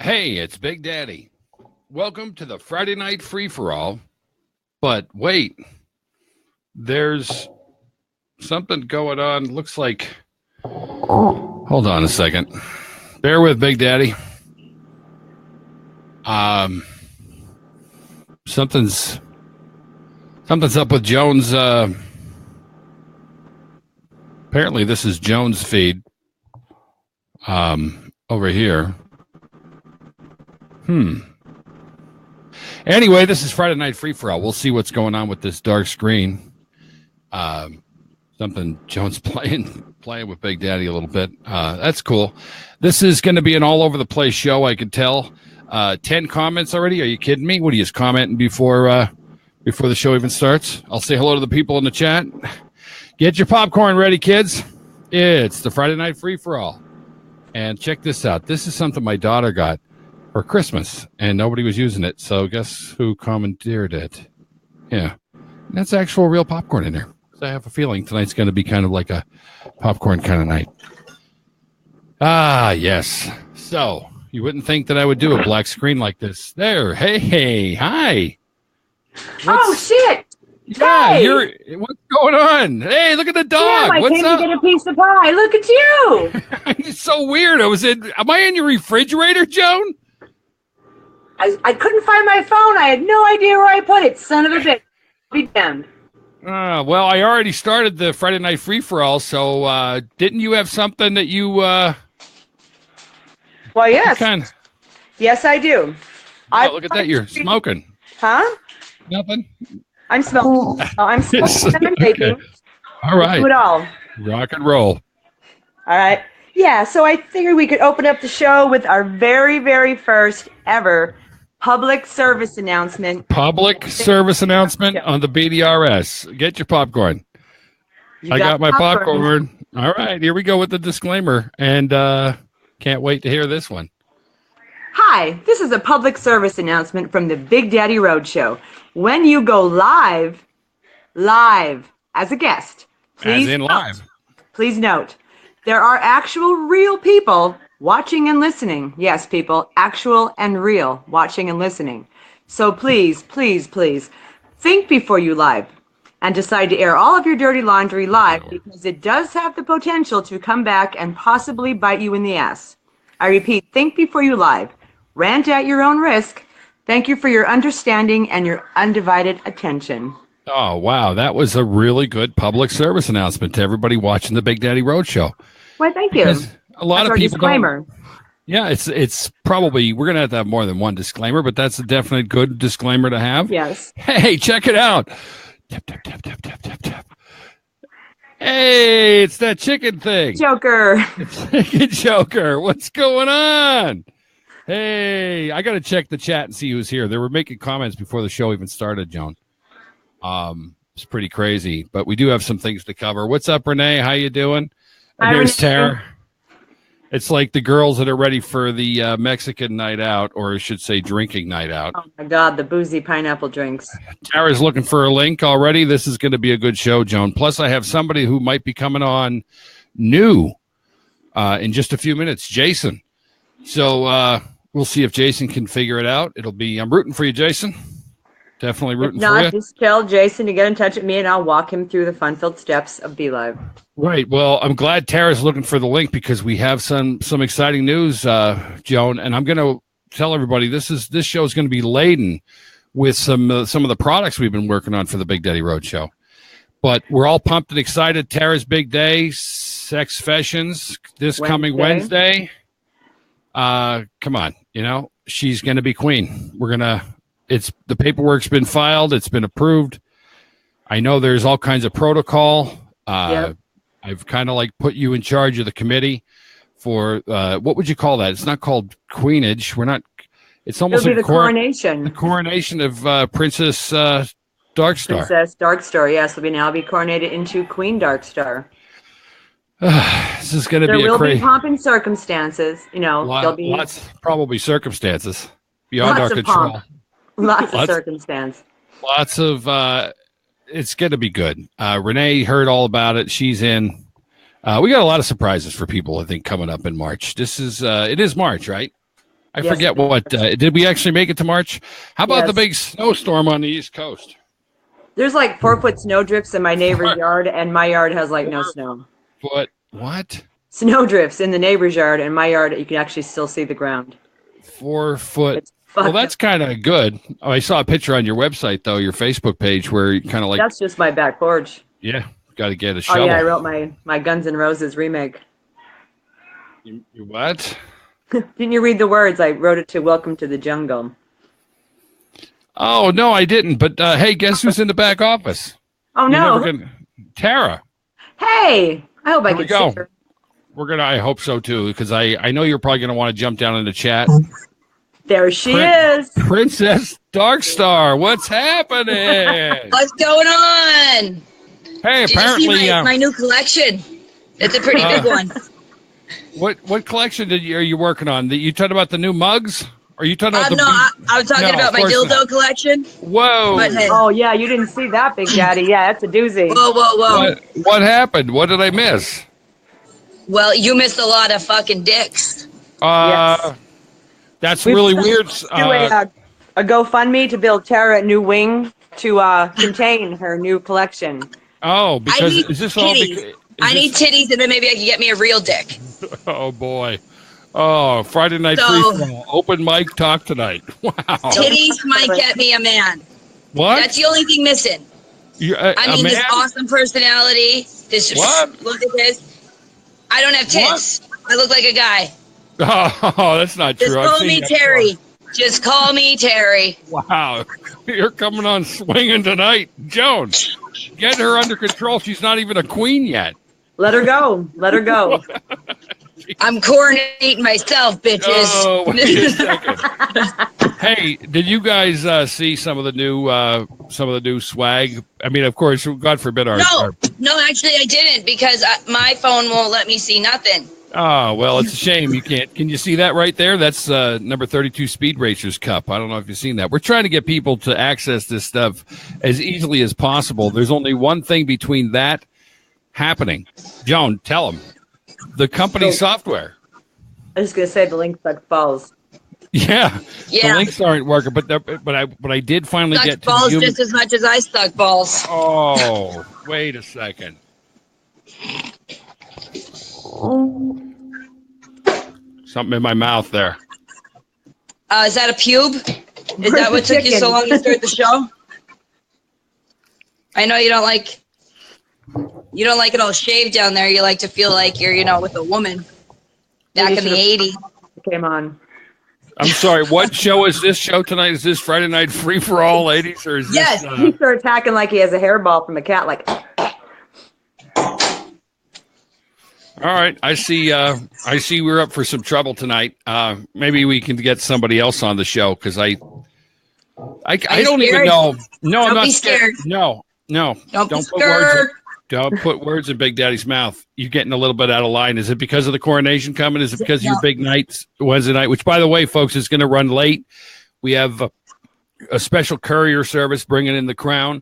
Hey, it's Big Daddy. Welcome to the Friday Night Free-for-All. But wait, there's something going on. Looks like... Hold on a second. Bear with, Big Daddy. Something's up with Jones. Apparently, this is Jones' feed. Over here. Anyway, this is Friday Night Free-for-All. We'll see what's going on with this dark screen. Something Jones playing with Big Daddy a little bit. That's cool. This is going to be an all-over-the-place show, I can tell. 10 comments already? Are you kidding me? What are you just commenting before the show even starts? I'll say hello to the people in the chat. Get your popcorn ready, kids. It's the Friday Night Free-for-All. And check this out. This is something my daughter got for Christmas, and nobody was using it. So guess who commandeered it? Yeah. That's actual real popcorn in there. So I have a feeling tonight's going to be kind of like a popcorn kind of night. Ah, yes. So you wouldn't think that I would do a black screen like this. There. Hey. Hi. Oh, shit. Yeah, hey. What's going on? Hey, look at the dog. I What's came up? to get a piece of pie. Look at you. It's so weird. Am I in your refrigerator, Joan? I couldn't find my phone. I had no idea where I put it. Son of a bitch. Be damned. Well, I already started the Friday Night Free-for-All, so didn't you have something that you... Well, yes. Yes, I do. Oh, look at that. You're smoking. Huh? Nothing? I'm smoking. I'm smoking and I'm vaping. Okay. All right. Do it all. Rock and roll. All right. Yeah, so I figured we could open up the show with our very, very first ever public service announcement. Public service announcement on the BDRS. Get your popcorn. I got my popcorn. All right, here we go with the disclaimer. And can't wait to hear this one. Hi, this is a public service announcement from the Big Daddy Roadshow. When you go live as a guest, please note, there are actual real people watching and listening. Yes, people, actual and real watching and listening. So please, please, please think before you live and decide to air all of your dirty laundry live, because it does have the potential to come back and possibly bite you in the ass. I repeat, think before you live. Rant at your own risk. Thank you for your understanding and your undivided attention. Oh, wow. That was a really good public service announcement to everybody watching the Big Daddy Roadshow. Well, thank you. Because a lot of people disclaimer. Yeah, it's probably, we're going to have more than one disclaimer, but that's a definite good disclaimer to have. Yes. Hey, check it out. Tap, tap, tap, tap, tap, tap, tap. Hey, it's that chicken thing. Joker. Chicken Joker. What's going on? Hey, I got to check the chat and see who's here. They were making comments before the show even started, Joan. It's pretty crazy, but we do have some things to cover. What's up, Renee? How you doing? Hi, There's Renee. Tara. It's like the girls that are ready for the Mexican night out, or I should say drinking night out. Oh, my God, the boozy pineapple drinks. Tara's looking for a link already. This is going to be a good show, Joan. Plus, I have somebody who might be coming on new in just a few minutes, Jason. So we'll see if Jason can figure it out. I'm rooting for you, Jason. Definitely rooting for you. Just tell Jason to get in touch with me, and I'll walk him through the fun-filled steps of BeLive. Right. Well, I'm glad Tara's looking for the link, because we have some exciting news, Joan. And I'm going to tell everybody this show is going to be laden with some of the products we've been working on for the Big Daddy Roadshow. But we're all pumped and excited. Tara's big day, Sex Fashions, this coming Wednesday. Come on, she's going to be queen. The paperwork's been filed. It's been approved. I know there's all kinds of protocol. Yep. I've kind of like put you in charge of the committee for, what would you call that? It's not called queenage. It's almost like the coronation. The coronation of Princess Darkstar. Princess Darkstar, yes. Will now be coronated into Queen Darkstar. This is going to be a crazy... There will be pomp and circumstances. There'll be... Lots, probably circumstances beyond our control. Pomp. Lots of circumstance. Lots of, it's going to be good. Renee heard all about it. She's in. We got a lot of surprises for people, I think, coming up in March. It is March, right? I forget what. Did we actually make it to March? How about the big snowstorm on the East Coast? There's like 4-foot snow drifts in my neighbor's yard, and my yard has like no snow. What? Snow drifts in the neighbor's yard, and my yard, you can actually still see the ground. 4 foot. Well, that's kind of good. Oh, I saw a picture on your website, though, your Facebook page, where you kind of like. That's just my back porch. Yeah, got to get a shovel. Oh, yeah, I wrote my Guns N' Roses remake. You what? Didn't you read the words? I wrote it to Welcome to the Jungle. Oh, no, I didn't. But, hey, guess who's in the back office? Oh, no. Tara. Hey, I hope I can see her. I hope so, too, because I know you're probably going to want to jump down in the chat. There she is. Princess Darkstar, what's happening? What's going on? Hey, apparently you see my new collection. It's a pretty big one. What collection are you working on? You talking about the new mugs? Or are you talking about I was talking about my dildo collection. Whoa. But, hey. Oh, yeah, you didn't see that, Big Daddy. Yeah, that's a doozy. Whoa. What happened? What did I miss? Well, you missed a lot of fucking dicks. Yes. That's really weird. Do a GoFundMe to build Tara a new wing to contain her new collection. Oh, because is this all? I need titties, and then maybe I can get me a real dick. Oh boy! Oh, Friday night free-for-all. Open mic talk tonight. Wow! Titties might get me a man. What? That's the only thing missing. I mean, this awesome personality. Look at this. I don't have tits. What? I look like a guy. Oh, that's not true. Just call me Terry. Just call me Terry. Wow. You're coming on swinging tonight. Joan, get her under control. She's not even a queen yet. Let her go. Let her go. I'm coordinating myself, bitches. Oh, wait a second. Hey, did you guys see some of the new swag? I mean, of course, God forbid our... No, actually I didn't, because my phone won't let me see nothing. Oh, well, it's a shame you can't. Can you see that right there? That's number 32 Speed Racers Cup. I don't know if you've seen that. We're trying to get people to access this stuff as easily as possible. There's only one thing between that happening. Joan, tell them. The company software. I was going to say the links like balls. Yeah. The links aren't working, but I did finally get to balls just as much as I stuck balls. Oh, wait a second. Something in my mouth there. Is that a pube? Is that what took you so long to start the show? I know you don't like it all shaved down there. You like to feel like you're, with a woman back in the 80s. Came on. I'm sorry. What show is this show tonight? Is this Friday Night Free-for-All, ladies? Or is this, he starts attacking like he has a hairball from a cat, like... All right, I see we're up for some trouble tonight. Maybe we can get somebody else on the show, because I don't even know. No, I'm not scared. No. Don't put words in Big Daddy's mouth. You're getting a little bit out of line. Is it because of the coronation coming? Is it because of your big nights Wednesday night? Which, by the way, folks, is going to run late. We have a special courier service bringing in the crown.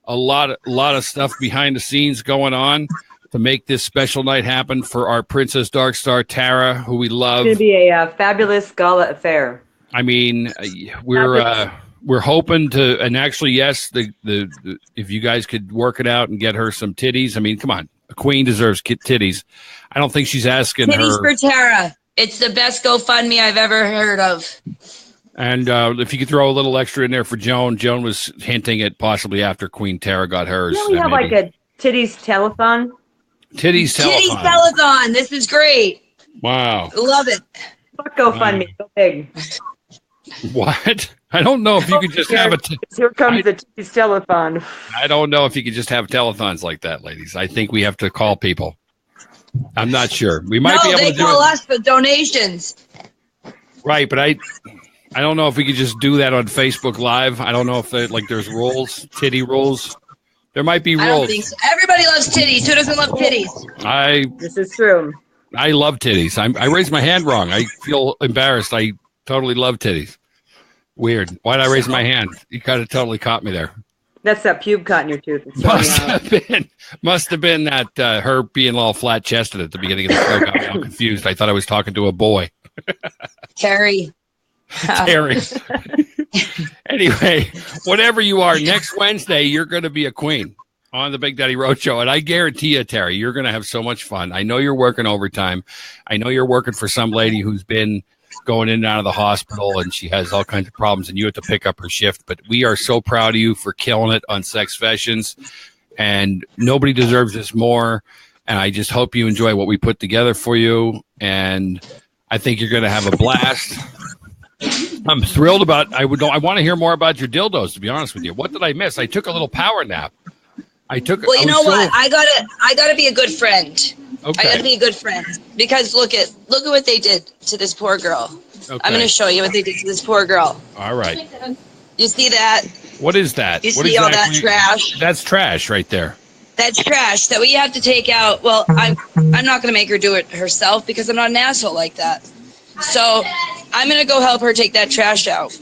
A lot of stuff behind the scenes going on to make this special night happen for our Princess Darkstar Tara, who we love. It's going to be a fabulous gala affair. I mean, we're hoping to, and actually, yes, the if you guys could work it out and get her some titties. I mean, come on, a queen deserves titties. I don't think she's asking titties for Tara. It's the best GoFundMe I've ever heard of. And if you could throw a little extra in there for Joan. Joan was hinting at possibly after Queen Tara got hers. We have like a titties telethon. Titties telethon. This is great. Wow. Love it. Fuck GoFundMe. So big. What? I don't know if you could just have a... Here comes the titties telethon. I don't know if you could just have telethons like that, ladies. I think we have to call people. I'm not sure. We might be able to do it. They call us for donations. Right, but I don't know if we could just do that on Facebook Live. I don't know if there's rules, titty rules. There might be rules. I don't think so. Everybody loves titties. Who doesn't love titties? This is true. I love titties. I raised my hand wrong. I feel embarrassed. I totally love titties. Weird. Why did I raise my hand? You kind of totally caught me there. That's that pube caught in your tooth. Must have been that her being all flat chested at the beginning of the show got me all confused. I thought I was talking to a boy. Terry, Terry. Anyway, whatever you are, next Wednesday, you're going to be a queen on the Big Daddy Roadshow. And I guarantee you, Terry, you're going to have so much fun. I know you're working overtime. I know you're working for some lady who's been going in and out of the hospital and she has all kinds of problems and you have to pick up her shift. But we are so proud of you for killing it on Sex Fashions. And nobody deserves this more. And I just hope you enjoy what we put together for you. And I think you're going to have a blast. I'm thrilled about. I want to hear more about your dildos. To be honest with you, what did I miss? I took a little power nap. Well, you know what? I gotta be a good friend. Okay. I gotta be a good friend because look at what they did to this poor girl. Okay. I'm gonna show you what they did to this poor girl. All right. You see that? What is that? You see all that trash? That's trash right there. That's trash that we have to take out. Well, I'm not gonna make her do it herself because I'm not an asshole like that. So I'm going to go help her take that trash out.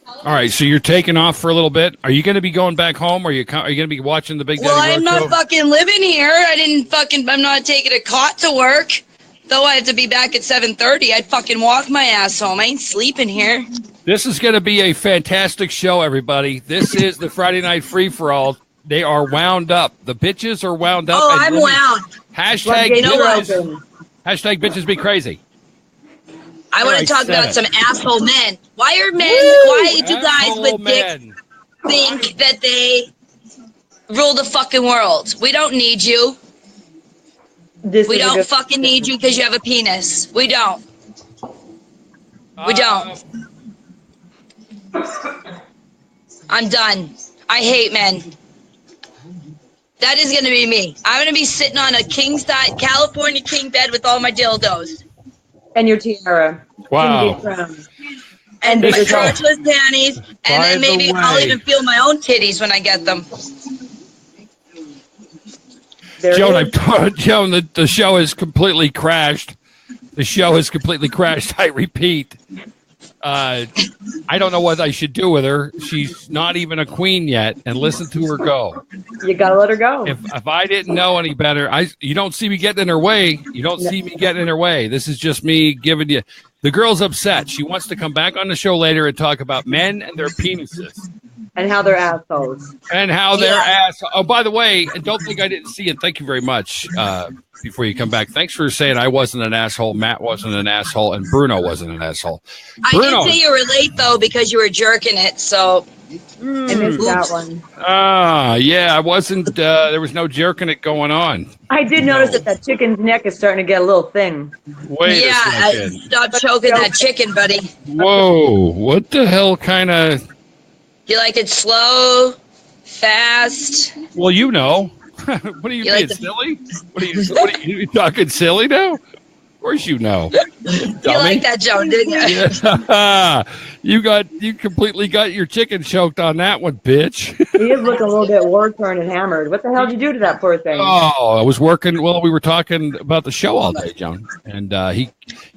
All right. So you're taking off for a little bit. Are you going to be going back home? Or are you going to be watching the Big Daddy Roadshow? Well, I'm not fucking living here. I'm not taking a cot to work. Though I have to be back at 7:30. I'd fucking walk my ass home. I ain't sleeping here. This is going to be a fantastic show, everybody. This is the Friday Night Free-for-All. They are wound up. The bitches are wound up. Oh, I'm wound. Hashtag bitches be crazy. I want to talk about some asshole men. Why do guys with dicks think that they rule the fucking world? We don't need you. We don't fucking need you because you have a penis. We don't. We don't. I'm done. I hate men. That is going to be me. I'm going to be sitting on a king-size California king bed with all my dildos. And your tiara. Wow. And my crotchless panties. And then maybe I'll even feel my own titties when I get them. Joan, I've told Joan that the show has completely crashed. The show has completely crashed. I repeat. I don't know what I should do with her. She's not even a queen yet, and listen to her go. You gotta let her go. If I didn't know any better, you don't see me getting in her way. You don't see me getting in her way. This is just me giving you. The girl's upset. She wants to come back on the show later and talk about men and their penises. And how they're assholes. And how they're assholes. Oh, by the way, and don't think I didn't see it. Thank you very much. Before you come back, thanks for saying I wasn't an asshole, Matt wasn't an asshole, and Bruno wasn't an asshole. Bruno, I did say you were late, though, because you were jerking it, so... I missed that one. Yeah, I wasn't... there was no jerking it going on. I did notice that chicken's neck is starting to get a little thin. Wait a second. Stop choking that chicken, buddy. Whoa, what the hell kind of... You like it slow, fast? Well, you know. What are you being silly? What are you talking silly now? Of course you know. You like that, Joan, didn't you? Yeah. You completely got your chicken choked on that one, bitch. He is looking a little bit war-torn and hammered. What the hell did you do to that poor thing? Oh, I was working. Well, we were talking about the show all day, Joan, and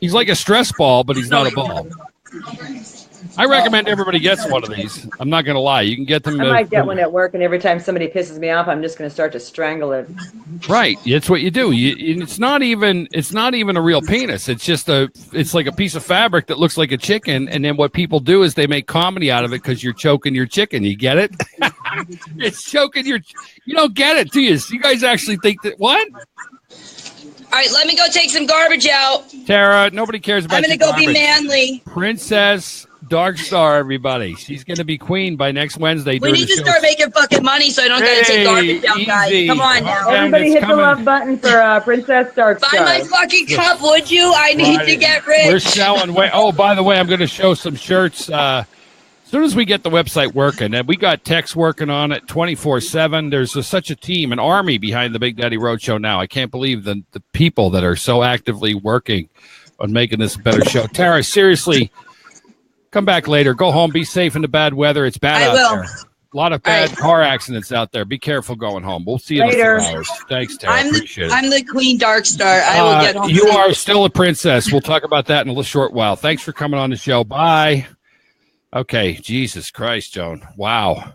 he's like a stress ball, but he's not a ball. I recommend everybody gets one of these. I'm not going to lie. You can get them. I might get one at work, and every time somebody pisses me off, I'm just going to start to strangle it. Right. It's what you do. It's not even a real penis. It's just it's like a piece of fabric that looks like a chicken, and then what people do is they make comedy out of it because you're choking your chicken. You get it? It's choking your. You don't get it, do you? You guys actually think that what? All right, let me go take some garbage out. Tara, nobody cares about. I'm going to go be manly. Princess Dark Star, everybody. She's going to be queen by next Wednesday. We need to start making fucking money so I don't got to take garbage out, guys. Come on now. Everybody hit the love button for Princess Dark Star. Buy my fucking cup, would you? I need to get rich. We're selling. Oh, by the way, I'm going to show some shirts. As soon as we get the website working, and we got techs working on it 24/7. There's such a team, an army behind the Big Daddy Roadshow now. I can't believe the people that are so actively working on making this a better show. Tara, seriously, come back later. Go home. Be safe in the bad weather. It's bad out there. A lot of bad car accidents out there. Be careful going home. We'll see you later. In a few hours. Thanks, Tara. Appreciate it. I'm the Queen Dark Star. I will get home. You are still a princess. We'll talk about that in a short while. Thanks for coming on the show. Bye. Okay, Jesus Christ, Joan. Wow.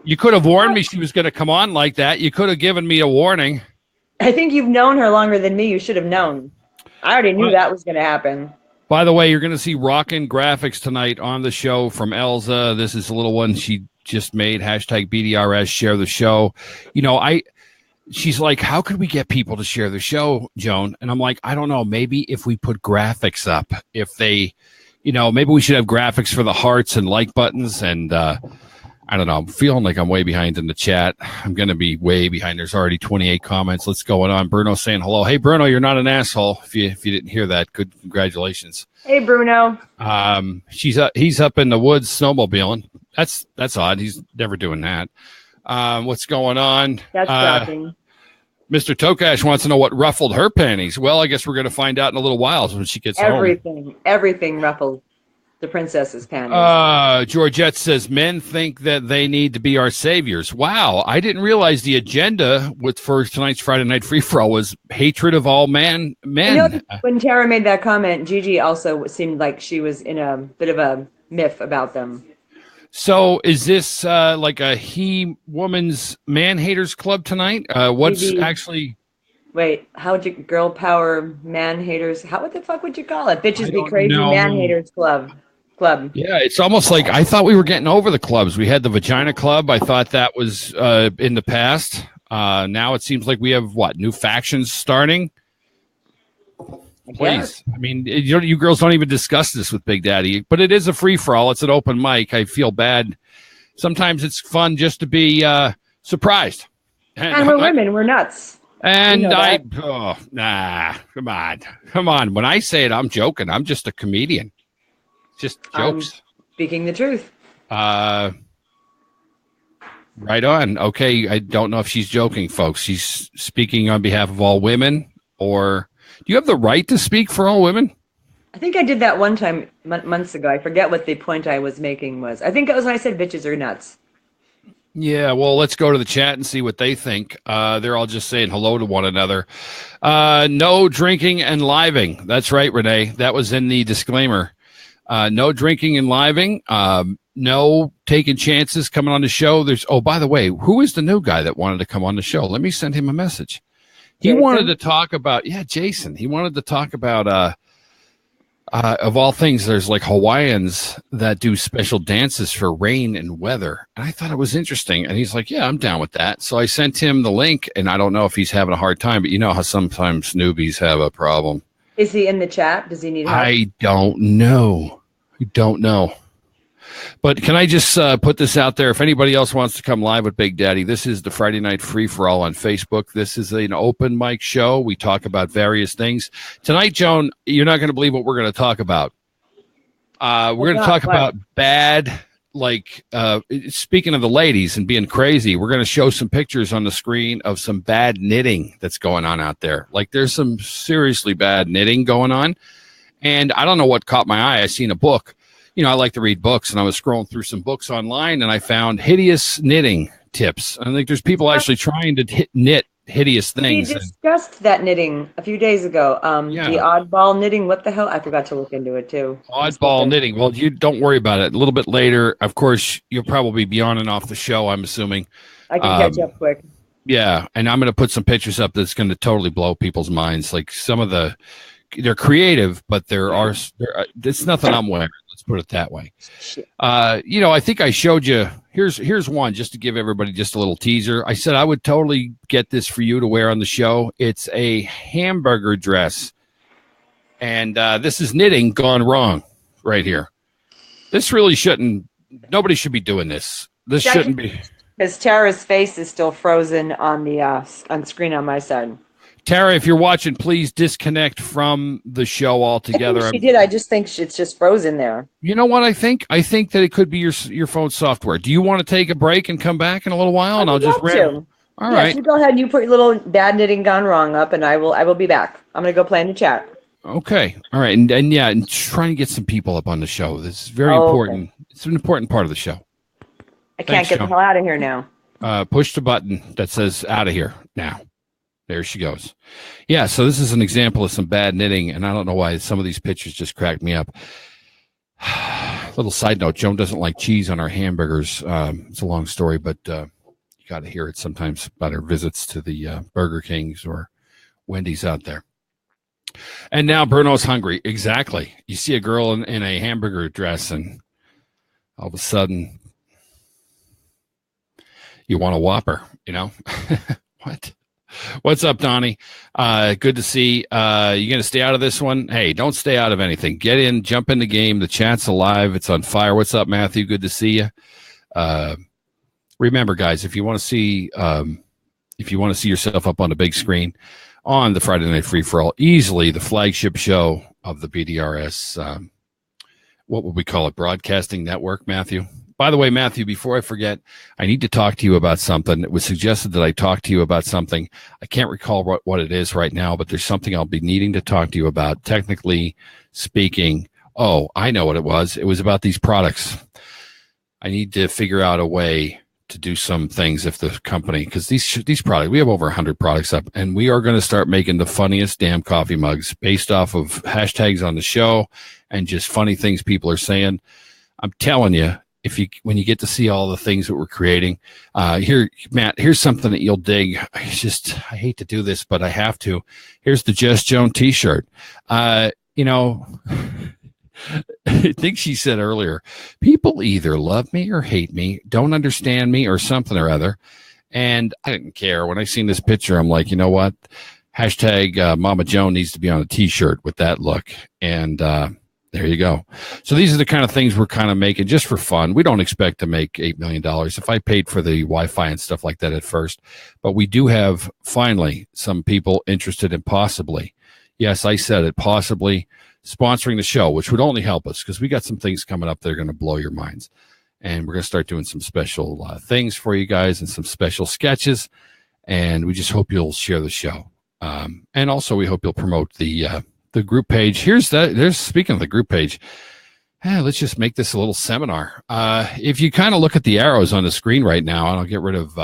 You could have warned me she was going to come on like that. You could have given me a warning. I think you've known her longer than me. You should have known. I already knew that was going to happen. By the way, you're going to see rockin' graphics tonight on the show from Elza. This is a little one she just made. Hashtag BDRS, share the show. You know, she's like, how could we get people to share the show, Joan? And I'm like, I don't know. Maybe if we put graphics up, if they, you know, maybe we should have graphics for the hearts and like buttons. And I don't know. I'm feeling like I'm way behind in the chat. I'm going to be way behind. There's already 28 comments. Let's go on. Bruno saying hello. Hey, Bruno, you're not an asshole. If you didn't hear that, good. Congratulations. Hey, Bruno. He's up in the woods snowmobiling. That's odd. He's never doing that. What's going on? That's shocking. Mr. Tokash wants to know what ruffled her panties. Well, I guess we're going to find out in a little while when she gets home. Everything ruffled the princess's panties. Georgette says men think that they need to be our saviors. Wow, I didn't realize the agenda for tonight's Friday Night Free For All was hatred of all men. You know, when Tara made that comment, Gigi also seemed like she was in a bit of a miff about them. So is this like a woman's man haters club tonight? What's Gigi, actually? Wait, how would you girl power man haters? What the fuck would you call it? Bitches be crazy man haters club. Yeah, it's almost like I thought we were getting over the clubs. We had the vagina club. I thought that was in the past. Now it seems like we have new factions starting. Please, I mean, you girls don't even discuss this with Big Daddy, but it is a free for all. It's an open mic. I feel bad. Sometimes it's fun just to be surprised. And we're women. We're nuts. And come on. When I say it, I'm joking. I'm just a comedian. Just jokes. Speaking the truth. Right on. Okay. I don't know if she's joking, folks. She's speaking on behalf of all women. Or do you have the right to speak for all women? I think I did that one time months ago. I forget what the point I was making was. I think it was when I said bitches are nuts. Yeah, well, let's go to the chat and see what they think. They're all just saying hello to one another. No drinking and living. That's right, Renee. That was in the disclaimer. No drinking and living. No taking chances coming on the show. By the way, who is the new guy that wanted to come on the show? Let me send him a message. He wanted to talk about, Jason. He wanted to talk about, of all things, there's like Hawaiians that do special dances for rain and weather. And I thought it was interesting. And he's like, yeah, I'm down with that. So I sent him the link, and I don't know if he's having a hard time, but you know how sometimes newbies have a problem. Is he in the chat? Does he need help? I don't know. But can I just put this out there? If anybody else wants to come live with Big Daddy, this is the Friday Night Free For All on Facebook. This is an open mic show. We talk about various things. Tonight, Joan, you're not going to believe what we're going to talk about. We're going to talk about bad, speaking of the ladies and being crazy, we're going to show some pictures on the screen of some bad knitting that's going on out there. Like there's some seriously bad knitting going on. And I don't know what caught my eye. I seen a book. You know, I like to read books, and I was scrolling through some books online, and I found hideous knitting tips. I think there's people actually trying to knit hideous things. We discussed that knitting a few days ago. The oddball knitting. What the hell? I forgot to look into it, too. Oddball knitting. Well, you don't worry about it. A little bit later, of course, you'll probably be on and off the show, I'm assuming. I can catch up quick. Yeah, and I'm going to put some pictures up that's going to totally blow people's minds. Like some of they're creative, but it's nothing I'm wearing. Let's put it that way. I think I showed you. Here's one just to give everybody just a little teaser. I said I would totally get this for you to wear on the show. It's a hamburger dress, and this is knitting gone wrong right here. This really shouldn't. Nobody should be doing this. This shouldn't be. Because Tara's face is still frozen on the on screen on my side. Tara, if you're watching, please disconnect from the show altogether. I think she did. I just think it's just frozen there. You know what I think? I think that it could be your phone software. Do you want to take a break and come back in a little while? And I'll just all right. You go ahead and you put your little bad knitting gone wrong up, and I will be back. I'm going to go play in the chat. Okay. All right. And trying to get some people up on the show. This is very important. Okay. It's an important part of the show. I can't get the hell out of here now. Push the button that says out of here now. There she goes. Yeah, so this is an example of some bad knitting, and I don't know why some of these pictures just cracked me up. Little side note, Joan doesn't like cheese on her hamburgers. It's a long story, but you got to hear it sometimes about her visits to the Burger Kings or Wendy's out there. And now Bruno's hungry. Exactly. You see a girl in a hamburger dress, and all of a sudden, you want a Whopper, you know? What? What's up, Donnie? Good to see. You going to stay out of this one? Hey, don't stay out of anything. Get in, jump in the game. The chat's alive. It's on fire. What's up, Matthew? Good to see you. Remember, guys, if you want to see yourself up on the big screen on the Friday Night Free for All, easily the flagship show of the BDRS, what would we call it? Broadcasting Network, Matthew? By the way, Matthew, before I forget, I need to talk to you about something. It was suggested that I talk to you about something. I can't recall what it is right now, but there's something I'll be needing to talk to you about. Technically speaking, I know what it was. It was about these products. I need to figure out a way to do some things if the company, because these products, we have over 100 products up, and we are going to start making the funniest damn coffee mugs based off of hashtags on the show and just funny things people are saying. I'm telling you, when you get to see all the things that we're creating, here, Matt, here's something that you'll dig. I hate to do this, but I have to. Here's the Jess Joan t-shirt. I think she said earlier, people either love me or hate me, don't understand me or something or other. And I didn't care. When I seen this picture, I'm like, you know what? Hashtag Mama Joan needs to be on a t-shirt with that look. And, there you go. So these are the kind of things we're kind of making just for fun. We don't expect to make $8 million if I paid for the Wi-Fi and stuff like that at first. But we do have, finally, some people interested in possibly, yes, I said it, possibly sponsoring the show, which would only help us because we got some things coming up that are going to blow your minds. And we're going to start doing some special things for you guys and some special sketches. And we just hope you'll share the show. And also we hope you'll promote the group page. There's speaking of the group page. Let's just make this a little seminar. If you kind of look at the arrows on the screen right now, and I'll get rid of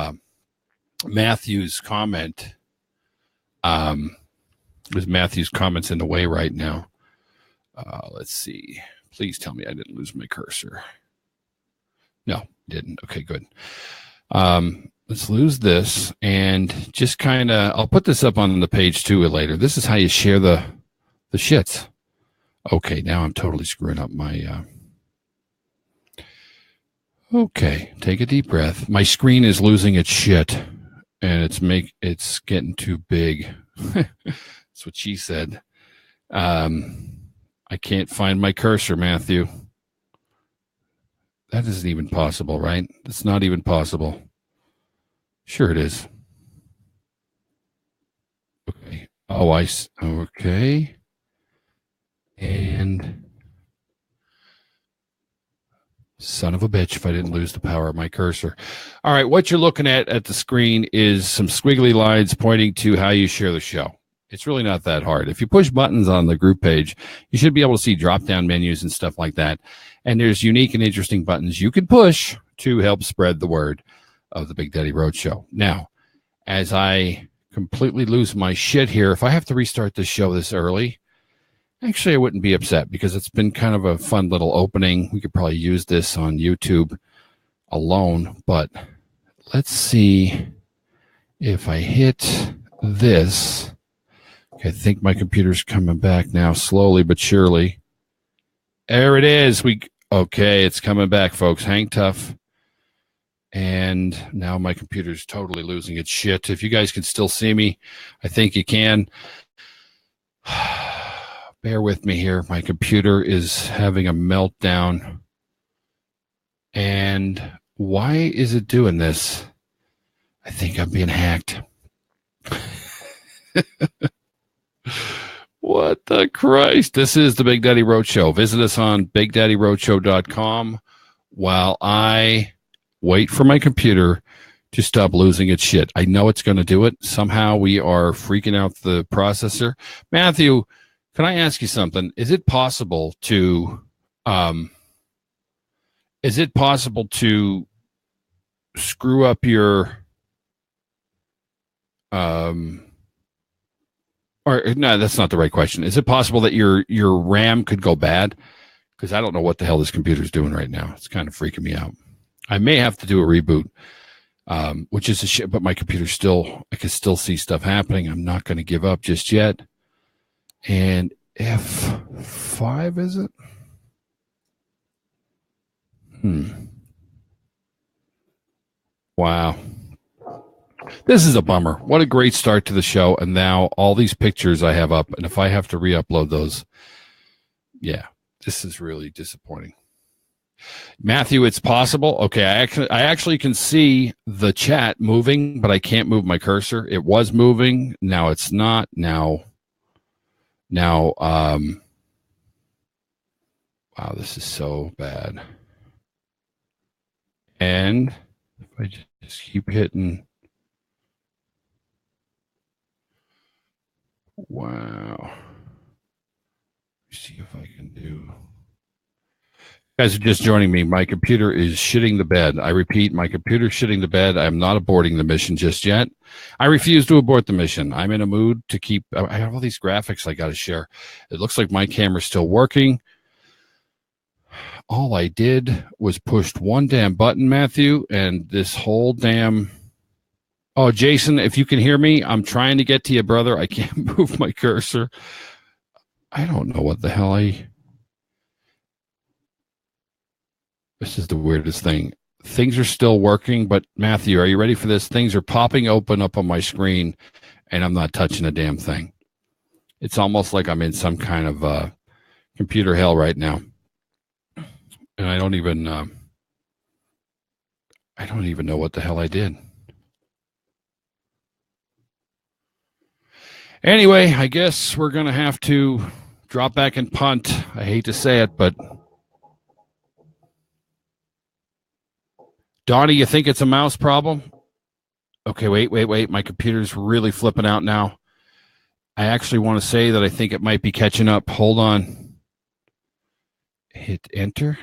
Matthew's comment. With Matthew's comments in the way right now. Let's see. Please tell me I didn't lose my cursor. No, didn't. Okay, good. Let's lose this and just kind of, I'll put this up on the page too later. This is how you share the shits. Okay, now I'm totally screwing up my okay, take a deep breath. My screen is losing its shit and it's getting too big. That's what she said. I can't find my cursor, Matthew. That isn't even possible, right? It's not even possible. Sure it is. Okay. Okay. And son of a bitch if I didn't lose the power of my cursor. All right, what you're looking at the screen is some squiggly lines pointing to how you share the show. It's really not that hard. If you push buttons on the group page, you should be able to see drop-down menus and stuff like that. And there's unique and interesting buttons you can push to help spread the word of the Big Daddy Road Show. Now, as I completely lose my shit here, if I have to restart this show this early, actually I wouldn't be upset because it's been kind of a fun little opening. We could probably use this on YouTube alone, but let's see if I hit this. Okay, I think my computer's coming back now, slowly but surely. There it is. Okay, it's coming back, folks. Hang tough. And now my computer's totally losing its shit. If you guys can still see me, I think you can. Bear with me here. My computer is having a meltdown. And why is it doing this? I think I'm being hacked. What the Christ? This is the Big Daddy Road Show. Visit us on BigDaddyRoadshow.com while I wait for my computer to stop losing its shit. I know it's going to do it. Somehow we are freaking out the processor. Matthew, can I ask you something? Is it possible to screw up your or no, that's not the right question. Is it possible that your RAM could go bad? Because I don't know what the hell this computer's doing right now. It's kind of freaking me out. I may have to do a reboot, which is a shit, but my computer I can still see stuff happening. I'm not going to give up just yet. And F5, is it? Wow. This is a bummer. What a great start to the show. And now all these pictures I have up, and if I have to re-upload those, yeah, this is really disappointing. Matthew, it's possible. Okay, I actually can see the chat moving, but I can't move my cursor. It was moving. Now it's not. Now, wow, this is so bad. And if I just keep hitting, wow. Let's see if I can do. Guys are just joining me. My computer is shitting the bed. I repeat, my computer shitting the bed. I'm not aborting the mission just yet. I refuse to abort the mission. I'm in a mood to keep. I have all these graphics I got to share. It looks like my camera's still working. All I did was pushed one damn button, Matthew, and this whole damn. Oh, Jason, if you can hear me, I'm trying to get to you, brother. I can't move my cursor. I don't know what the hell This is the weirdest thing. Things are still working, but Matthew, are you ready for this? Things are popping open up on my screen, and I'm not touching a damn thing. It's almost like I'm in some kind of computer hell right now, and I don't even know what the hell I did. Anyway, I guess we're gonna have to drop back and punt. I hate to say it, but Donnie, you think it's a mouse problem? Okay, wait. My computer's really flipping out now. I actually want to say that I think it might be catching up. Hold on. Hit enter.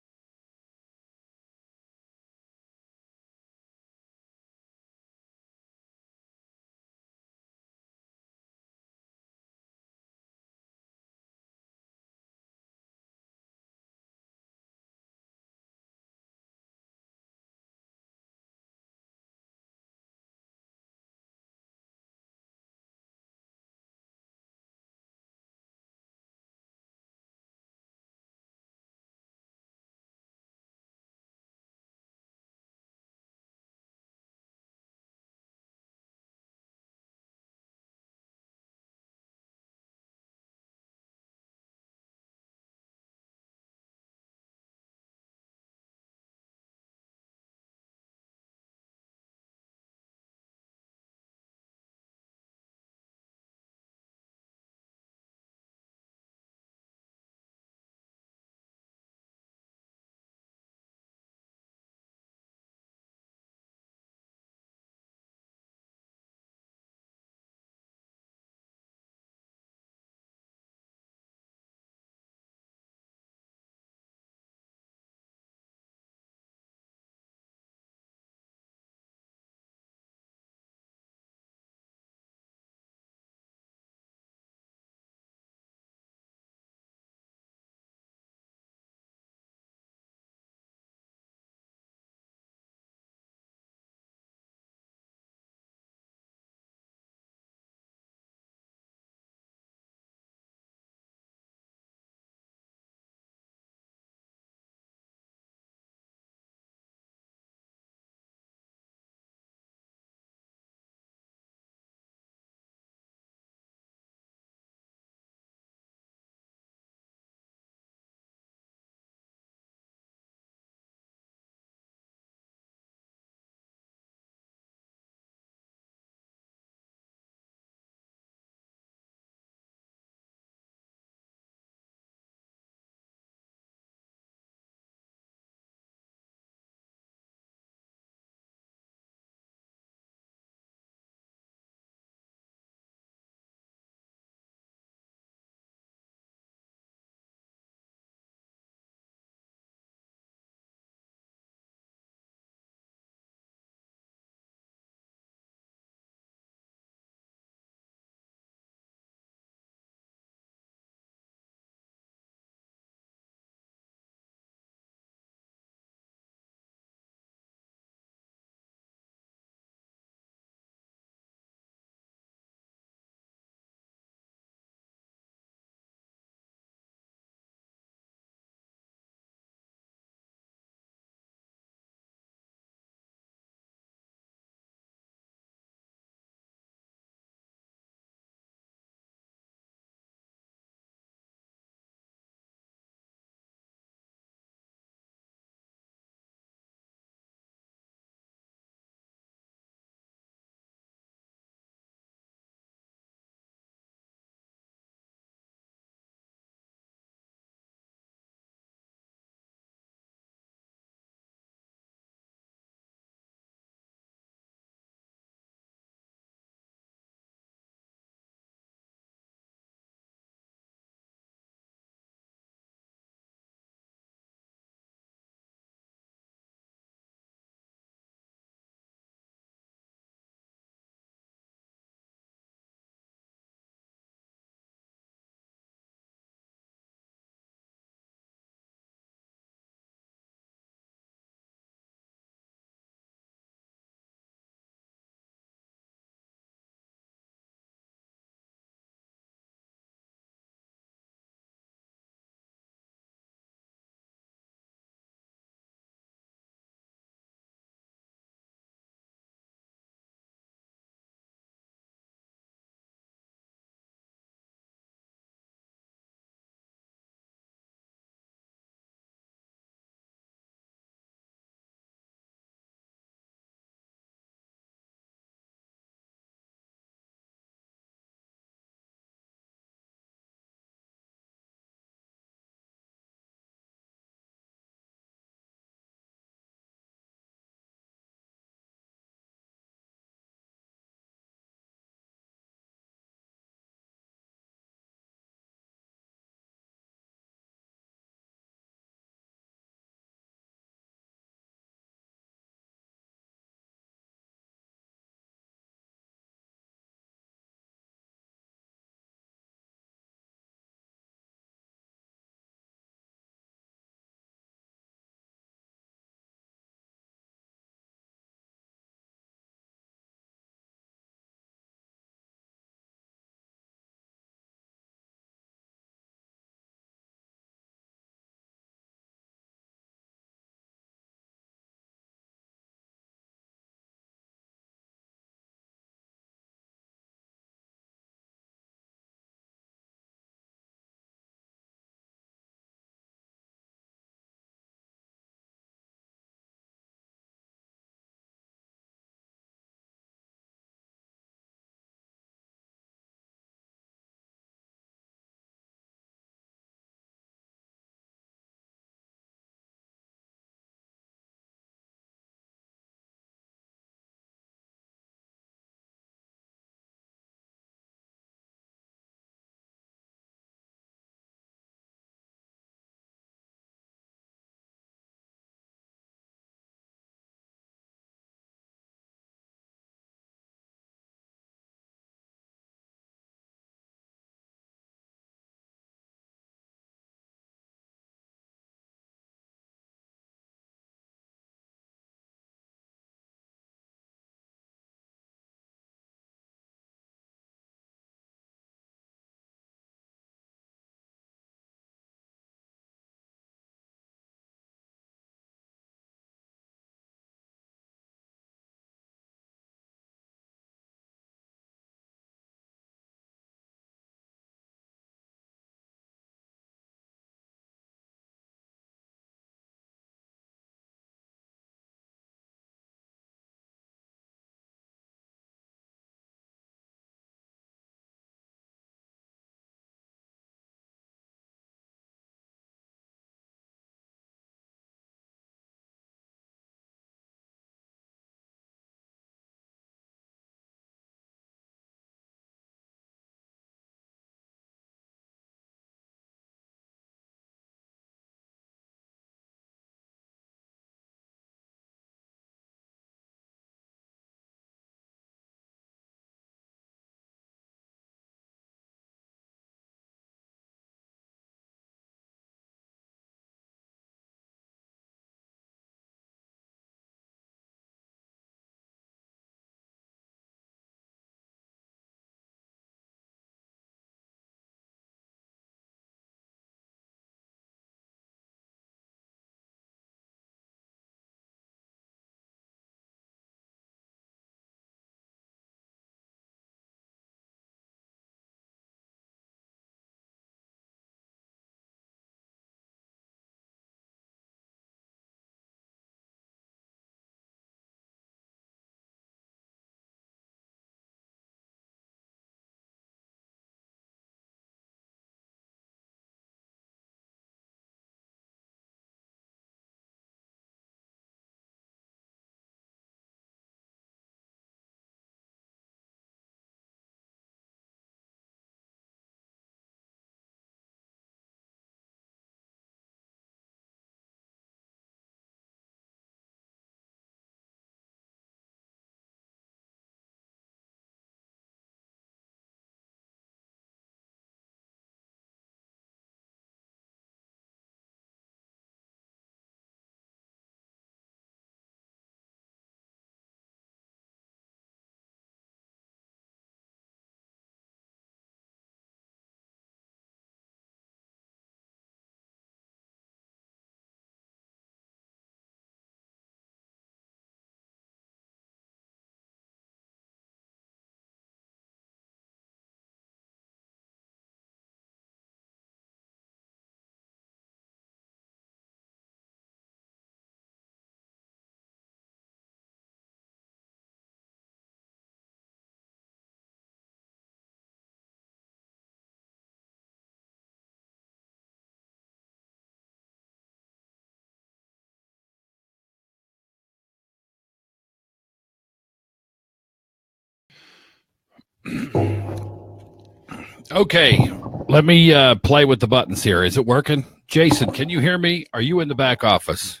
Okay, let me play with the buttons here. Is it working? Jason, can you hear me? Are you in the back office?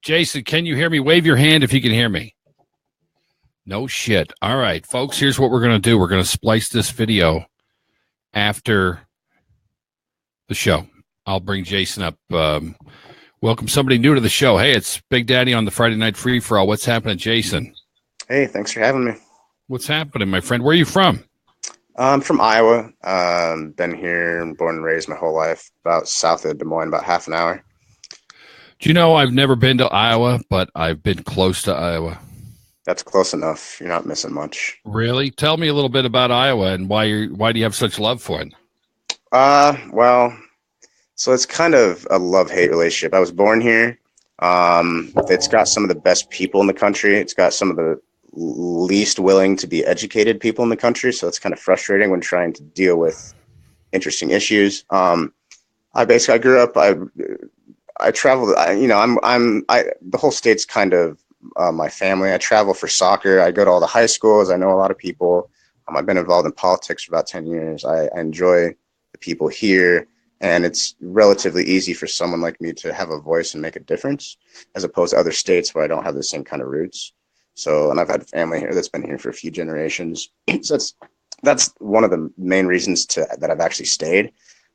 Jason, can you hear me? Wave your hand if you can hear me. No shit. All right, folks, here's what we're going to do. We're going to splice this video after the show. I'll bring Jason up. Welcome somebody new to the show. Hey, it's Big Daddy on the Friday Night Free-for-All. What's happening, Jason? Hey, thanks for having me. What's happening, my friend? Where are you from? I'm from Iowa. Been here, born and raised my whole life, about south of Des Moines, about half an hour. Do you know I've never been to Iowa, but I've been close to Iowa? That's close enough. You're not missing much. Really? Tell me a little bit about Iowa and why do you have such love for it? Well, so it's kind of a love-hate relationship. I was born here. It's got some of the best people in the country. It's got some of the least willing to be educated people in the country. So it's kind of frustrating when trying to deal with interesting issues. I grew up, I traveled, the whole state's kind of my family. I travel for soccer. I go to all the high schools. I know a lot of people. I've been involved in politics for about 10 years. I enjoy the people here, and it's relatively easy for someone like me to have a voice and make a difference, as opposed to other states where I don't have the same kind of roots. So, and I've had family here that's been here for a few generations. So that's one of the main reasons that I've actually stayed.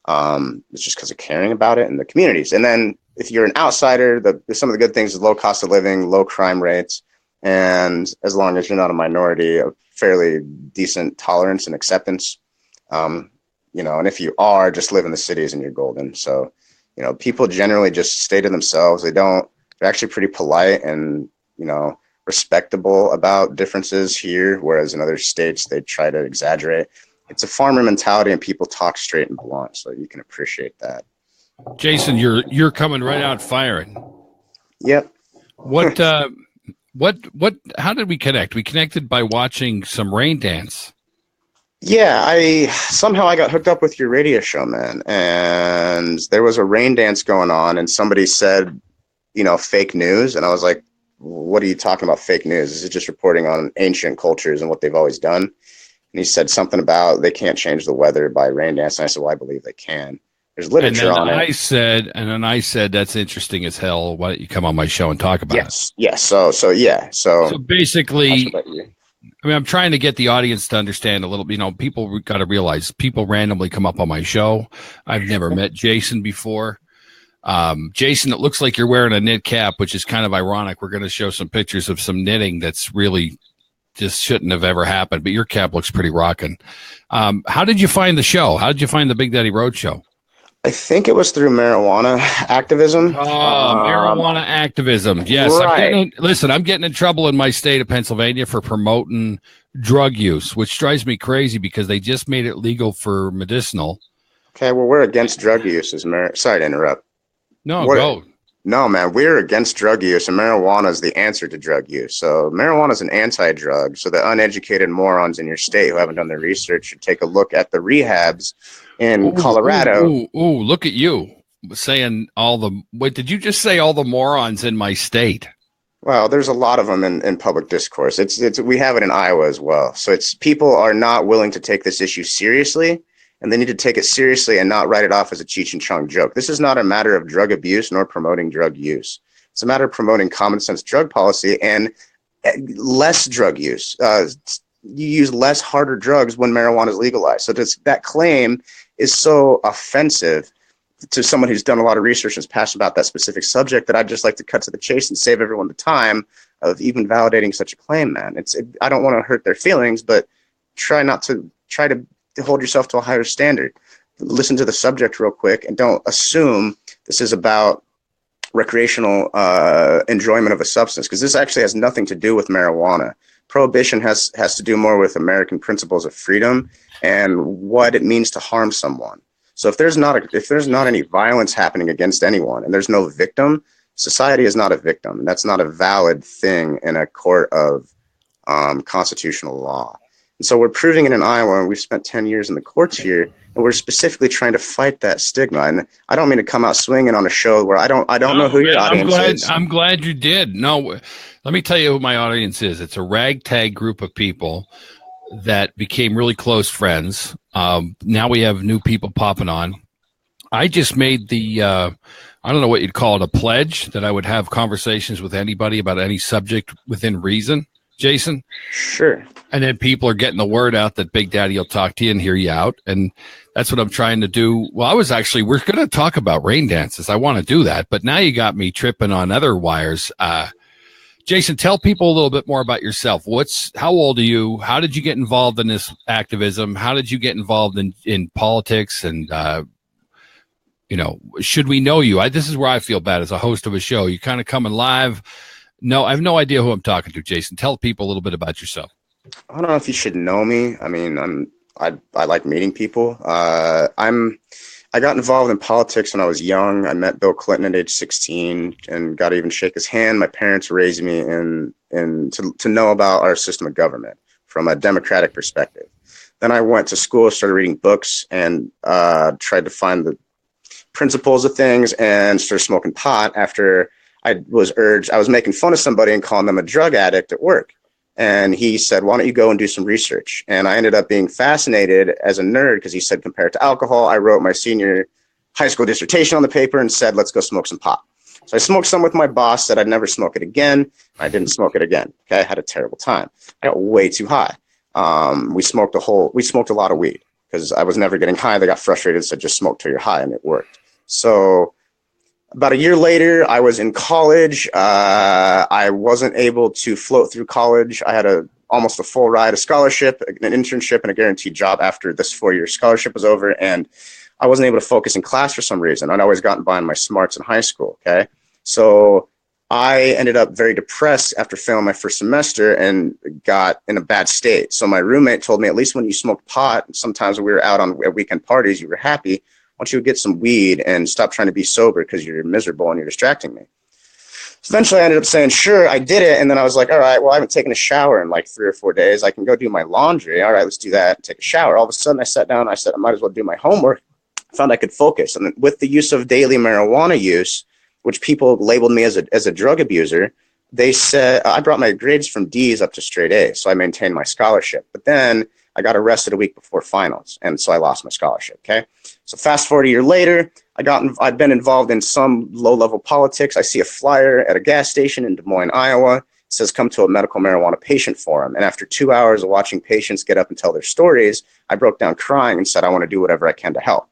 It's just because of caring about it and the communities. And then if you're an outsider, some of the good things is low cost of living, low crime rates, and as long as you're not a minority, a fairly decent tolerance and acceptance. And if you are, just live in the cities and you're golden. So, people generally just stay to themselves. They're actually pretty polite and, respectable about differences here, whereas in other states, they try to exaggerate. It's a farmer mentality and people talk straight and blunt. So you can appreciate that. Jason, you're coming right out firing. Yep. How did we connect? We connected by watching some rain dance. Yeah, I got hooked up with your radio show, man. And there was a rain dance going on and somebody said, fake news. And I was like, what are you talking about fake news? This is just reporting on ancient cultures and what they've always done. And he said something about they can't change the weather by rain dance. And I said, well, I believe they can. There's literature on it. And then I said, that's interesting as hell. Why don't you come on my show and talk about it? Yes. So basically, I'm trying to get the audience to understand a little bit. People got to realize people randomly come up on my show. I've never met Jason before. Jason, it looks like you're wearing a knit cap, which is kind of ironic. We're going to show some pictures of some knitting that's really just shouldn't have ever happened, but your cap looks pretty rocking. How did you find the show? How did you find the Big Daddy Road Show? I think it was through marijuana activism. Marijuana activism. Yes. Right. I'm getting in trouble in my state of Pennsylvania for promoting drug use, which drives me crazy because they just made it legal for medicinal. Okay, well, we're against drug use. Sorry to interrupt. Go. No, man, we're against drug use, and marijuana is the answer to drug use. So marijuana is an anti-drug. So the uneducated morons in your state who haven't done their research should take a look at the rehabs in Colorado. Look at you saying did you just say all the morons in my state? Well, there's a lot of them in public discourse. We have it in Iowa as well. So people are not willing to take this issue seriously. And they need to take it seriously and not write it off as a Cheech and Chong joke. This is not a matter of drug abuse nor promoting drug use. It's a matter of promoting common sense drug policy and less drug use. You use less harder drugs when marijuana is legalized. So that claim is so offensive to someone who's done a lot of research and is passionate about that specific subject that I'd just like to cut to the chase and save everyone the time of even validating such a claim, man. I don't want to hurt their feelings, but try to hold yourself to a higher standard. Listen to the subject real quick and don't assume this is about recreational enjoyment of a substance, because this actually has nothing to do with marijuana. Prohibition has to do more with American principles of freedom and what it means to harm someone. So if there's not any violence happening against anyone and there's no victim, society is not a victim, and that's not a valid thing in a court of constitutional law. And so we're proving it in Iowa, and we've spent 10 years in the courts here, and we're specifically trying to fight that stigma. And I don't mean to come out swinging on a show where I don't know who your audience is. I'm glad you did. No, let me tell you who my audience is. It's a ragtag group of people that became really close friends. Now we have new people popping on. I just made the, I don't know what you'd call it, a pledge that I would have conversations with anybody about any subject within reason, Jason. Sure. And then people are getting the word out that Big Daddy will talk to you and hear you out. And that's what I'm trying to do. Well, we're going to talk about rain dances. I want to do that. But now you got me tripping on other wires. Jason, tell people a little bit more about yourself. How old are you? How did you get involved in this activism? How did you get involved in politics? And, should we know you? This is where I feel bad as a host of a show. You kind of coming live. No, I have no idea who I'm talking to, Jason. Tell people a little bit about yourself. I don't know if you should know me. I mean, I like meeting people. I got involved in politics when I was young. I met Bill Clinton at age 16 and got to even shake his hand. My parents raised me to know about our system of government from a democratic perspective. Then I went to school, started reading books, and tried to find the principles of things, and started smoking pot after I was making fun of somebody and calling them a drug addict at work. And he said, why don't you go and do some research? And I ended up being fascinated as a nerd because he said, compared to alcohol, I wrote my senior high school dissertation on the paper and said, let's go smoke some pot. So I smoked some with my boss, said I'd never smoke it again. I didn't smoke it again. Okay, I had a terrible time. I got way too high. We smoked a lot of weed because I was never getting high. They got frustrated and said, just smoke till you're high, and it worked. So about a year later, I was in college. I wasn't able to float through college. I had almost a full ride, a scholarship, an internship, and a guaranteed job after this 4-year scholarship was over. And I wasn't able to focus in class for some reason. I'd always gotten by on my smarts in high school. Okay. So I ended up very depressed after failing my first semester and got in a bad state. So my roommate told me, at least when you smoked pot, sometimes when we were out at weekend parties, you were happy. Why don't you get some weed and stop trying to be sober because you're miserable and you're distracting me? So eventually I ended up saying, sure, I did it. And then I was like, all right, well, I haven't taken a shower in like 3 or 4 days. I can go do my laundry. All right, let's do that. Take a shower. All of a sudden I sat down. I said, I might as well do my homework. I found I could focus. And with the use of daily marijuana use, which people labeled me as a drug abuser, they said I brought my grades from D's up to straight A's. So I maintained my scholarship. But then I got arrested a week before finals. And so I lost my scholarship. Okay. So fast forward a year later, I've been involved in some low-level politics. I see a flyer at a gas station in Des Moines, Iowa. It says, come to a medical marijuana patient forum. And after 2 hours of watching patients get up and tell their stories, I broke down crying and said, I want to do whatever I can to help.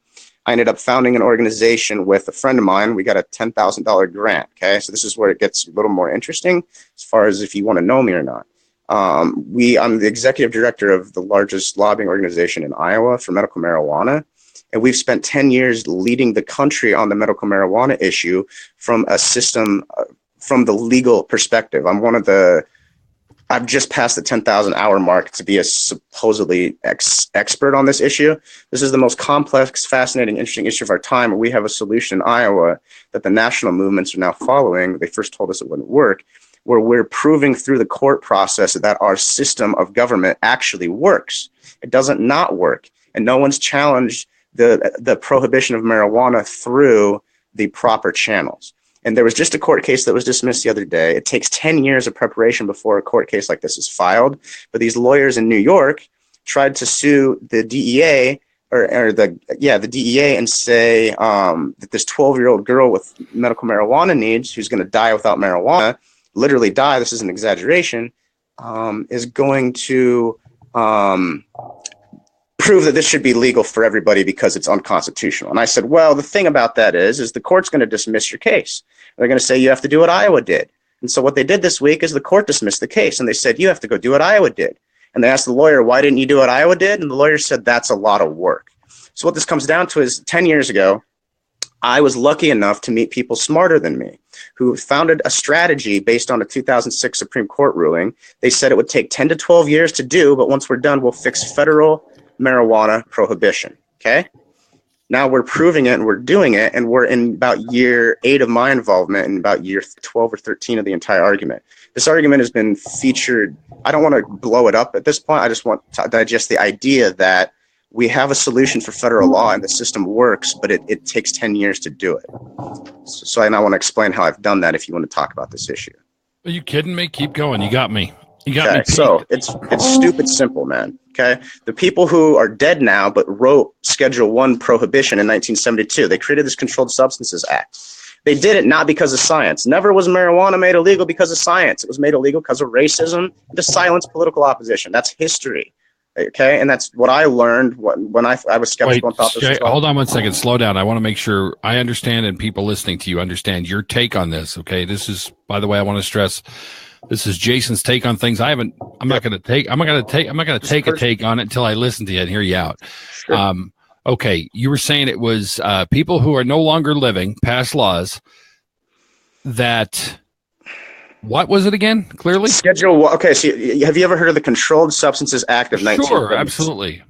I ended up founding an organization with a friend of mine. We got a $10,000 grant. Okay. So this is where it gets a little more interesting as far as if you want to know me or not. I'm the executive director of the largest lobbying organization in Iowa for medical marijuana. And we've spent 10 years leading the country on the medical marijuana issue from a system, from the legal perspective. I've just passed the 10,000 hour mark to be a supposedly expert on this issue. This is the most complex, fascinating, interesting issue of our time. And we have a solution in Iowa that the national movements are now following. They first told us it wouldn't work, where we're proving through the court process that our system of government actually works. It doesn't not work. And no one's challenged the prohibition of marijuana through the proper channels. And there was just a court case that was dismissed the other day. It takes 10 years of preparation before a court case like this is filed. But these lawyers in New York tried to sue the DEA the DEA and say that this 12-year-old girl with medical marijuana needs, who's going to die without marijuana, literally die, this is an exaggeration, is going to prove that this should be legal for everybody because it's unconstitutional. And I said, well, the thing about that is the court's going to dismiss your case. They're going to say you have to do what Iowa did. And so what they did this week is the court dismissed the case, and they said you have to go do what Iowa did. And they asked the lawyer, why didn't you do what Iowa did? And the lawyer said, that's a lot of work. So what this comes down to is 10 years ago, I was lucky enough to meet people smarter than me who founded a strategy based on a 2006 Supreme Court ruling. They said it would take 10 to 12 years to do, but once we're done, we'll fix federal marijuana prohibition. Okay. Now we're proving it and we're doing it. And we're in about year 8 of my involvement and about year 12 or 13 of the entire argument. This argument has been featured. I don't want to blow it up at this point. I just want to digest the idea that we have a solution for federal law and the system works, but it takes 10 years to do it. So I now want to explain how I've done that if you want to talk about this issue. Are you kidding me? Keep going. You got me. Okay, so it's stupid simple, man. Okay, the people who are dead now but wrote Schedule 1 prohibition in 1972, they created this Controlled Substances Act. They did it not because of science. Never was marijuana made illegal because of science. It was made illegal because of racism and to silence political opposition. That's history. Okay, and that's what I learned when I was skeptical and thought this as well. Hold on one second. Slow down. I want to make sure I understand and people listening to you understand your take on this. Okay, this is, by the way, I want to stress, this is Jason's take on things. I'm not going to take a take on it until I listen to you and hear you out. Sure. Okay, you were saying it was people who are no longer living, passed laws that. What was it again? Clearly, Schedule 1. Okay, so have you ever heard of the Controlled Substances Act of 19? Sure, absolutely.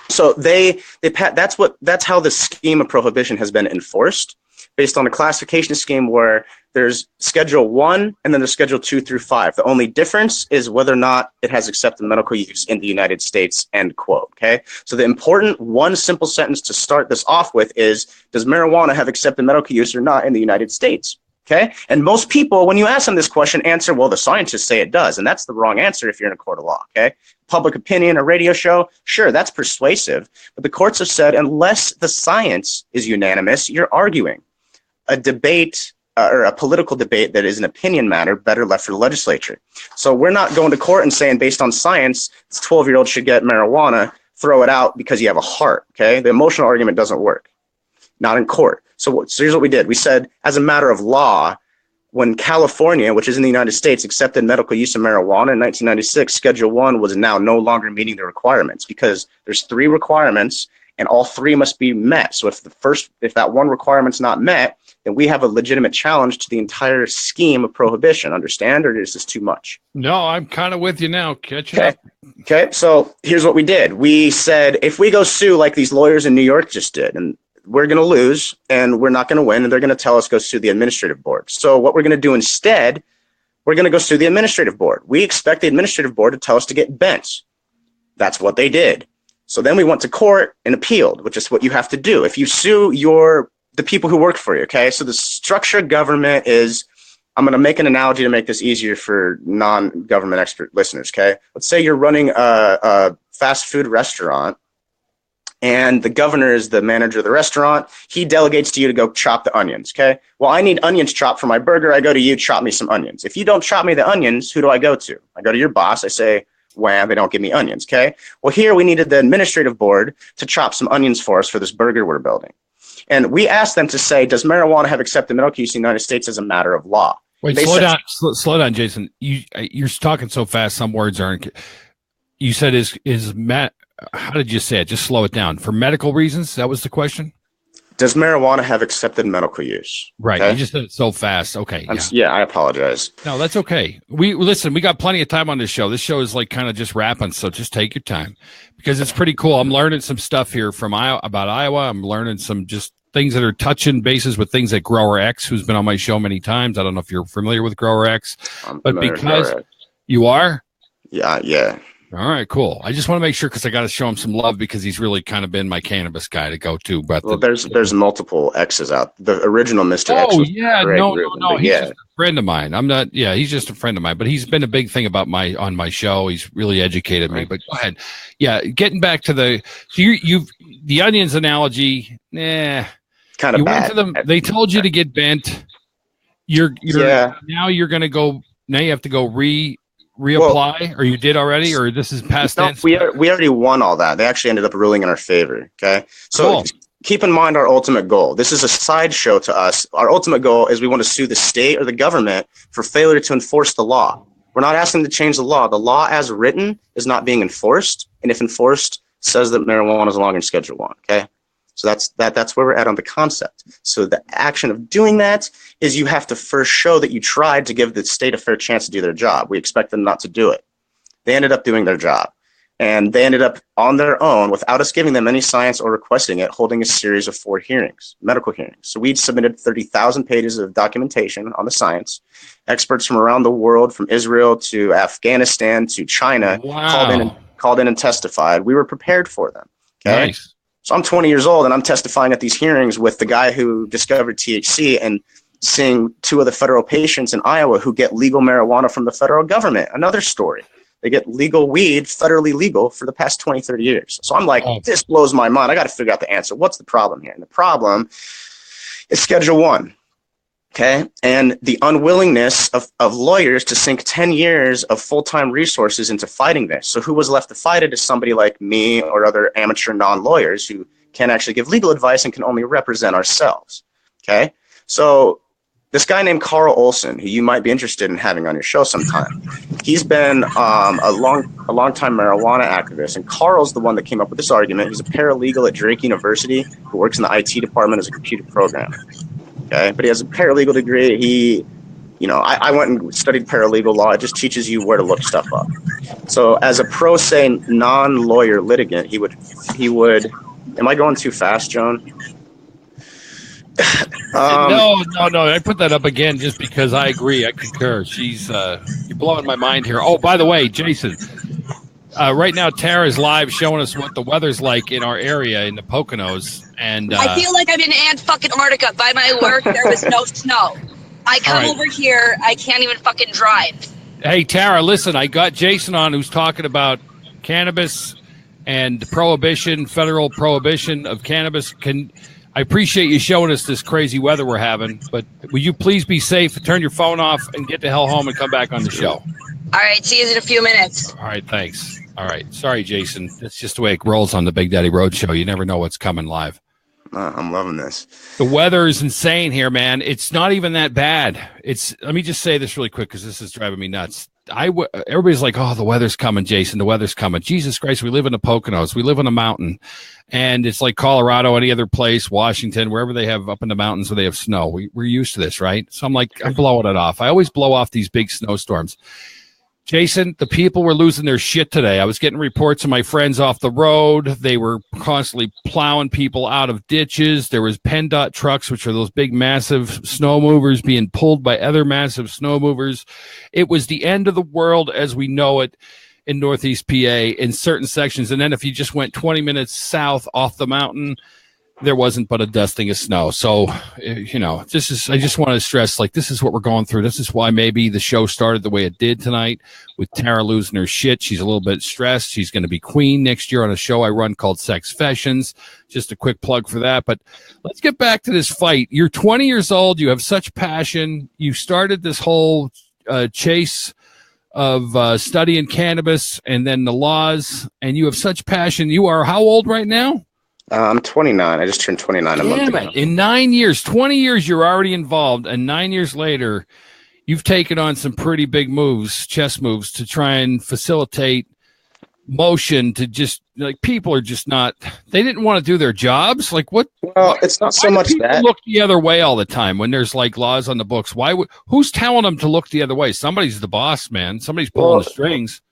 So that's how the scheme of prohibition has been enforced, based on a classification scheme where there's Schedule 1 and then there's Schedule 2 through 5. The only difference is whether or not it has accepted medical use in the United States, end quote. Okay, so the important one simple sentence to start this off with is, does marijuana have accepted medical use or not in the United States? Okay, and most people, when you ask them this question, answer, well, the scientists say it does, and that's the wrong answer if you're in a court of law. Okay, public opinion, a radio show, sure, that's persuasive, but the courts have said unless the science is unanimous, you're arguing. A debate or a political debate that is an opinion matter better left for the legislature. So we're not going to court and saying based on science, this 12-year-old should get marijuana, throw it out because you have a heart. Okay, the emotional argument doesn't work, not in court. So here's what we did. We said, as a matter of law, when California, which is in the United States, accepted medical use of marijuana in 1996, Schedule 1 was now no longer meeting the requirements because there's 3 requirements and all 3 must be met. So if that one requirement's not met, then we have a legitimate challenge to the entire scheme of prohibition. Understand, or is this too much? No, I'm kind of with you now. Catch up. Okay, so here's what we did. We said, if we go sue like these lawyers in New York just did, and we're going to lose and we're not going to win, and they're going to tell us go sue the administrative board. So what we're going to do instead, we're going to go sue the administrative board. We expect the administrative board to tell us to get bent. That's what they did. So then we went to court and appealed, which is what you have to do. If you sue the people who work for you, okay? So the structure of government is, I'm going to make an analogy to make this easier for non-government expert listeners, okay? Let's say you're running a fast food restaurant, and the governor is the manager of the restaurant. He delegates to you to go chop the onions, okay? Well, I need onions chopped for my burger. I go to you, chop me some onions. If you don't chop me the onions, who do I go to? I go to your boss. I say, wham, they don't give me onions, okay? Well, here we needed the administrative board to chop some onions for us for this burger we're building. And we asked them to say, does marijuana have accepted medical use in the United States as a matter of law? Wait, slow down, Jason. You're talking so fast, some words aren't. You said how did you say it? Just slow it down. For medical reasons? That was the question? Does marijuana have accepted medical use? Right. Okay? You just said it so fast. Okay. Yeah, I apologize. No, that's okay. We got plenty of time on this show. This show is like kind of just wrapping, so just take your time because it's pretty cool. I'm learning some stuff here from about Iowa. I'm learning some just things that are touching bases with things that Grower X, who's been on my show many times. I don't know if you're familiar with Grower X, but because you are? Yeah. All right, cool. I just want to make sure because I got to show him some love because he's really kind of been my cannabis guy to go to. But there's multiple X's out. The original Mr. X. Oh yeah, no. He's just a friend of mine. I'm not. Yeah, he's just a friend of mine. But he's been a big thing about on my show. He's really educated me. But go ahead. Yeah, getting back to the the onions analogy. Kind of bad. Went to them. They told you to get bent. Now you're going to go. Now you have to go reapply, or you did already, or this is past tense? We already won all that. They actually ended up ruling in our favor. Okay, so keep in mind our ultimate goal. This is a sideshow to us. Our ultimate goal is we want to sue the state or the government for failure to enforce the law. We're not asking to change the law. The law as written is not being enforced, and if enforced, says that marijuana is no longer in Schedule 1. Okay. So that's where we're at on the concept. So the action of doing that is you have to first show that you tried to give the state a fair chance to do their job. We expect them not to do it. They ended up doing their job. And they ended up on their own, without us giving them any science or requesting it, holding a series of 4 hearings, medical hearings. So we submitted 30,000 pages of documentation on the science. Experts from around the world, from Israel to Afghanistan to China, called in and testified. We were prepared for them. Okay? Nice. So I'm 20 years old and I'm testifying at these hearings with the guy who discovered THC, and seeing 2 of the federal patients in Iowa who get legal marijuana from the federal government. Another story. They get legal weed, federally legal, for the past 20, 30 years. So I'm like, this blows my mind. I got to figure out the answer. What's the problem here? And the problem is Schedule 1. Okay. And the unwillingness of lawyers to sink 10 years of full-time resources into fighting this. So who was left to fight it is somebody like me or other amateur non-lawyers who can't actually give legal advice and can only represent ourselves. Okay. So this guy named Carl Olson, who you might be interested in having on your show sometime, he's been a long time marijuana activist. And Carl's the one that came up with this argument. He's a paralegal at Drake University who works in the IT department as a computer programmer. Okay, but he has a paralegal degree. I went and studied paralegal law. It just teaches you where to look stuff up. So as a pro se non-lawyer litigant, he would, am I going too fast, Joan? No. I put that up again just because I agree. I concur. You're blowing my mind here. Oh, by the way, Jason, right now Tara's live showing us what the weather's like in our area in the Poconos. And I feel like I'm in Antarctica. By my work, there was no snow. I come over here, I can't even fucking drive. Hey, Tara, listen, I got Jason on who's talking about cannabis and prohibition, federal prohibition of cannabis. I appreciate you showing us this crazy weather we're having, but will you please be safe, turn your phone off, and get the hell home and come back on the show? All right, see you in a few minutes. All right, thanks. All right, sorry, Jason. That's just the way it rolls on the Big Daddy Road Show. You never know what's coming live. I'm loving this. The weather is insane here, man. It's not even that bad. Let me just say this really quick because this is driving me nuts. Everybody's like, oh, the weather's coming, Jason. The weather's coming. Jesus Christ, we live in the Poconos. We live on a mountain. And it's like Colorado, any other place, Washington, wherever they have up in the mountains where they have snow. We're used to this, right? So I'm like, I'm blowing it off. I always blow off these big snowstorms. Jason, the people were losing their shit today. I was getting reports of my friends off the road. They were constantly plowing people out of ditches. There was PennDOT trucks, which are those big, massive snow movers being pulled by other massive snow movers. It was the end of the world as we know it in Northeast PA in certain sections. And then if you just went 20 minutes south off the mountain, there wasn't but a dusting of snow. So, I just want to stress, like, this is what we're going through. This is why maybe the show started the way it did tonight with Tara losing her shit. She's a little bit stressed. She's going to be queen next year on a show I run called Sex Fashions. Just a quick plug for that. But let's get back to this fight. You're 20 years old. You have such passion. You started this whole chase of studying cannabis and then the laws, and you have such passion. You are how old right now? I'm 29. I just turned 29 a month ago. In 9 years, 20 years, you're already involved. And 9 years later, you've taken on some pretty big moves, chess moves, to try and facilitate motion to just, like, people are just not, they didn't want to do their jobs. Like, what? Well, it's not so much that. Look the other way all the time when there's, like, laws on the books. Who's telling them to look the other way? Somebody's the boss, man. Somebody's pulling the strings.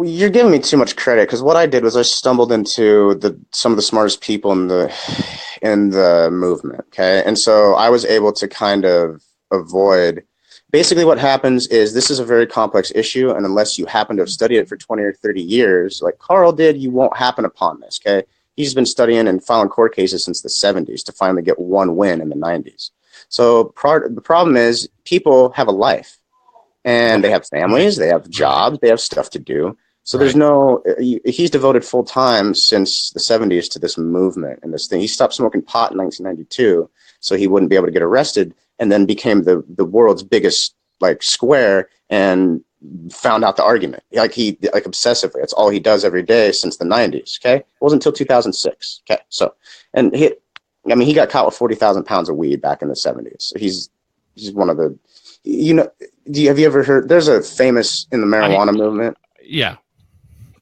You're giving me too much credit, because what I did was I stumbled into some of the smartest people in the movement. Okay. And so I was able to kind of avoid, basically what happens is this is a very complex issue. And unless you happen to have studied it for 20 or 30 years, like Carl did, you won't happen upon this. Okay. He's been studying and filing court cases since the 70s to finally get one win in the 90s. So the problem is people have a life. And they have families, they have jobs, they have stuff to do. So there's he's devoted full time since the 70s to this movement and this thing. He stopped smoking pot in 1992 so he wouldn't be able to get arrested, and then became the world's biggest, like, square, and found out the argument. Like, obsessively. That's all he does every day since the 90s. Okay. It wasn't until 2006. Okay. So, and he got caught with 40,000 pounds of weed back in the 70s. So he's one of the, have you ever heard, there's a famous in the marijuana movement. Yeah.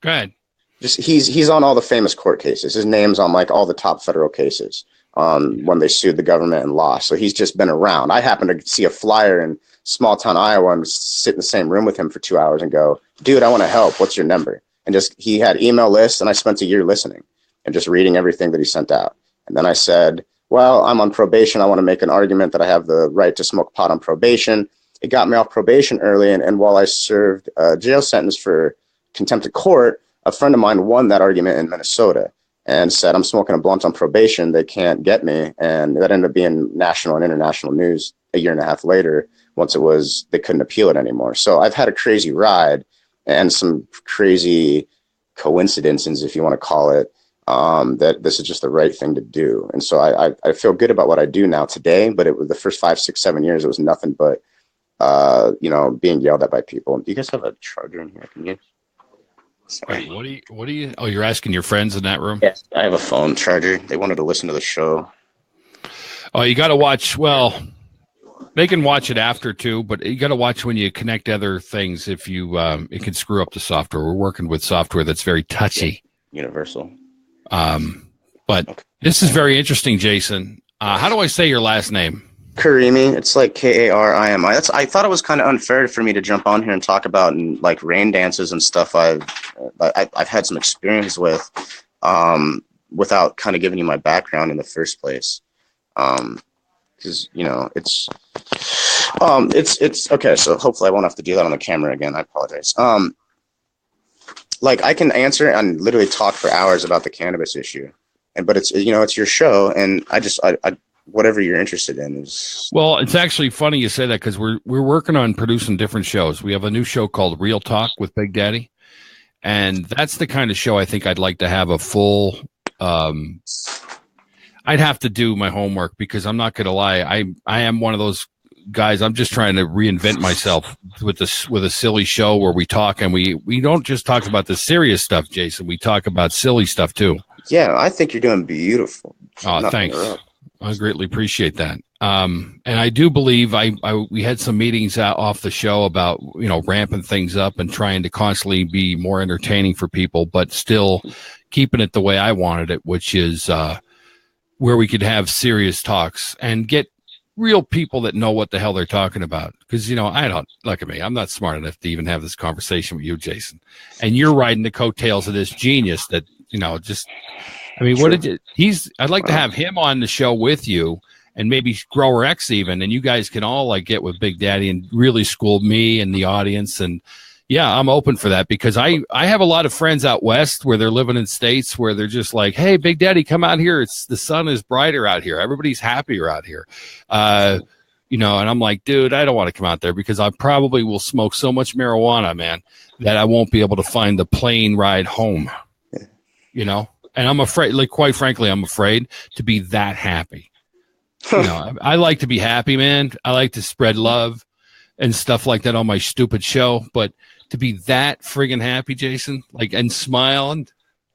Go ahead. Just he's on all the famous court cases. His name's on, like, all the top federal cases when they sued the government and lost. So he's just been around. I happened to see a flyer in small town Iowa and sit in the same room with him for 2 hours and go, dude, I want to help. What's your number? And he had email lists, and I spent a year listening and just reading everything that he sent out. And then I said, well, I'm on probation. I want to make an argument that I have the right to smoke pot on probation. It got me off probation early, and while I served a jail sentence for contempt of court, a friend of mine won that argument in Minnesota and said, I'm smoking a blunt on probation. They can't get me. And that ended up being national and international news. a year and a half later, once they couldn't appeal it anymore. So I've had a crazy ride and some crazy coincidences, if you want to call it, that this is just the right thing to do. And so I feel good about what I do now today, but it was the first 5, 6, 7 years, it was nothing but, being yelled at by people. Do you guys have a charger in here? Can you? Wait, what do you, oh, you're asking your friends in that room? Yes, I have a phone charger. They wanted to listen to the show. Oh, you got to watch. Well, they can watch it after too, but you got to watch when you connect other things. If you, it can screw up the software. We're working with software that's very touchy. Universal. But okay. This is very interesting, Jason. How do I say your last name? Karimi. It's like Karimi. I thought it was kind of unfair for me to jump on here and talk about like rain dances and stuff I've had some experience with, without kind of giving you my background in the first place. Because it's okay. So hopefully I won't have to do that on the camera again. I apologize. Like I can answer and literally talk for hours about the cannabis issue, but it's it's your show, and I whatever you're interested in is. Well, it's actually funny you say that because we're working on producing different shows. We have a new show called Real Talk with Big Daddy, and that's the kind of show I think I'd like to have a full. I'd have to do my homework because I'm not going to lie. I am one of those guys. I'm just trying to reinvent myself with a silly show where we talk, and we don't just talk about the serious stuff, Jason. We talk about silly stuff too. Yeah, I think you're doing beautiful. Oh, thanks. I greatly appreciate that. And I do believe we had some meetings out off the show about, ramping things up and trying to constantly be more entertaining for people, but still keeping it the way I wanted it, which is, where we could have serious talks and get real people that know what the hell they're talking about. Because, I don't, look at me, I'm not smart enough to even have this conversation with you, Jason. And you're riding the coattails of this genius that, what did you, I'd like to have him on the show with you and maybe Grower X even, and you guys can all like get with Big Daddy and really school me and the audience. And yeah, I'm open for that because I have a lot of friends out west where they're living in states where they're just like, hey, Big Daddy, come out here. The sun is brighter out here. Everybody's happier out here. And I'm like, dude, I don't want to come out there because I probably will smoke so much marijuana, man, that I won't be able to find the plane ride home, and I'm afraid, like, quite frankly, I'm afraid to be that happy. I like to be happy, man. I like to spread love and stuff like that on my stupid show, but to be that friggin' happy, Jason, like, and smile and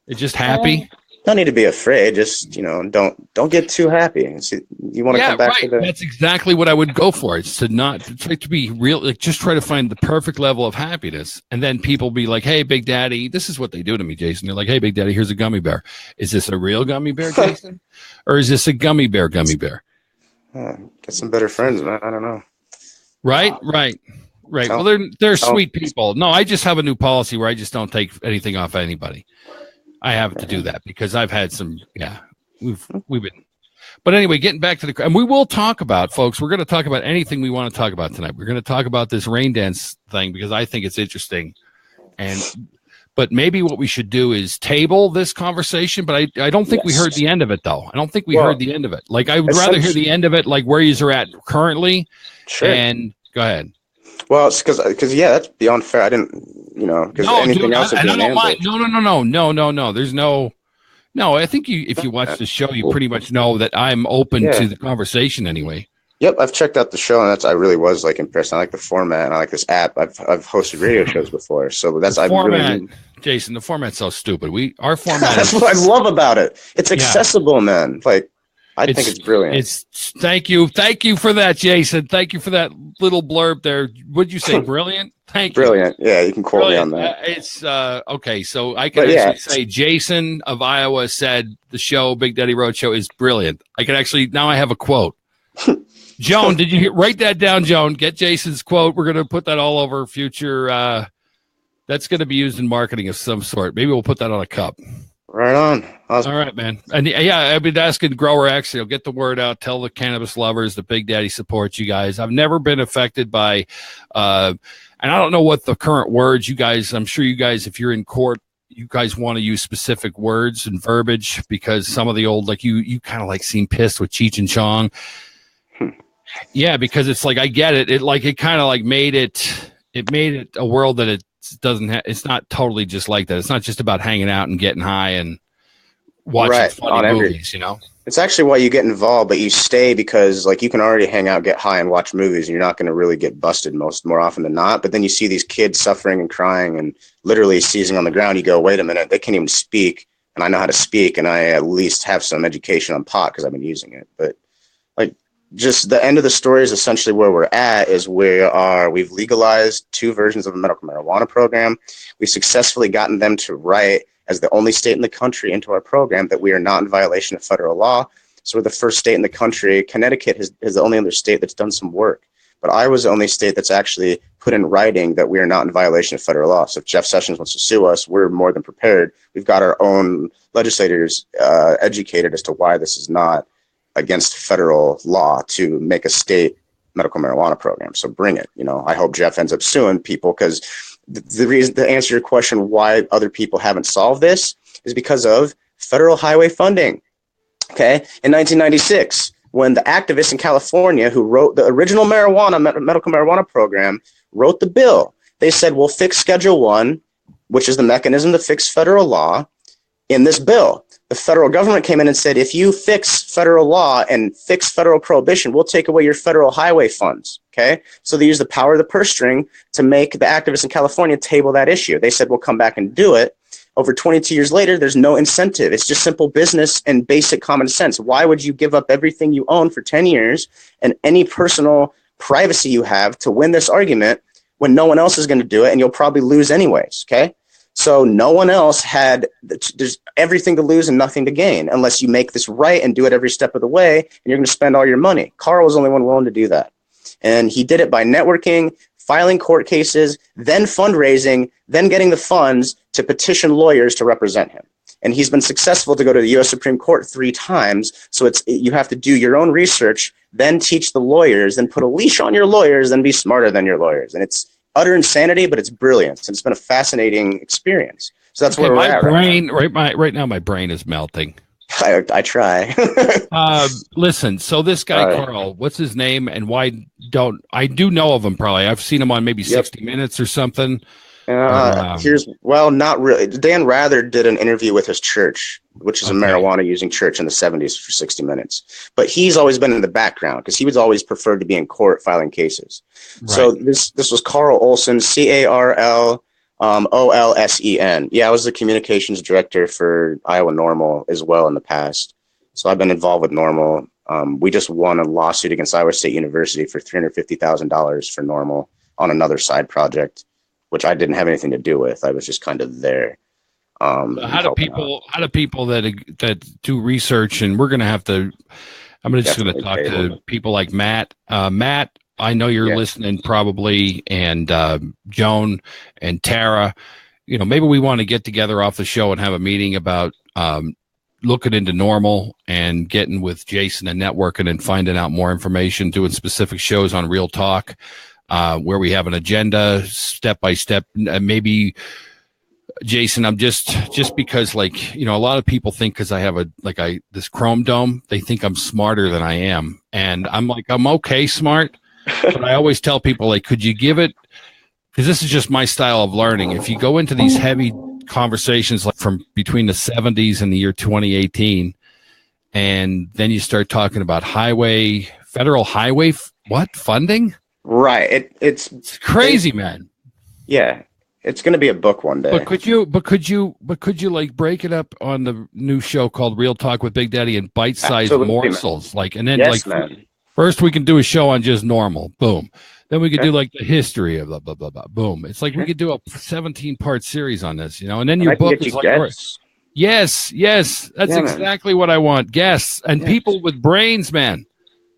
just happy. Don't need to be afraid. Just, don't get too happy. You want to come back to the. That's exactly what I would go for. It's to not try to be real, like just try to find the perfect level of happiness. And then people be like, hey, Big Daddy, this is what they do to me, Jason. They're like, hey, Big Daddy, here's a gummy bear. Is this a real gummy bear, Jason? Or is this a gummy bear? Get some better friends, man. I don't know. Right. Well, they're sweet people. No, I just have a new policy where I just don't take anything off anybody. I have to do that because I've had some, we've been, but anyway, getting back to and we will talk about, folks, we're going to talk about anything we want to talk about tonight. We're going to talk about this rain dance thing because I think it's interesting. But maybe what we should do is table this conversation, but I don't think we heard the end of it though. I don't think we heard the end of it. Like I would rather hear the end of it, like where you're at currently. Sure. And go ahead. Well, it's because that's beyond fair. I didn't, because anything else would be an No. There's no. I think if you watch the show, you pretty much know that I'm open to the conversation anyway. Yep, I've checked out the show, and I really was like impressed. I like the format, and I like this app. I've hosted radio shows before, so that's the format. Jason, the format's so stupid. Our format. That's what I love about it. It's accessible, man. Like. I think it's brilliant. Thank you for that, Jason. Thank you for that little blurb there. Would you say brilliant? Thank you. Brilliant. Yeah, you can quote me on that. It's okay. So I can actually say Jason of Iowa said the show Big Daddy Roadshow is brilliant. I can actually now I have a quote. Joan, did you write that down, Joan? Get Jason's quote. We're going to put that all over future. That's going to be used in marketing of some sort. Maybe we'll put that on a cup. Right on. Awesome. All right, man. And I've been asking Grower X, get the word out, tell the cannabis lovers that Big Daddy supports you guys. I've never been affected by, and I don't know what the current words you guys, I'm sure you guys, if you're in court, you guys want to use specific words and verbiage because some of the old, like you kind of like seem pissed with Cheech and Chong. Yeah, because it's like I get it. It kind of like made it a world that it doesn't have. It's not totally just like that. It's not just about hanging out and getting high and watching funny movies, you know. It's actually why you get involved, but you stay because like you can already hang out, get high, and watch movies, and you're not going to really get busted more often than not. But then you see these kids suffering and crying and literally seizing on the ground. You go, wait a minute, they can't even speak, and I know how to speak, and I at least have some education on pot because I've been using it. But like, just the end of the story is essentially where we're at. We've legalized 2 versions of a medical marijuana program. We've successfully gotten them to write, as the only state in the country, into our program that we are not in violation of federal law. So we're the first state in the country. Connecticut is the only other state that's done some work. But Iowa's the only state that's actually put in writing that we are not in violation of federal law. So if Jeff Sessions wants to sue us, we're more than prepared. We've got our own legislators educated as to why this is not against federal law to make a state medical marijuana program. So bring it. You know, I hope Jeff ends up suing people, because the reason to answer your question why other people haven't solved this is because of federal highway funding. Okay, in 1996, when the activists in California who wrote the original medical marijuana program wrote the bill, they said, we'll fix Schedule 1, which is the mechanism to fix federal law, in this bill. The federal government came in and said, if you fix federal law and fix federal prohibition, we'll take away your federal highway funds. Okay, so they used the power of the purse string to make the activists in California table that issue. They said, we'll come back and do it. Over 22 years later, there's no incentive. It's just simple business and basic common sense. Why would you give up everything you own for 10 years and any personal privacy you have to win this argument when no one else is going to do it, and you'll probably lose anyways, okay? So no one else there's everything to lose and nothing to gain unless you make this right and do it every step of the way, and you're going to spend all your money. Carl was the only one willing to do that. And he did it by networking, filing court cases, then fundraising, then getting the funds to petition lawyers to represent him. And he's been successful to go to the U.S. Supreme Court 3 times. So you have to do your own research, then teach the lawyers, then put a leash on your lawyers, then be smarter than your lawyers. And it's utter insanity, but it's brilliance. And it's been a fascinating experience. So that's where we're at. Right now, my brain is melting. I try. Listen, so this guy, Carl, what's his name, and why don't I do know of him? Probably I've seen him on maybe 60 Minutes or something. Not really. Dan Rather did an interview with his church, which is a marijuana using church in the 70s, for 60 Minutes. But he's always been in the background because he was always preferred to be in court filing cases. Right. So this was Carl Olsen, CARL. OLSEN. Yeah, I was the communications director for Iowa Normal as well in the past. So I've been involved with Normal. We just won a lawsuit against Iowa State University for $350,000 for Normal on another side project, which I didn't have anything to do with. I was just kind of there. How do people that do research, and we're going to have to, I'm just going to talk to people like Matt. Matt, I know you're listening probably, and Joan and Tara. You know, maybe we want to get together off the show and have a meeting about looking into Normal and getting with Jason and networking and finding out more information, doing specific shows on Real Talk where we have an agenda, step by step. Maybe, Jason, I'm just because, like, you know, a lot of people think because I have this Chrome Dome, they think I'm smarter than I am, and I'm like, I'm okay smart. But I always tell people, like, could you give it, because this is just my style of learning. If you go into these heavy conversations, like from between the 70s and the year 2018, and then you start talking about federal highway, funding? Right. It's crazy, man. Yeah. It's going to be a book one day. But could you like break it up on the new show called Real Talk with Big Daddy in bite-sized morsels? Man. Like, and then man. First, we can do a show on just Normal. Boom. Then we could do like the history of blah, blah, blah, blah. Boom. It's like we could do a 17-part series on this, you know, and then your book is like, yes. That's exactly what I want. Guests and people with brains, man.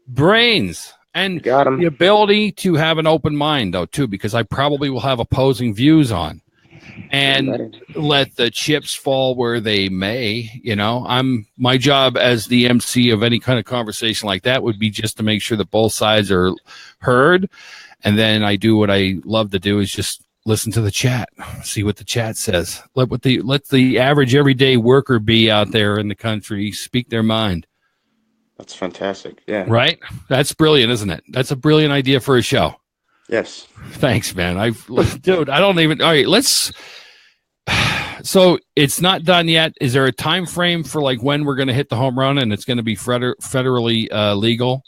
Brains. And the ability to have an open mind, though, too, because I probably will have opposing views on. And let the chips fall where they may. You know, my job as the MC of any kind of conversation like that would be just to make sure that both sides are heard. And then I do what I love to do is just listen to the chat, see what the chat says. Let the average everyday worker be out there in the country speak their mind. That's fantastic. Yeah. Right? That's brilliant, isn't it? That's a brilliant idea for a show. Yes. Thanks, man. Dude, I don't even. All right, let's. So it's not done yet. Is there a time frame for like when we're going to hit the home run and it's going to be federally legal?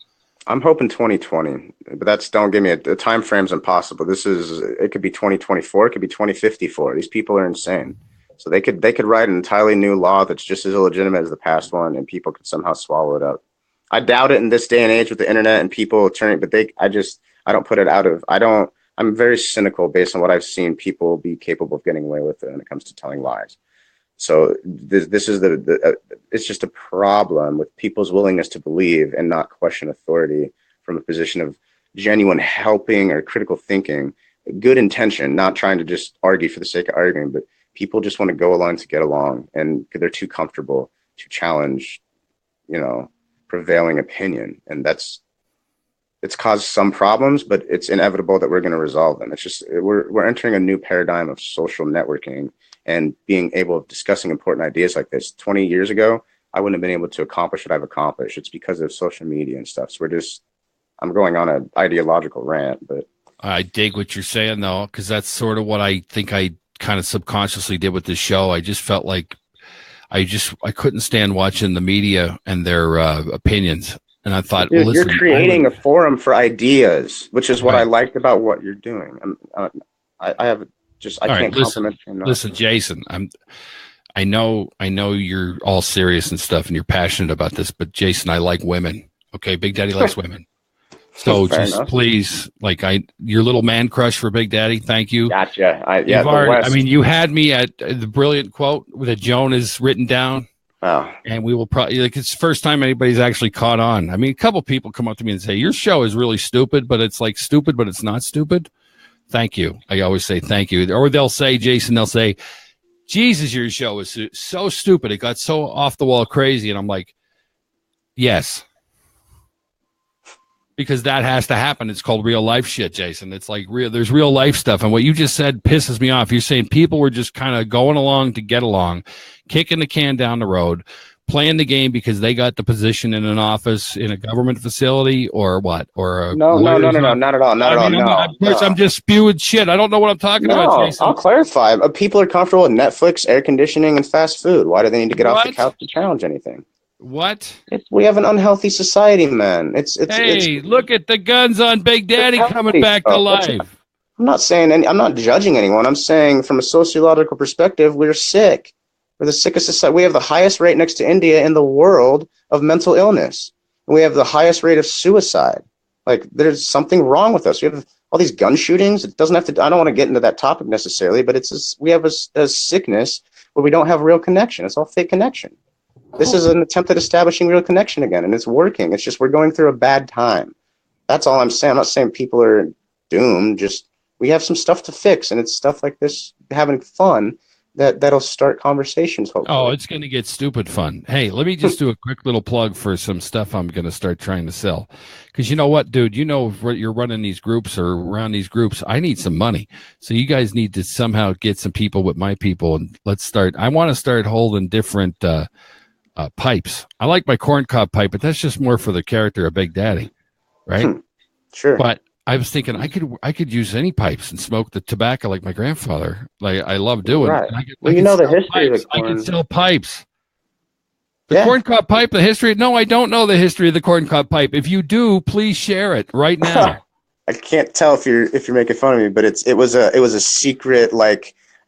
I'm hoping 2020, but don't give me a time frame's impossible. It could be 2024, it could be 2054. These people are insane. So they could write an entirely new law that's just as illegitimate as the past one, and people could somehow swallow it up. I doubt it in this day and age with the internet and people turning, but I don't put it out of, I'm very cynical based on what I've seen people be capable of getting away with it when it comes to telling lies. So this is it's just a problem with people's willingness to believe and not question authority from a position of genuine helping or critical thinking, good intention, not trying to just argue for the sake of arguing, but people just want to go along to get along, and they're too comfortable to challenge, prevailing opinion. And it's caused some problems, but it's inevitable that we're going to resolve them. It's just, we're entering a new paradigm of social networking and being able to discussing important ideas like this. 20 years ago, I wouldn't have been able to accomplish what I've accomplished. It's because of social media and stuff. So I'm going on an ideological rant, but I dig what you're saying though, because that's sort of what I think I kind of subconsciously did with this show. I just felt like I couldn't stand watching the media and their opinions. And I thought, well, listen, you're creating a forum for ideas, which is what I liked about what you're doing. I can't compliment you enough. Listen, Jason, I know you're all serious and stuff, and you're passionate about this, but Jason, I like women. Okay, Big Daddy likes women. So please, your little man crush for Big Daddy. Thank you. Gotcha. You had me at the brilliant quote that Joan has written down. Wow. And we will probably, it's the first time anybody's actually caught on. I mean, a couple people come up to me and say, your show is really stupid, but it's like stupid, but it's not stupid. Thank you. I always say thank you. Or they'll say, Jason, Jesus, your show is so stupid. It got so off the wall crazy. And I'm like, yes. Because that has to happen. It's called real life shit, Jason. It's like there's real life stuff. And what you just said pisses me off. You're saying people were just kind of going along to get along, kicking the can down the road, playing the game because they got the position in an office in a government facility or what? Or no, not at all. Of course, I'm just spewing shit. I don't know what I'm talking about, Jason. I'll clarify. People are comfortable with Netflix, air conditioning, and fast food. Why do they need to get off the couch to challenge anything? What? We have an unhealthy society, man. Look at the guns on Big Daddy coming back to life. I'm not saying I'm not judging anyone. I'm saying from a sociological perspective, we're sick. We're the sickest society. We have the highest rate next to India in the world of mental illness. And we have the highest rate of suicide. Like, there's something wrong with us. We have all these gun shootings. It doesn't have to, I don't want to get into that topic necessarily, but we have a sickness where we don't have real connection. It's all fake connection. This is an attempt at establishing real connection again, and it's working. It's just we're going through a bad time. That's all I'm saying. I'm not saying people are doomed. Just we have some stuff to fix, and it's stuff like this, having fun, that'll start conversations, hopefully. Oh, it's going to get stupid fun. Hey, let me just do a quick little plug for some stuff I'm going to start trying to sell. Because you know what, dude? You're running these groups or around these groups. I need some money. So you guys need to somehow get some people with my people, and let's start. I want to start holding different pipes. I like my corncob pipe, but that's just more for the character of Big Daddy, right? Sure. But I was thinking I could use any pipes and smoke the tobacco like my grandfather. Like I love doing. Right. The history of the corn. I can sell pipes. The corncob pipe, the history. No, I don't know the history of the corncob pipe. If you do, please share it right now. I can't tell if you're making fun of me, but it was a secret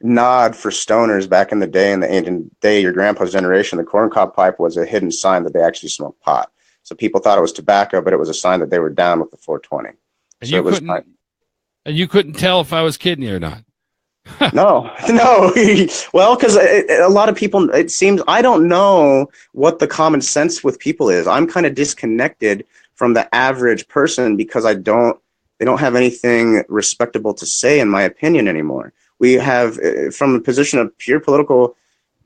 nod for stoners back in the day, in the ancient day, your grandpa's generation. The corncob pipe was a hidden sign that they actually smoked pot. So people thought it was tobacco, but it was a sign that they were down with the 420. And you couldn't tell if I was kidding you or not. No. Well, because a lot of people, it seems, I don't know what the common sense with people is. I'm kind of disconnected from the average person because they don't have anything respectable to say, in my opinion, anymore. We have, from a position of pure political,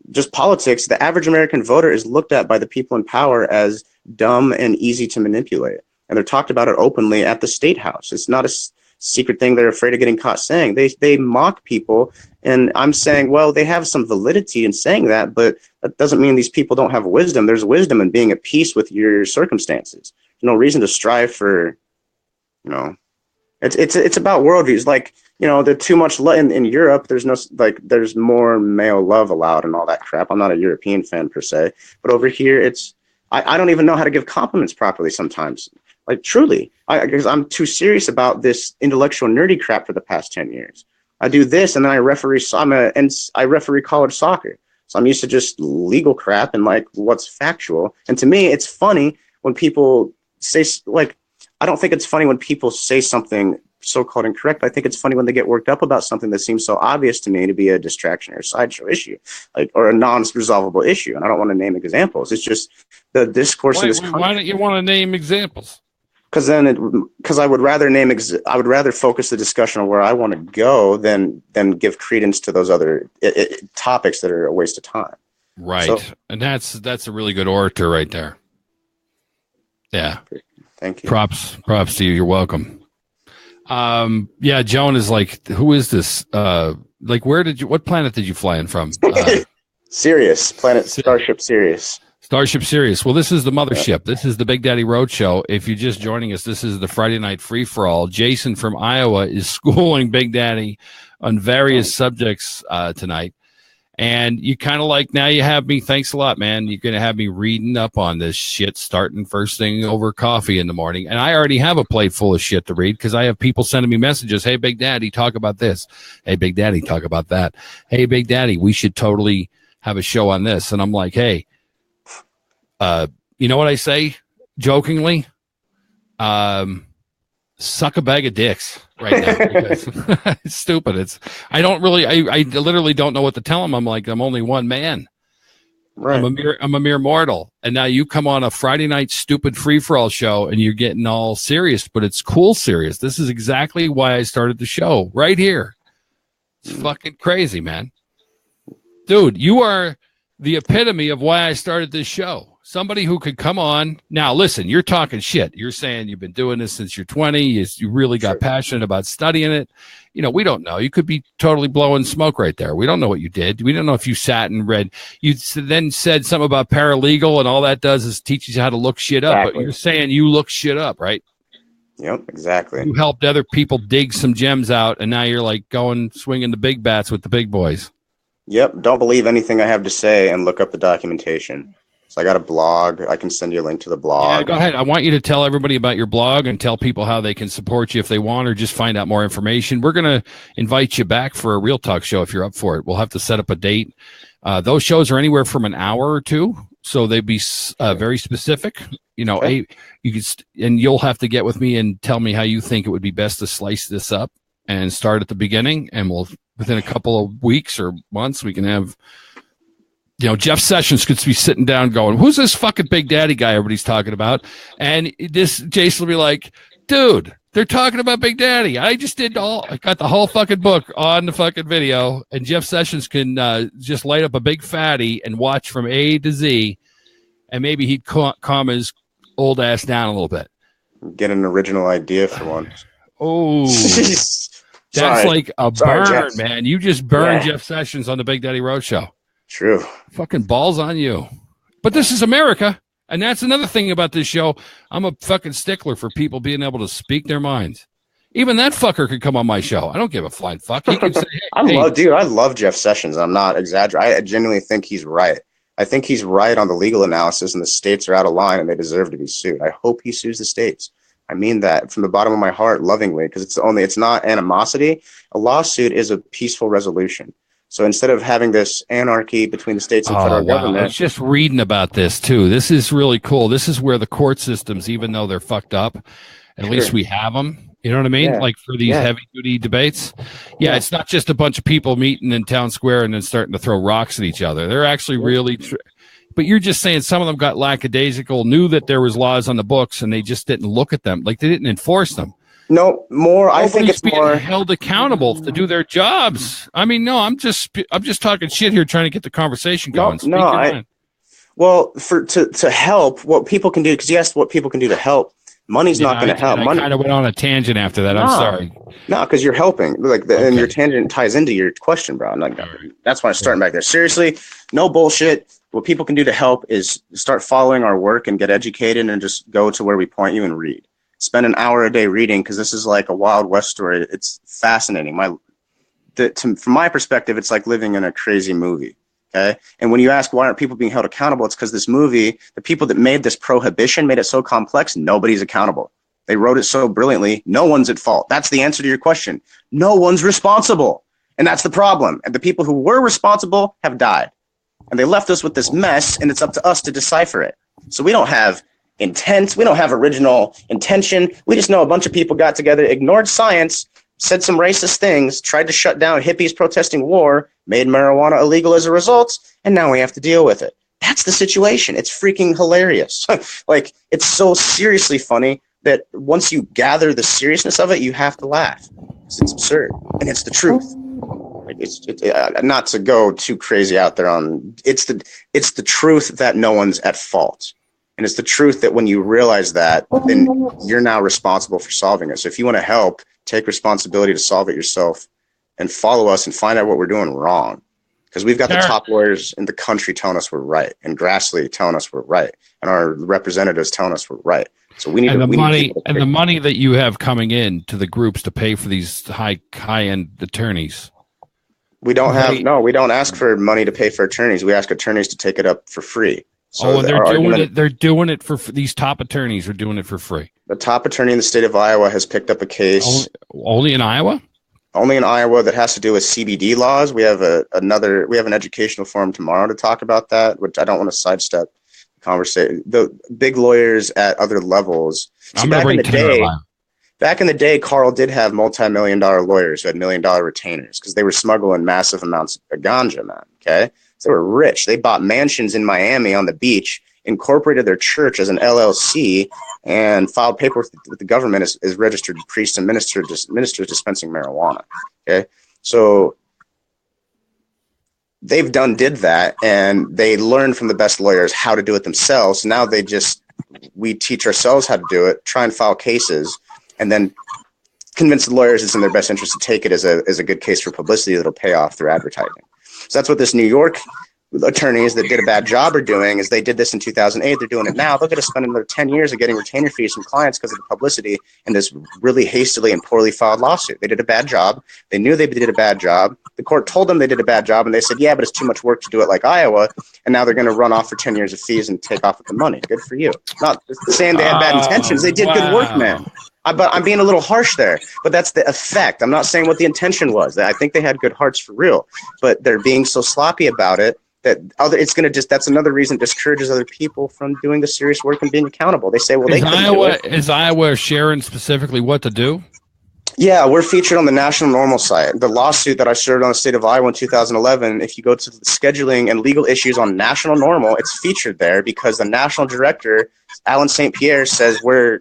just politics, the average American voter is looked at by the people in power as dumb and easy to manipulate. And they're talked about it openly at the State House. It's not a secret thing they're afraid of getting caught saying. They mock people And I'm saying, well, they have some validity in saying that, but that doesn't mean these people don't have wisdom. There's wisdom in being at peace with your circumstances. There's no reason to strive for, you know, it's about worldviews. Like, you know, there's too much in Europe. There's no, like, there's more male love allowed and all that crap. I'm not a European fan per se, but over here, I don't even know how to give compliments properly sometimes. Like, truly, because I'm too serious about this intellectual nerdy crap for the past 10 years. I do this, and then I referee. I referee college soccer, so I'm used to just legal crap and like what's factual. And to me, it's funny when people say, like, I don't think it's funny when people say something so-called incorrect. I think it's funny when they get worked up about something that seems so obvious to me to be a distraction or a sideshow issue, like, or a non-resolvable issue. And I don't want to name examples. It's just the discourse in this country. Why don't you want to name examples? Because I would rather I would rather focus the discussion on where I want to go than give credence to those other topics that are a waste of time. Right, so, and that's a really good orator right there. Yeah, thank you. Props to you. You're welcome. Yeah, Joan is like, who is this? Like, what planet did you fly in from? Sirius, Starship Sirius. Starship Sirius. Well, this is the mothership. This is the Big Daddy Road Show. If you're just joining us, this is the Friday Night Free-for-All. Jason from Iowa is schooling Big Daddy on various subjects tonight. And you kind of like, now you have me. Thanks a lot, man. You're going to have me reading up on this shit starting first thing over coffee in the morning. And I already have a plate full of shit to read because I have people sending me messages. Hey, Big Daddy, talk about this. Hey, Big Daddy, talk about that. Hey, Big Daddy, we should totally have a show on this. And I'm like, hey, you know what I say jokingly? Suck a bag of dicks right now. Because it's stupid. I literally don't know what to tell them. I'm like, I'm only one man. Right. I'm a mere mortal. And now you come on a Friday night stupid free-for-all show and you're getting all serious, but it's cool serious. This is exactly why I started the show right here. It's fucking crazy, man. Dude, you are the epitome of why I started this show. Somebody who could come on. Now, listen, you're talking shit. You're saying you've been doing this since you're 20. You really got passionate about studying it. You know, we don't know. You could be totally blowing smoke right there. We don't know what you did. We don't know if you sat and read. You then said something about paralegal, and all that does is teaches you how to look shit up. Exactly. But you're saying you look shit up, right? Yep, exactly. You helped other people dig some gems out, and now you're like going swinging the big bats with the big boys. Yep. Don't believe anything I have to say and look up the documentation. So I got a blog. I can send you a link to the blog. Yeah, go ahead. I want you to tell everybody about your blog and tell people how they can support you if they want or just find out more information. We're going to invite you back for a Real Talk show if you're up for it. We'll have to set up a date. Those shows are anywhere from an hour or two, so they'd be very specific. You know, you can, and you'll have to get with me and tell me how you think it would be best to slice this up and start at the beginning, and we'll within a couple of weeks or months we can have. You know, Jeff Sessions could be sitting down going, who's this fucking Big Daddy guy everybody's talking about? And Jason will be like, dude, they're talking about Big Daddy. I got the whole fucking book on the fucking video, and Jeff Sessions can just light up a big fatty and watch from A to Z, and maybe he'd calm his old ass down a little bit. Get an original idea for once. Oh, that's like a burn, Jeff. Man. You just burned Jeff Sessions on the Big Daddy Road Show. True. Fucking balls on you. But this is America. And that's another thing about this show. I'm a fucking stickler for people being able to speak their minds. Even that fucker could come on my show. I don't give a flying fuck. He can say, hey, I love Jeff Sessions. I'm not exaggerating. I genuinely think he's right. I think he's right on the legal analysis, and the states are out of line and they deserve to be sued. I hope he sues the states. I mean that from the bottom of my heart, lovingly, because it's not animosity. A lawsuit is a peaceful resolution. So instead of having this anarchy between the states and federal government. I was just reading about this too. This is really cool. This is where the court systems, even though they're fucked up, at least we have them. You know what I mean? Yeah. Like for these heavy duty debates. Yeah, it's not just a bunch of people meeting in town square and then starting to throw rocks at each other. They're actually really. But you're just saying some of them got lackadaisical, knew that there was laws on the books, and they just didn't look at them. Like they didn't enforce them. No, more. I think it's being more held accountable to do their jobs. I mean, no, I'm just talking shit here, trying to get the conversation going. Well, to help, what people can do, because you asked what people can do to help. Money's not going to help. I kind of went on a tangent after that. I'm sorry. No, because you're helping. And your tangent ties into your question, bro. That's why I'm starting back there. Seriously, no bullshit. What people can do to help is start following our work and get educated and just go to where we point you and read. Spend an hour a day reading, because this is like a Wild West story. It's fascinating. From my perspective, it's like living in a crazy movie. Okay. And when you ask why aren't people being held accountable, it's because this movie, the people that made this prohibition made it so complex, nobody's accountable. They wrote it so brilliantly, no one's at fault. That's the answer to your question. No one's responsible. And that's the problem. And the people who were responsible have died. And they left us with this mess, and it's up to us to decipher it. So we don't have intent. We don't have original intention. We just know a bunch of people got together, ignored science, said some racist things, tried to shut down hippies protesting war, made marijuana illegal as a result, and now we have to deal with it. That's the situation. It's freaking hilarious. Like, it's so seriously funny that once you gather the seriousness of it, you have to laugh. It's absurd, and it's the truth. Like, not to go too crazy out there on it's the truth that no one's at fault. And it's the truth that when you realize that, then you're now responsible for solving it. So if you want to help, take responsibility to solve it yourself and follow us and find out what we're doing wrong. Because we've got the top lawyers in the country telling us we're right, and Grassley telling us we're right, and our representatives telling us we're right. So we need the money that you have coming in to the groups to pay for these high-end attorneys. We don't ask for money to pay for attorneys. We ask attorneys to take it up for free. So they're doing it for these top attorneys are doing it for free. The top attorney in the state of Iowa has picked up a case. Only in Iowa? Only in Iowa, that has to do with CBD laws. We have an educational forum tomorrow to talk about that, which I don't want to sidestep the conversation. The big lawyers at other levels. Back in the day, Carl did have multi-million-dollar lawyers who had million-dollar retainers because they were smuggling massive amounts of ganja, man. Okay, so they were rich. They bought mansions in Miami on the beach, incorporated their church as an LLC, and filed paperwork with the government as registered priests and ministers dispensing marijuana. Okay, so did that, and they learned from the best lawyers how to do it themselves. Now we teach ourselves how to do it, try and file cases, and then convince the lawyers it's in their best interest to take it as a good case for publicity that'll pay off through advertising. So that's what this New York attorneys that did a bad job are doing. Is they did this in 2008. They're doing it now. They're going to spend another 10 years of getting retainer fees from clients because of the publicity and this really hastily and poorly filed lawsuit. They did a bad job. They knew they did a bad job. The court told them they did a bad job, and they said, yeah, but it's too much work to do it like Iowa. And now they're going to run off for 10 years of fees and take off with the money. Good for you. Not saying they had bad intentions. They did good work, man. But I'm being a little harsh there. But that's the effect. I'm not saying what the intention was. I think they had good hearts for real. But they're being so sloppy about it that's another reason it discourages other people from doing the serious work and being accountable. They say, well, is Iowa sharing specifically what to do? Yeah, we're featured on the National Normal site. The lawsuit that I served on the state of Iowa in 2011, if you go to the scheduling and legal issues on National Normal, it's featured there because the national director, Alan St. Pierre, says Eric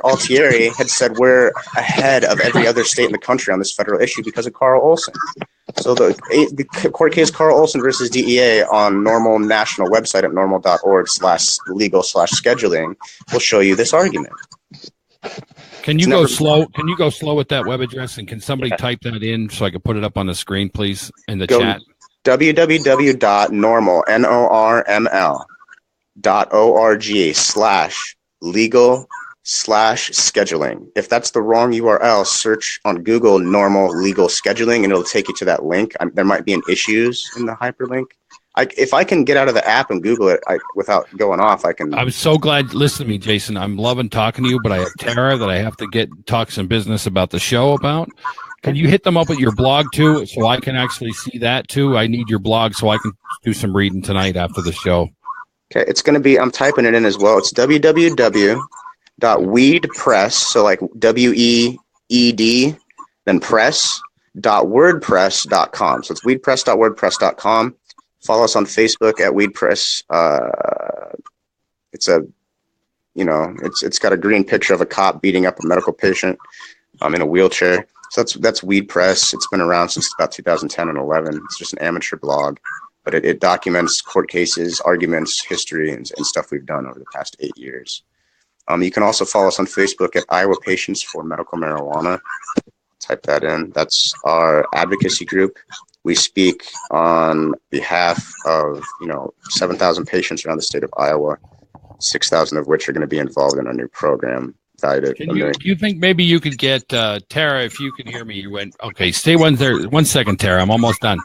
Altieri had said we're ahead of every other state in the country on this federal issue because of Carl Olson. So the court case Carl Olson versus DEA on Normal National website at normal.org/legal/scheduling will show you this argument. Can you go slow? Can you go slow with that web address? And can somebody type that in so I can put it up on the screen, please, in the chat? www.normal.org/legal/scheduling. If that's the wrong URL, search on Google normal legal scheduling and it'll take you to that link. There might be issues in the hyperlink. If I can get out of the app and Google it without going off, I can. I'm so glad. Listen to me, Jason. I'm loving talking to you, but I have Tara that I have to talk some business about the show about. Can you hit them up at your blog too, so I can actually see that too? I need your blog so I can do some reading tonight after the show. Okay, it's going to be. I'm typing it in as well. It's www.weedpress, so like WEED, then press.wordpress.com. So it's weedpress.wordpress.com. Follow us on Facebook at WeedPress. It's got a green picture of a cop beating up a medical patient in a wheelchair. So that's WeedPress. It's been around since about 2010 and 11. It's just an amateur blog, but it documents court cases, arguments, history, and stuff we've done over the past 8 years. You can also follow us on Facebook at Iowa Patients for Medical Marijuana. Type that in. That's our advocacy group. We speak on behalf of 7,000 patients around the state of Iowa, 6,000 of which are going to be involved in our new program. Do you think maybe you could get Tara, if you can hear me? You went okay. Stay 1 second, Tara. I'm almost done.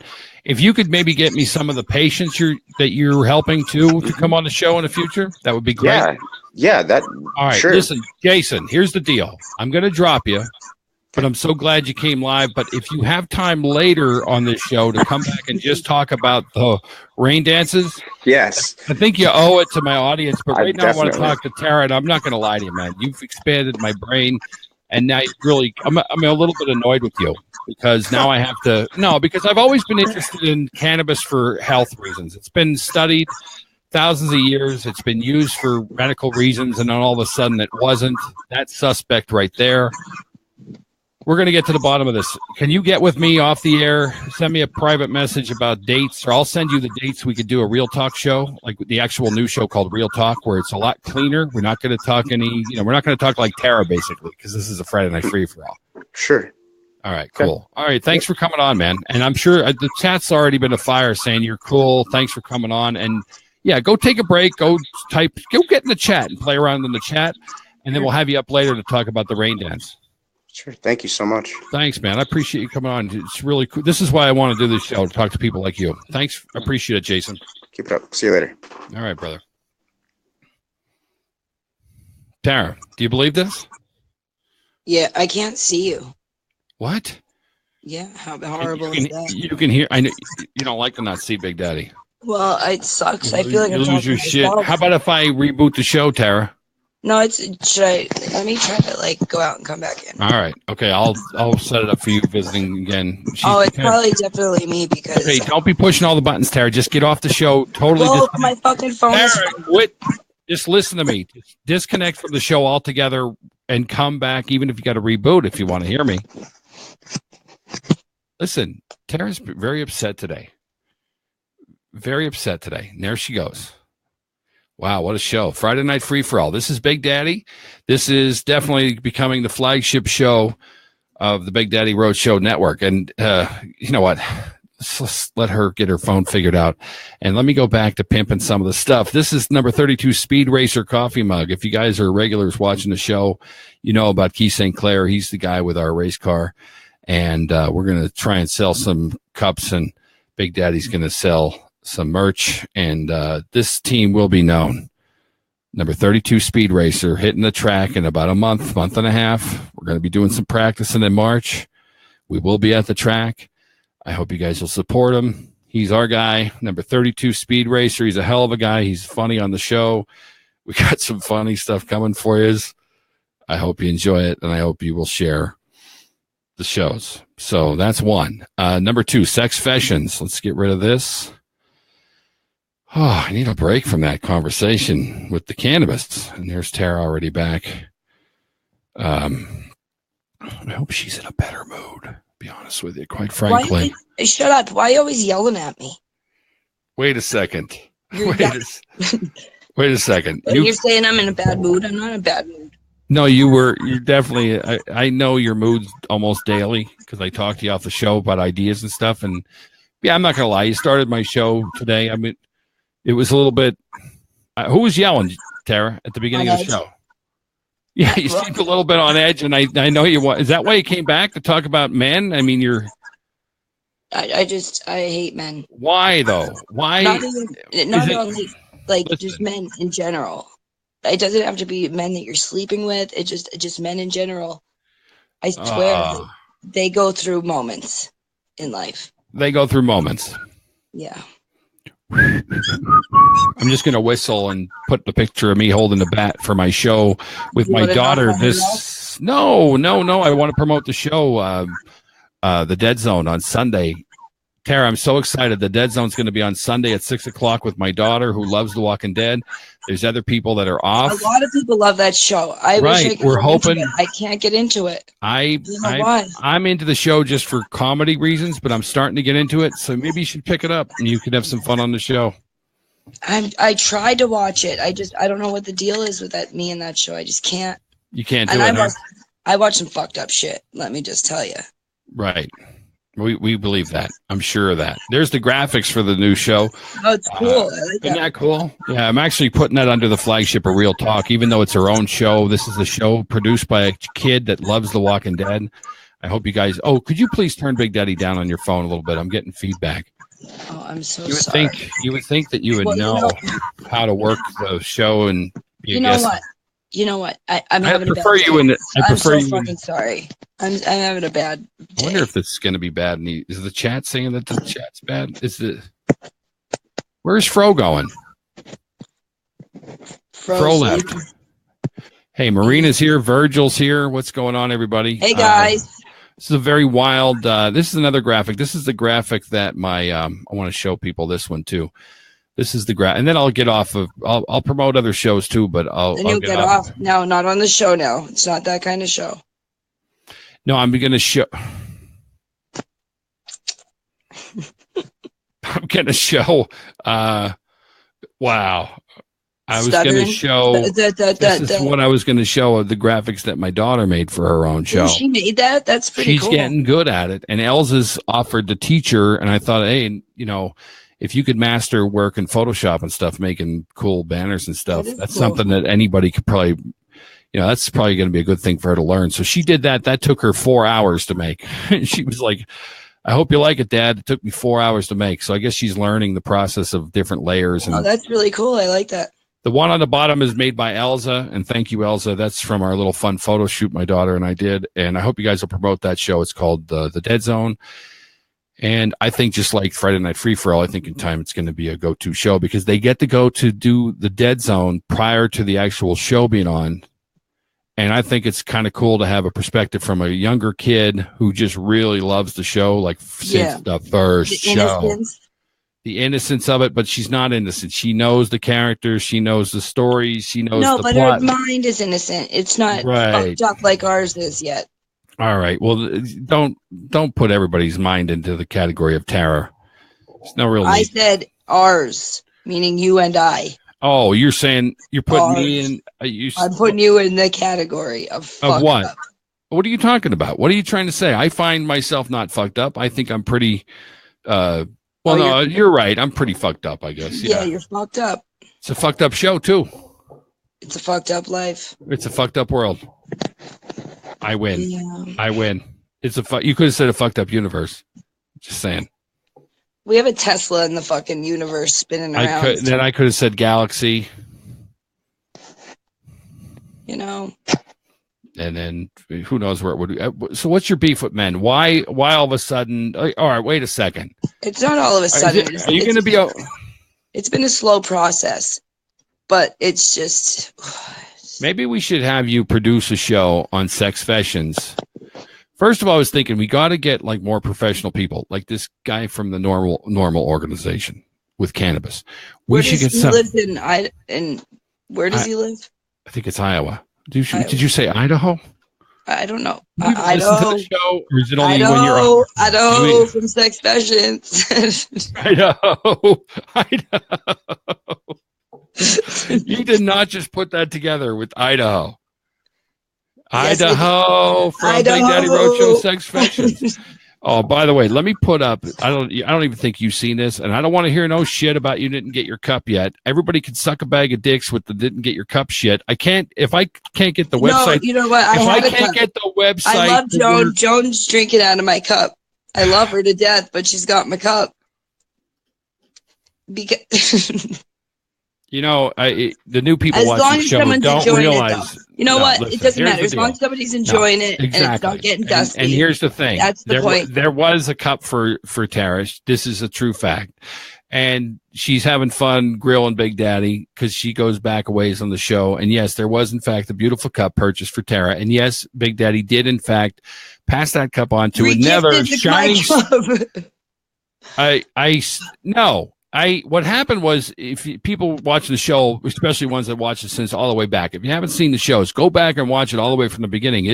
If you could maybe get me some of the patients that you're helping to come on the show in the future, that would be great. Yeah. That. All right. Sure. Listen, Jason. Here's the deal. I'm going to drop you, but I'm so glad you came live. But if you have time later on this show to come back and just talk about the rain dances, yes, I think you owe it to my audience. But right now, I want to talk to Tara, and I'm not going to lie to you, man. You've expanded my brain, and now I'm a little bit annoyed with you because now I have to because I've always been interested in cannabis for health reasons. It's been studied thousands of years. It's been used for medical reasons, and then all of a sudden it wasn't. That's suspect right there. We're going to get to the bottom of this. Can you get with me off the air? Send me a private message about dates, or I'll send you the dates. We could do a Real Talk show, like the actual new show called Real Talk, where it's a lot cleaner. We're not going to talk we're not going to talk like Tara, basically, because this is a Friday Night Free-for-All. Sure. All right, cool. Okay. All right, thanks for coming on, man. And I'm sure the chat's already been afire saying you're cool. Thanks for coming on. And yeah, go take a break. Go get in the chat and play around in the chat. And then we'll have you up later to talk about the rain dance. Sure. Thank you so much. Thanks, man. I appreciate you coming on. It's really cool. This is why I want to do this show, to talk to people like you. Thanks. I appreciate it, Jason. Keep it up. See you later. All right, brother. Tara, do you believe this? Yeah, I can't see you. What? Yeah, how horrible is that? You can hear. I know you don't like to not see Big Daddy. Well, it sucks. I feel like I'm lose your shit. How about if I reboot the show, Tara? No, let me try to go out and come back in. All right. Okay, I'll set it up for you visiting again. It's probably definitely me because. Okay, don't be pushing all the buttons, Tara. Just get off the show. Totally. Well, my fucking phone. Tara, quit. Just listen to me. Just disconnect from the show altogether and come back, even if you got to reboot if you want to hear me. Listen, Tara's very upset today. Very upset today. And there she goes. Wow, what a show. Friday Night Free-for-All. This is Big Daddy. This is definitely becoming the flagship show of the Big Daddy Road Show Network. And you know what? Let's let her get her phone figured out. And let me go back to pimping some of the stuff. This is number 32 Speed Racer coffee mug. If you guys are regulars watching the show, you know about Keith St. Clair. He's the guy with our race car. And we're going to try and sell some cups, and Big Daddy's going to sell some merch, and this team will be known. Number 32 Speed Racer hitting the track in about a month and a half. We're going to be doing some practicing in March. We will be at the track. I hope you guys will support him. He's our guy, number 32 Speed Racer. He's a hell of a guy. He's funny on the show. We got some funny stuff coming for you. I hope you enjoy it, and I hope you will share the shows. So that's one. Number 2, Sex Fashions. Let's get rid of this. Oh, I need a break from that conversation with the cannabis. And there's Tara already back. I hope she's in a better mood, to be honest with you, quite frankly. Shut up. Why are you always yelling at me? Wait a second. Wait a second. You're saying I'm in a bad mood? I'm not in a bad mood. No, you're definitely, I know your mood's almost daily because I talk to you off the show about ideas and stuff. And yeah, I'm not going to lie. You started my show today. I mean, it was a little bit, who was yelling, Tara, at the beginning of the show? Yeah, you seemed a little bit on edge, and I know you want. Is that why you came back to talk about men? I mean, I hate men. Why though? Why? Not only just men in general. It doesn't have to be men that you're sleeping with. It's just men in general. I swear they go through moments in life. They go through moments. Yeah. I'm just going to whistle and put the picture of me holding the bat for my show with my daughter. No. I want to promote the show, The Dead Zone, on Sunday. Tara, I'm so excited. The Dead Zone's going to be on Sunday at 6:00 with my daughter who loves The Walking Dead. There's other people that are off. A lot of people love that show. We're hoping. I can't get into it. I'm into the show just for comedy reasons, but I'm starting to get into it. So maybe you should pick it up and you could have some fun on the show. I tried to watch it. I don't know what the deal is with me and that show. I just can't. You can't do it. I watch some fucked up shit. Let me just tell you. Right. We believe that. I'm sure of that. There's the graphics for the new show. Oh, it's cool. I like isn't that cool? Yeah, I'm actually putting that under the flagship of Real Talk, even though it's her own show. This is a show produced by a kid that loves The Walking Dead. I hope you guys. Oh, could you please turn Big Daddy down on your phone a little bit? I'm getting feedback. Oh, I'm so sorry. You would think that you would know how to work the show, and you know what? You know what? I'm having a bad day. I'm so fucking sorry. I'm having a bad day. I wonder if this is going to be bad. Is the chat saying that the chat's bad? Where's Fro going? Fro left. Hey, Marina's here. Virgil's here. What's going on, everybody? Hey, guys. This is a very wild. This is another graphic. This is the graphic that I want to show people this one too. This is the and then I'll get off of. I'll promote other shows too, but I'll get off. No, not on the show now. It's not that kind of show. No, I'm going to show. I'm going to show. Wow. I was going to show. This is what I was going to show of the graphics that my daughter made for her own show. She made that? That's pretty cool. She's getting good at it. And Elsa's offered to teach her. And I thought, hey, if you could master work in Photoshop and stuff, making cool banners and stuff, that's cool. Something that anybody could probably, that's probably going to be a good thing for her to learn. So she did that. That took her 4 hours to make. She was like, I hope you like it, Dad. It took me 4 hours to make. So I guess she's learning the process of different layers. And that's really cool. I like that. The one on the bottom is made by Elsa. And thank you, Elsa. That's from our little fun photo shoot my daughter and I did. And I hope you guys will promote that show. It's called The Dead Zone. And I think just like Friday Night Free-for-All, I think in time it's going to be a go-to show because they get to go to do the Dead Zone prior to the actual show being on. And I think it's kind of cool to have a perspective from a younger kid who just really loves the show, like since the first show. The innocence of it, but she's not innocent. She knows the characters. She knows the stories. She knows the plot. No, but her mind is innocent. It's not fucked up like ours is yet. All right. Well, don't put everybody's mind into the category of terror. It's no real. I said ours, meaning you and I. Oh, you're saying you're putting me in. I'm putting you in the category of what? Up. What are you talking about? What are you trying to say? I find myself not fucked up. I think I'm pretty. No, you're right. I'm pretty fucked up, I guess. Yeah, you're fucked up. It's a fucked up show too. It's a fucked up life. It's a fucked up world. I win. Yeah. I win. It's you could have said a fucked up universe. Just saying. We have a Tesla in the fucking universe spinning around. Then I could have said galaxy. And then who knows where it would. So what's your beef with men? Why all of a sudden? All right, wait a second. It's not all of a sudden. Are you going to be? It's been a slow process, but it's just. Maybe we should have you produce a show on sex fashions. First of all, I was thinking we got to get like more professional people, like this guy from the normal organization with cannabis. Where does he live in? Where does he live? I think it's Iowa. Did you say Idaho? I don't know. Idaho. Show, or is it only when you're Idaho from Sex Fashions. Idaho. You did not just put that together with Idaho. Yes, Idaho from Big Daddy Roadshow Sex Fashions. Oh, by the way, let me put up. I don't even think you've seen this, and I don't want to hear no shit about you didn't get your cup yet. Everybody can suck a bag of dicks with the didn't get your cup shit. I can't if I can't get the website. No, you know what? I can't get the website. I love Joan. Joan's drinking out of my cup. I love her to death, but she's got my cup. Because the new people watching the show don't realize. It doesn't matter. As long as somebody's enjoying it and it's not getting dusty. And here's the thing. That's the point. There was a cup for Tara. This is a true fact. And she's having fun grilling Big Daddy because she goes back a ways on the show. And yes, there was, in fact, a beautiful cup purchased for Tara. And yes, Big Daddy did, in fact, pass that cup on to another shining. What happened was, if people watch the show, especially ones that watch it since all the way back, if you haven't seen the shows, go back and watch it all the way from the beginning.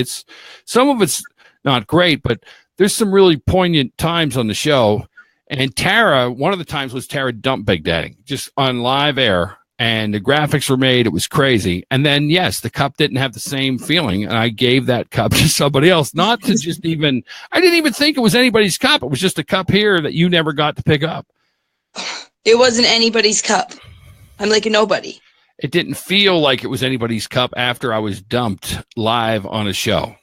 Some of it's not great, but there's some really poignant times on the show. And Tara, one of the times was Tara dumped Big Daddy just on live air, and the graphics were made. It was crazy. And then, yes, the cup didn't have the same feeling, and I gave that cup to somebody else, not to just even, I didn't even think it was anybody's cup. It was just a cup here that you never got to pick up. It wasn't anybody's cup. I'm like a nobody. It didn't feel like it was anybody's cup after I was dumped live on a show.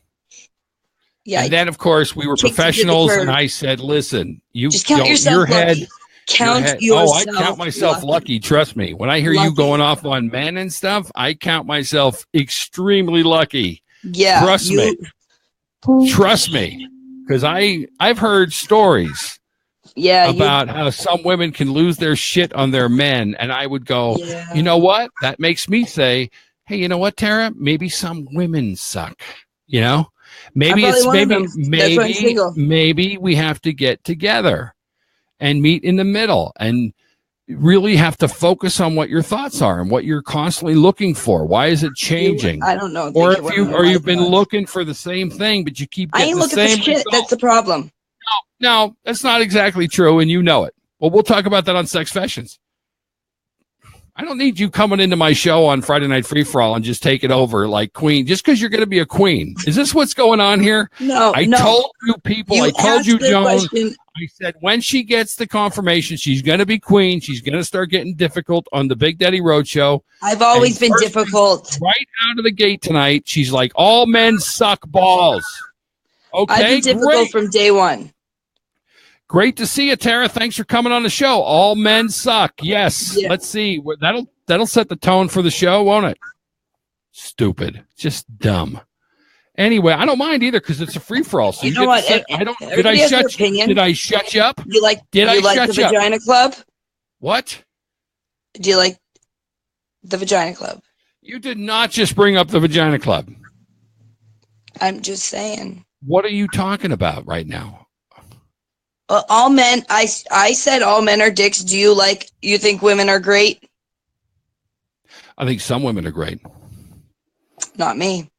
Yeah. And then, of course, we were professionals, and I said, listen, you just count yourself your head. Lucky. Count yourself. Oh, I count myself lucky. Trust me. When I hear you going off on men and stuff, I count myself extremely lucky. Yeah. Trust me. Trust me. Because I've heard stories about how some women can lose their shit on their men. And I would go, you know what? That makes me say, hey, you know what, Tara? Maybe some women suck. You know? Maybe we have to get together and meet in the middle and really have to focus on what your thoughts are and what you're constantly looking for. Why is it changing? I don't know. Or if you've been looking for the same thing, but you keep getting I ain't looking for shit. Result. That's the problem. No, that's not exactly true, and you know it. Well, we'll talk about that on Sex Fashions. I don't need you coming into my show on Friday Night Free For All and just take it over like queen, just because you're going to be a queen. Is this what's going on here? No, I told you people. I told you, Joan. I said when she gets the confirmation, she's going to be queen. She's going to start getting difficult on the Big Daddy Roadshow. I've always been difficult. Right out of the gate tonight, she's like, all men suck balls. Okay, I've been difficult from day one. Great to see you, Tara. Thanks for coming on the show. All men suck. Yes. Yeah. Let's see. That'll set the tone for the show, won't it? Stupid. Just dumb. Anyway, I don't mind either because it's a free for all. So you know what? Did I shut you up? You like the Vagina Club? What? Do you like the Vagina Club? You did not just bring up the Vagina Club. I'm just saying. What are you talking about right now? All men. I said all men are dicks. Do you think women are great? I think some women are great. Not me.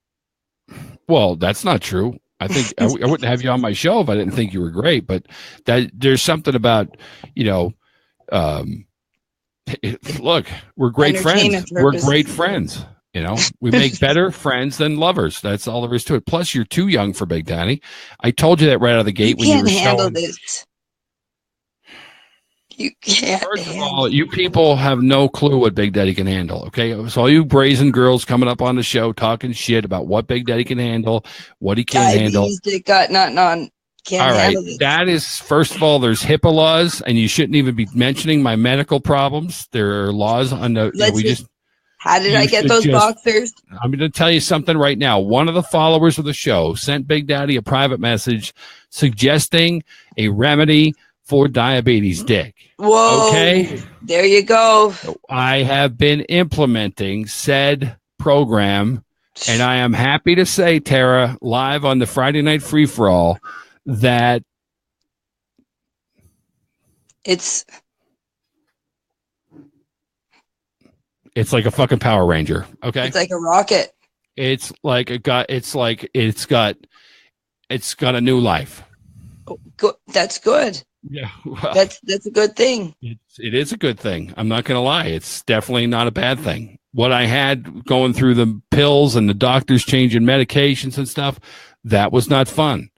Well, that's not true. I think I wouldn't have you on my show if I didn't think you were great. But there's something about, look, we're great friends. We're great friends. We make better friends than lovers. That's all there is to it. Plus, you're too young for Big Daddy. I told you that right out of the gate. You can't handle this. You can't. First of all, you people have no clue what Big Daddy can handle. Okay, so all you brazen girls coming up on the show talking shit about what Big Daddy can handle, what he can't handle. Got nothing on. Can't all handle right, this. that is first of all. There's HIPAA laws, and you shouldn't even be mentioning my medical problems. There are laws on the. How did I get those boxers? I'm going to tell you something right now. One of the followers of the show sent Big Daddy a private message suggesting a remedy for diabetes dick. Whoa. Okay. There you go. I have been implementing said program, and I am happy to say, Tara, live on the Friday Night Free For All, that it's like a fucking Power Ranger. Okay. It's like a rocket. It's like it's got a new life. Oh, good. That's good. Yeah. Well, that's a good thing. It is a good thing. I'm not going to lie. It's definitely not a bad thing. What I had going through the pills and the doctors changing medications and stuff, that was not fun.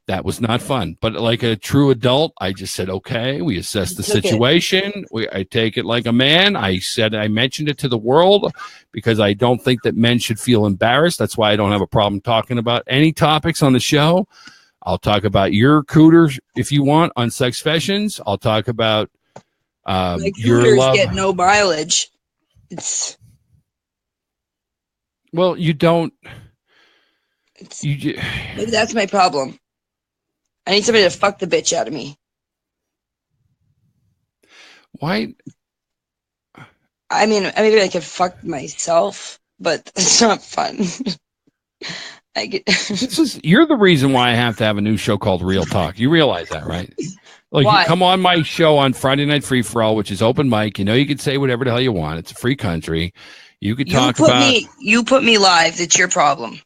That was not fun. But like a true adult, I just said, okay, we assess the situation. I take it like a man. I mentioned it to the world because I don't think that men should feel embarrassed. That's why I don't have a problem talking about any topics on the show. I'll talk about your cooters if you want on Sex Fashions. I'll talk about your love. Get no mileage. Well, you don't. Maybe that's my problem. I need somebody to fuck the bitch out of me. Why? I mean, maybe I could fuck myself, but it's not fun. You're the reason why I have to have a new show called Real Talk. You realize that, right? Like, you come on my show on Friday Night Free For All, which is open mic. You can say whatever the hell you want. It's a free country. You could talk about. You put me live. It's your problem.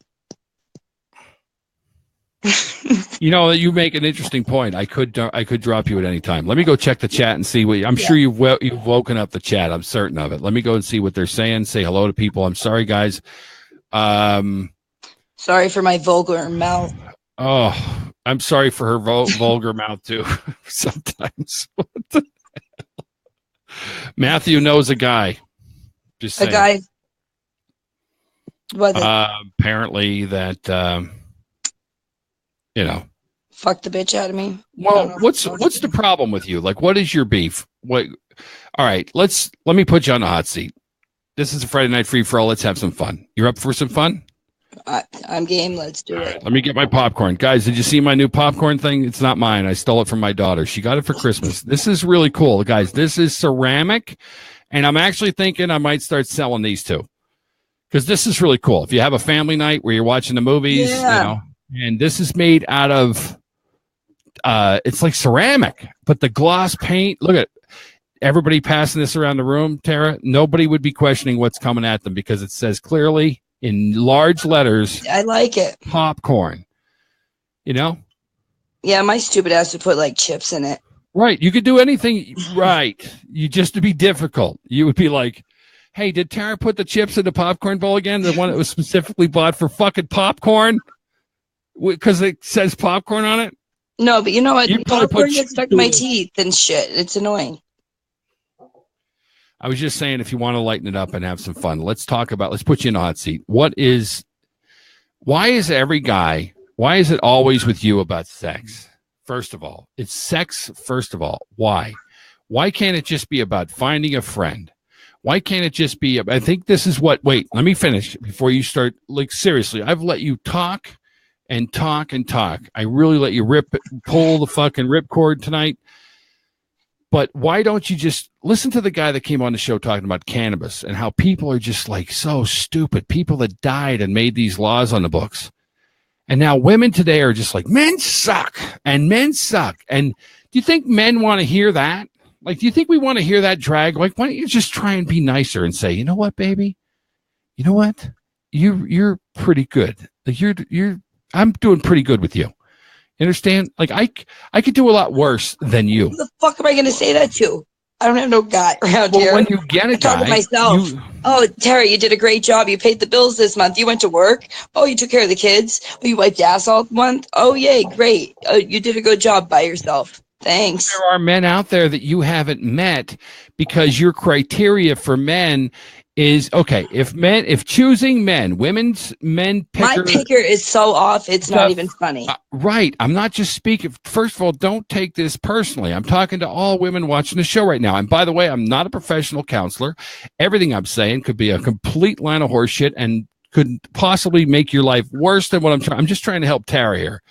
You know, you make an interesting point. I could drop you at any time. Let me go check the chat and see what. I'm sure you've woken up the chat. I'm certain of it. Let me go and see what they're saying. Say hello to people. I'm sorry, guys. Sorry for my vulgar mouth. Oh, I'm sorry for her vulgar mouth too. Sometimes. Matthew knows a guy. Just saying. A guy. What? Apparently that. You know, fuck the bitch out of me. Well, what's the problem with you? Like, what is your beef? What? All right, let me put you on the hot seat. This is a Friday night free for all. Let's have some fun. You're up for some fun? I'm game. Let's do it. Let me get my popcorn, guys. Did you see my new popcorn thing? It's not mine. I stole it from my daughter. She got it for Christmas. This is really cool, guys. This is ceramic, and I'm actually thinking I might start selling these too, because this is really cool. If you have a family night where you're watching the movies, you know. And this is made out of, it's like ceramic, but the gloss paint, look at everybody passing this around the room, Tara. Nobody would be questioning what's coming at them because it says clearly in large letters. I like it. Popcorn. You know? Yeah, my stupid ass would put like chips in it. Right. You could do anything. Right. You just to be difficult. You would be like, hey, did Tara put the chips in the popcorn bowl again? The one that was specifically bought for fucking popcorn? Because it says popcorn on it? No, but you know what? Popcorn gets stuck in my teeth and shit. It's annoying. I was just saying, if you want to lighten it up and have some fun, let's put you in a hot seat. Why is it always with you about sex? First of all, it's sex. First of all, why? Why can't it just be about finding a friend? Why can't it just be, I think this is what, wait, let me finish before you start. Like, seriously, I've let you talk and talk and talk. I really let you pull the fucking ripcord tonight. But why don't you just listen to the guy that came on the show talking about cannabis and how people are just like so stupid. People that died and made these laws on the books. And now women today are just like, men suck and men suck. And do you think men want to hear that? Like, do you think we want to hear that drag? Like, why don't you just try and be nicer and say, you know what, baby? You know what? You're pretty good. Like I'm doing pretty good with you. You understand? Like I could do a lot worse than you. Who the fuck am I going to say that to? I don't have no guy around here. When you get a guy, talk to myself. Oh, Terry, you did a great job. You paid the bills this month. You went to work. Oh, you took care of the kids. Oh, you wiped ass all month. Oh, yay, great. Oh, you did a good job by yourself. Thanks. There are men out there that you haven't met because your criteria for men is okay. If choosing women's men picker. My picker is so off, it's not even funny. Right. I'm not just speaking. First of all, don't take this personally. I'm talking to all women watching the show right now. And by the way, I'm not a professional counselor. Everything I'm saying could be a complete line of horse shit and could possibly make your life worse than what I'm trying. I'm just trying to help Tara here.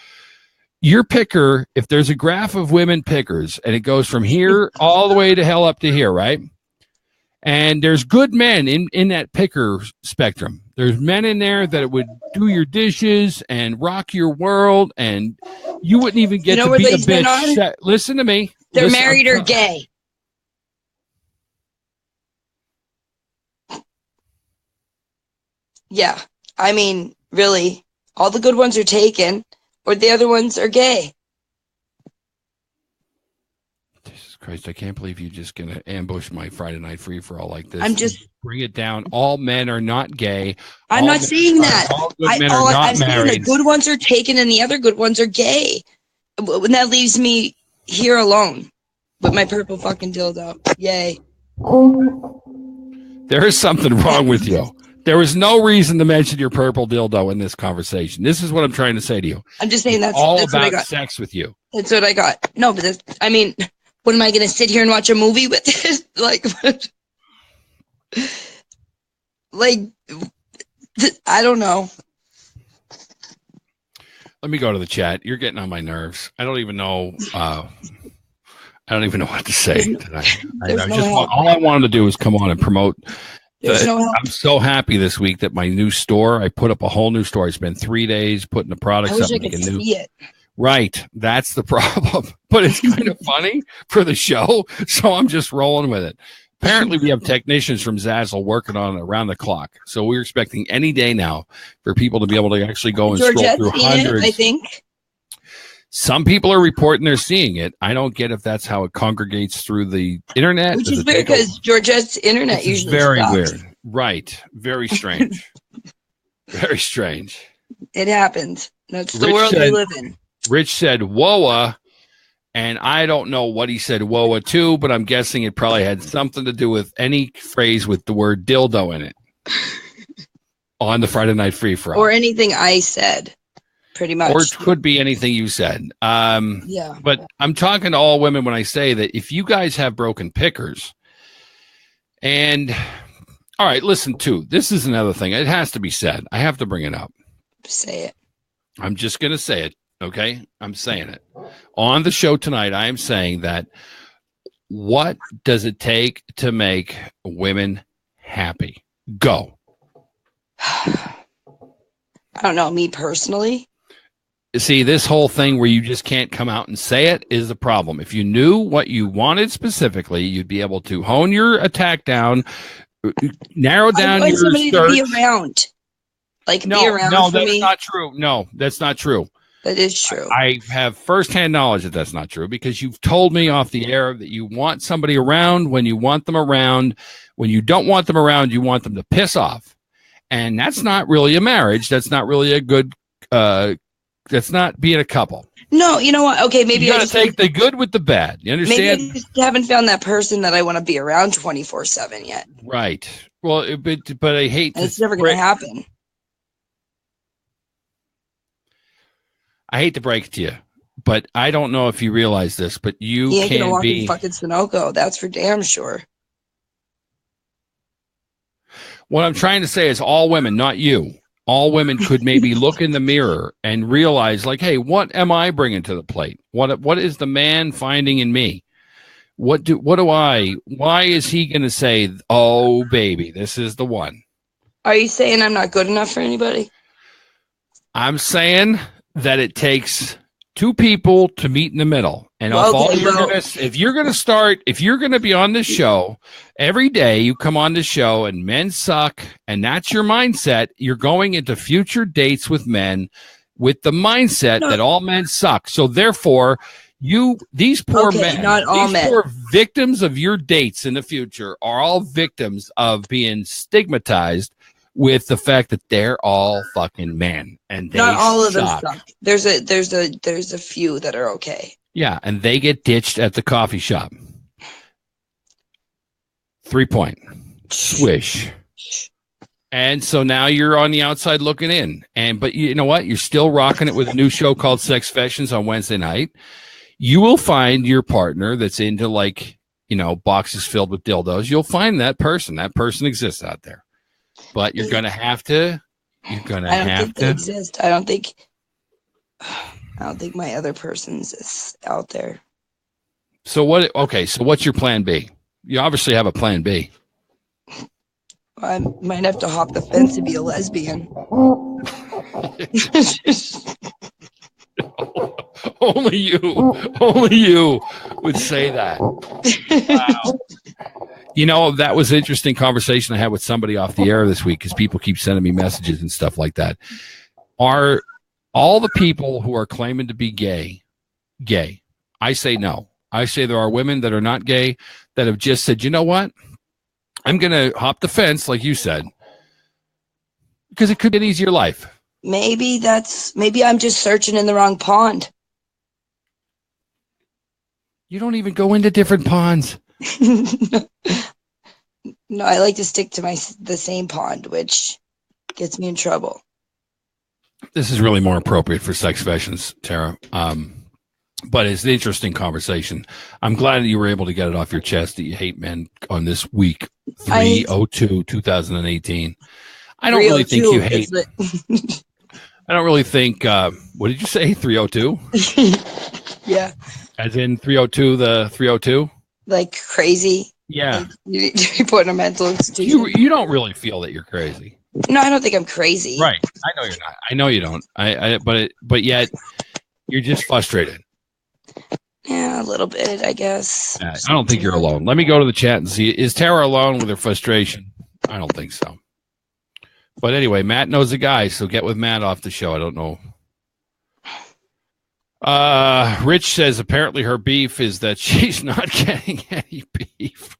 Your picker, if there's a graph of women pickers and it goes from here all the way to hell up to here, right? And there's good men in that picker spectrum. There's men in there that would do your dishes and rock your world, and you wouldn't even get to be a bitch. Listen to me. They're married or gay. Yeah. I mean, really, all the good ones are taken, or the other ones are gay. Christ, I can't believe you're just going to ambush my Friday night free for all like this. I'm just bring it down. All men are not gay. I'm not saying that. All good men are not married. Saying the good ones are taken and the other good ones are gay. And that leaves me here alone with my purple fucking dildo. Yay. There is something wrong with you. There was no reason to mention your purple dildo in this conversation. This is what I'm trying to say to you. I'm just saying that's all that's about what I got. sex with you. That's what I got. No, but I mean, what am I going to sit here and watch a movie with this? I don't know. Let me go to the chat. You're getting on my nerves. I don't even know. I don't even know what to say tonight. All I wanted to do was come on and promote. I'm so happy this week that my new store, I put up a whole new store. I spent 3 days putting the products up. I could see it. Right. That's the problem. But it's kind of funny for the show. So I'm just rolling with it. Apparently, we have technicians from Zazzle working on it around the clock. So we're expecting any day now for people to be able to actually go and scroll through hundreds. I think. Some people are reporting they're seeing it. I don't get if that's how it congregates through the internet. Which is weird because Georgette's internet usually very stops. Weird. Right. Very strange. Very strange. It happens. That's the world we live in. Rich said "whoa," and I don't know what he said "whoa" to, but I'm guessing it probably had something to do with any phrase with the word dildo in it on the Friday Night Free-for-All. Or anything I said. Pretty much. Or it could be anything you said. Yeah. But I'm talking to all women when I say that if you guys have broken pickers, and all right, listen too, this is another thing. It has to be said. I have to bring it up. Say it. I'm just going to say it. Okay. I'm saying it on the show tonight. I am saying that what does it take to make women happy? Go. I don't know. Me personally. See, this whole thing where you just can't come out and say it is a problem. If you knew what you wanted specifically, you'd be able to hone your attack down, narrow down your somebody search. To be around. Like, no, be around no, for that's me. not true. No, that's not true. That is true. I have firsthand knowledge that that's not true because you've told me off the air that you want somebody around when you want them around. When you don't want them around, you want them to piss off. And that's not really a marriage. That's not really a good that's not being a couple. No, you know what? Okay, maybe you gotta take the good with the bad. You understand? Maybe I just haven't found that person that I want to be around 24/7 yet. Right. Well, but I hate. And it's never going to happen. I hate to break it to you, but I don't know if you realize this, but you ain't can gonna walk be in fucking Sunoco. That's for damn sure. What I'm trying to say is all women, not you. All women could maybe look in the mirror and realize, like, hey, what am I bringing to the plate? What is the man finding in me? Why is he going to say, oh, baby, this is the one? Are you saying I'm not good enough for anybody? I'm saying that it takes two people to meet in the middle. And if you're going to be on this show every day, you come on this show and men suck, and that's your mindset. You're going into future dates with men with the mindset that all men suck. So therefore, these poor men, poor victims of your dates in the future are all victims of being stigmatized with the fact that they're all fucking men, and they not all of them suck. There's a few that are okay. Yeah, and they get ditched at the coffee shop. 3-point swish, and so now you're on the outside looking in. But you know what? You're still rocking it with a new show called Sex Fashions on Wednesday night. You will find your partner that's into boxes filled with dildos. You'll find that person. That person exists out there. But you're gonna have to. You're gonna have to. They exist. I don't think my other person's is out there. So what? Okay. So what's your plan B? You obviously have a plan B. I might have to hop the fence to be a lesbian. Only you would say that. Wow. That was an interesting conversation I had with somebody off the air this week because people keep sending me messages and stuff like that. Are all the people who are claiming to be gay? I say no. I say there are women that are not gay that have just said, you know what? I'm going to hop the fence, like you said, because it could be an easier life. Maybe I'm just searching in the wrong pond. You don't even go into different ponds. No, I like to stick to the same pond, which gets me in trouble. This is really more appropriate for Sex Fashions, Tara. But it's an interesting conversation. I'm glad that you were able to get it off your chest that you hate men on this week, 3/02/2018. I don't really think you hate. I don't really think. What did you say? 302? Yeah. As in 302, the 302? Like crazy. Yeah. Like you put in a mental institution. You don't really feel that you're crazy. No, I don't think I'm crazy. Right. I know you're not. I know you don't. But yet you're just frustrated. Yeah, a little bit, I guess. I don't think you're alone. Let me go to the chat and see. Is Tara alone with her frustration? I don't think so. But anyway, Matt knows a guy, so get with Matt off the show. I don't know. Rich says apparently her beef is that she's not getting any beef.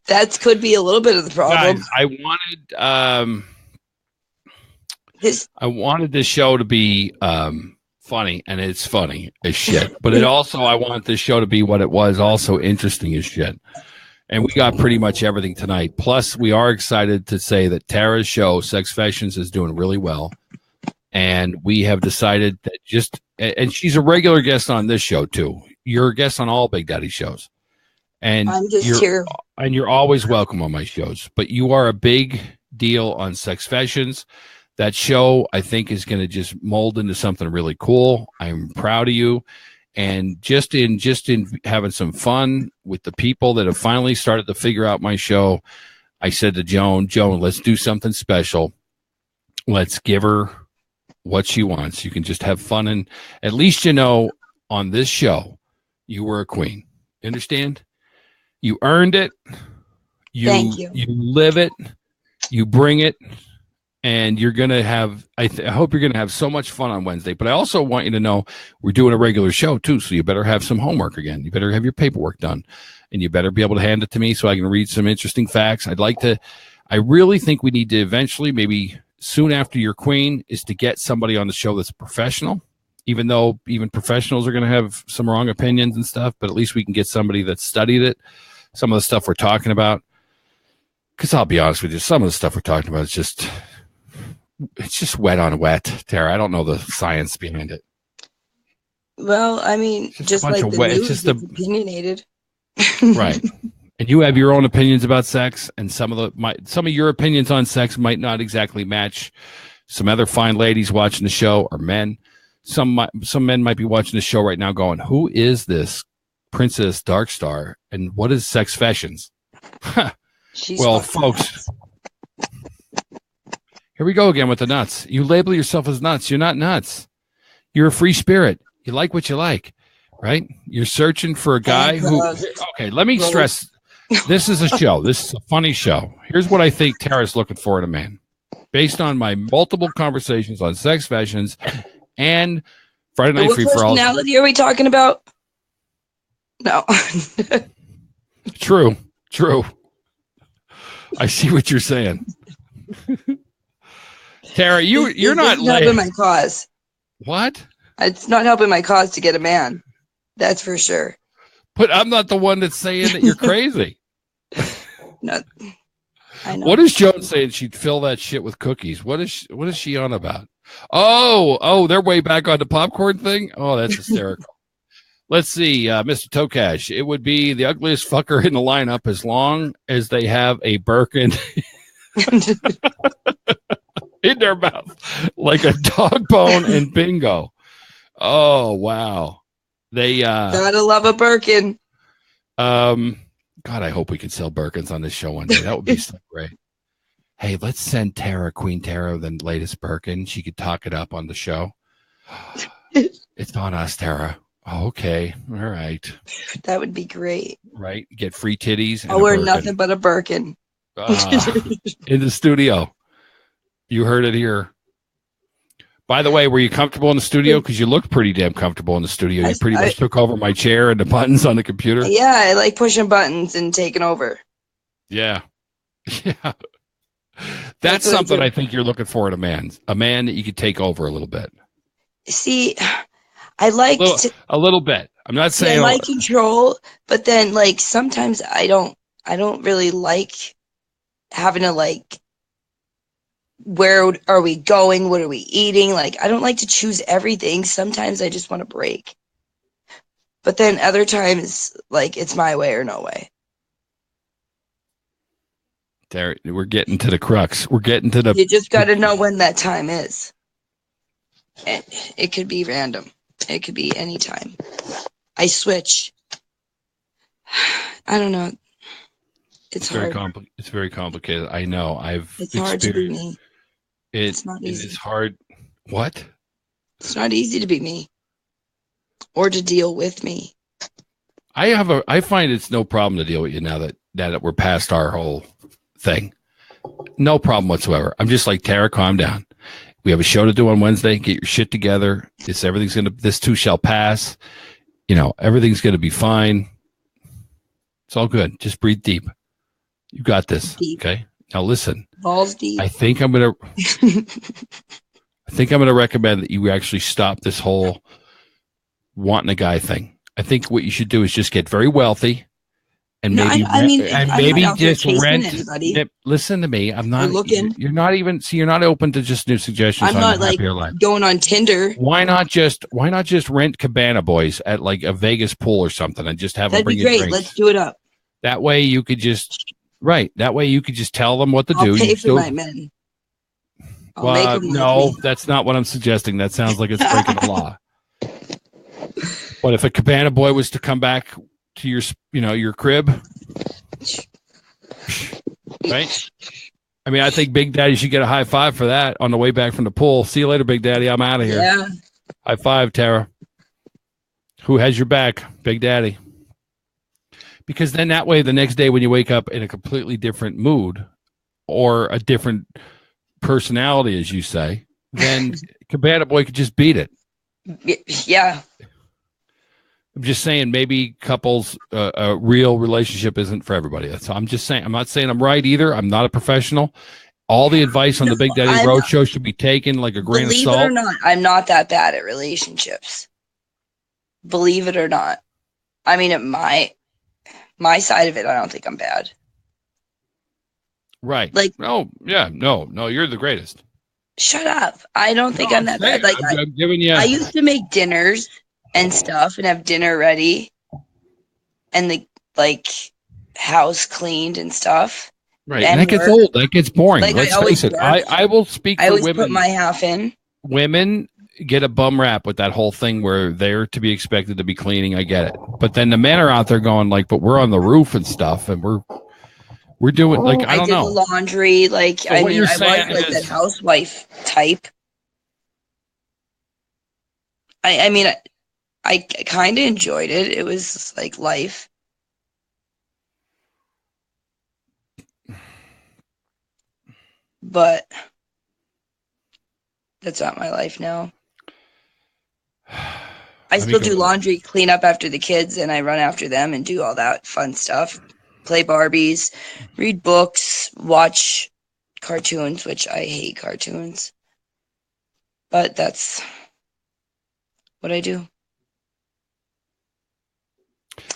That could be a little bit of the problem. Guys, I wanted this show to be funny, and it's funny as shit. But I want this show to be what it was, also interesting as shit. And we got pretty much everything tonight. Plus, we are excited to say that Tara's show, Sex Fashions, is doing really well. And we have decided that and she's a regular guest on this show, too. You're a guest on all Big Daddy shows. And I'm just here. And you're always welcome on my shows. But you are a big deal on Sex Fashions. That show, I think, is going to just mold into something really cool. I'm proud of you. And just in having some fun with the people that have finally started to figure out my show, I said to Joan, let's do something special. Let's give her what she wants. You can just have fun. And at least, on this show, you were a queen. You understand? You earned it. Thank you. You live it. You bring it. And you're going to have, I hope you're going to have so much fun on Wednesday. But I also want you to know we're doing a regular show, too. So you better have some homework again. You better have your paperwork done. And you better be able to hand it to me so I can read some interesting facts. I really think we need to eventually, maybe soon after you're queen, is to get somebody on the show that's a professional. Even though even professionals are going to have some wrong opinions and stuff. But at least we can get somebody that studied it. Some of the stuff we're talking about. Because I'll be honest with you, some of the stuff we're talking about is it's just wet on wet, Tara. I don't know the science behind it. Well, I mean, just like the news is opinionated. Right. And you have your own opinions about sex, and some of your opinions on sex might not exactly match some other fine ladies watching the show, or men. Some men might be watching the show right now going, who is this Princess Darkstar, and what is Sex Fashions? Well, folks... Here we go again with the nuts. You label yourself as nuts. You're not nuts. You're a free spirit. You like what you like, right? You're searching for a guy who... Okay, let me stress. This is a show. This is a funny show. Here's what I think Tara's looking for in a man. Based on my multiple conversations on Sex Fashions and Friday Night Free-for-All. What personality are we talking about? No. True. I see what you're saying. Tara, you're not helping my cause. What? It's not helping my cause to get a man. That's for sure. But I'm not the one that's saying that you're crazy. No, I know. What is Joan saying? She'd fill that shit with cookies. What is she on about? Oh, they're way back on the popcorn thing. Oh, that's hysterical. Let's see, Mr. Tokash. It would be the ugliest fucker in the lineup as long as they have a Birkin in their mouth, like a dog bone and bingo. Oh, wow. They gotta love a Birkin. God, I hope we could sell Birkins on this show one day. That would be so great. Hey, let's send Queen Tara, the latest Birkin. She could talk it up on the show. It's on us, Tara. Oh, okay. All right. That would be great. Right? Get free titties. And I'll wear nothing but a Birkin. In the studio. You heard it here. By the way, were you comfortable in the studio? Because you looked pretty damn comfortable in the studio. You pretty much took over my chair and the buttons on the computer. Yeah, I like pushing buttons and taking over. Yeah. Yeah. That's something I think you're looking for in a man. A man that you could take over a little bit. See, I like a little bit. I'm not saying I like control, but then like sometimes I don't really like having to like, where are we going? What are we eating? Like, I don't like to choose everything. Sometimes I just want to break. But then other times, like, it's my way or no way. There, we're getting to the crux. We're getting to the... You just got to know when that time is. And it could be random. It could be any time. I switch. I don't know. It's hard. It's very complicated. I know. It's hard to be me. It's not easy. It's hard. What? It's not easy to be me. Or to deal with me. I find it's no problem to deal with you now that we're past our whole thing. No problem whatsoever. I'm just like, Tara, calm down. We have a show to do on Wednesday. Get your shit together. This too shall pass. Everything's going to be fine. It's all good. Just breathe deep. You got this. Deep. Okay. Now listen. Balls deep. I think I'm going to recommend that you actually stop this whole wanting a guy thing. I think what you should do is just get very wealthy. And maybe just rent. Listen to me. I'm not looking. You're not even. See, you're not open to just new suggestions. I'm not like going on Tinder. Why not just rent Cabana Boys at like a Vegas pool or something and just have them bring you drinks? Let's do it up. That way you could just tell them what to do. I'll pay for my men. No, that's not what I'm suggesting. That sounds like it's breaking the law. But if a Cabana Boy was to come back to your crib, right? I mean, I think Big Daddy should get a high five for that on the way back from the pool. See you later, Big Daddy. I'm out of here. Yeah. High five, Tara. Who has your back? Big Daddy. Because then that way, the next day when you wake up in a completely different mood or a different personality, as you say, then Cabana Boy could just beat it. Yeah. I'm just saying maybe couples, a real relationship isn't for everybody. That's all I'm just saying. I'm not saying I'm right either. I'm not a professional. All the advice on the Big Daddy Road Show should be taken like a grain of salt. Believe it or not, I'm not that bad at relationships. Believe it or not. I mean, at my side of it, I don't think I'm bad. Right. Like, no, you're the greatest. Shut up. I don't think I'm that bad. Like, I'm giving you. I used to make dinners and stuff and have dinner ready and the house cleaned and stuff. Right. And that gets old. That gets boring. Like, let's face it. I will speak for women. I always put my half in. Women get a bum rap with that whole thing where they're to be expected to be cleaning. I get it. But then the men are out there going like, but we're on the roof and stuff and we're doing like, I don't know. I did the laundry. Like, so I was like that housewife type. I kind of enjoyed it. It was like life. But that's not my life now. I still do laundry, clean up after the kids, and I run after them and do all that fun stuff. Play Barbies, read books, watch cartoons, which I hate cartoons. But that's what I do.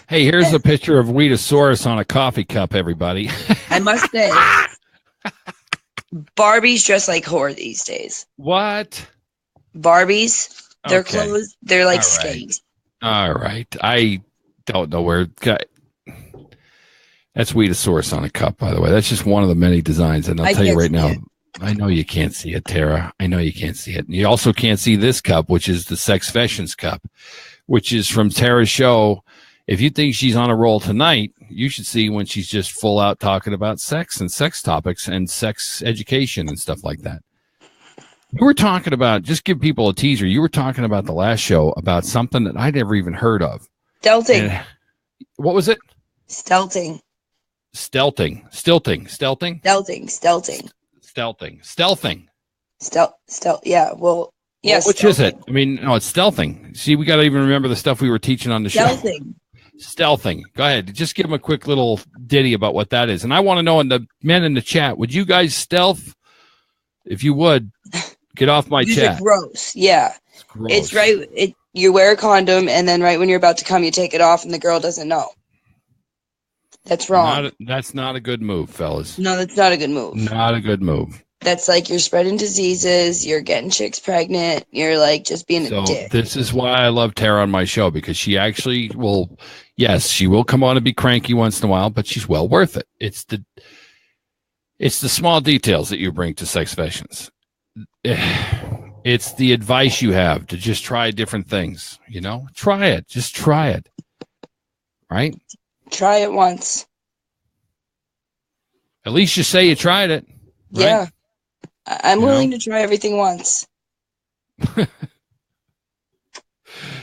Hey, here's a picture of Wheatosaurus on a coffee cup, everybody. I must say, Barbies dress like whore these days. What? Barbies, their clothes, they're like skanks. All right. I don't know where. That's Wheatosaurus on a cup, by the way. That's just one of the many designs. And I'll tell you right now, I know you can't see it, Tara. I know you can't see it. And you also can't see this cup, which is the Sex Fashions cup, which is from Tara's show. If you think she's on a roll tonight, you should see when she's just full out talking about sex and sex topics and sex education and stuff like that. You were talking about, just give people a teaser, you were talking about the last show about something that I never even heard of. Stelting. What was it? Stelting. Stealthing. Yeah. Well, yes. Which is it? I mean, no, it's stealthing. See, we got to even remember the stuff we were teaching on the show. Stealthing. Go ahead. Just give them a quick little ditty about what that is. And I want to know, in the men in the chat, would you guys stealth? If you would, get off my chat. Gross. Yeah. It's right. You wear a condom, and then right when you're about to come, you take it off, and the girl doesn't know. That's wrong. That's not a good move, fellas. No, that's not a good move. Not a good move. That's like you're spreading diseases. You're getting chicks pregnant. You're like just being a dick. This is why I love Tara on my show, because she actually will. Yes, she will come on and be cranky once in a while, but she's well worth it. It's the small details that you bring to Sex Fashions. It's the advice you have to just try different things. Try it. Just try it. Right? Try it once. At least you say you tried it. Right? Yeah. I'm willing to try everything once.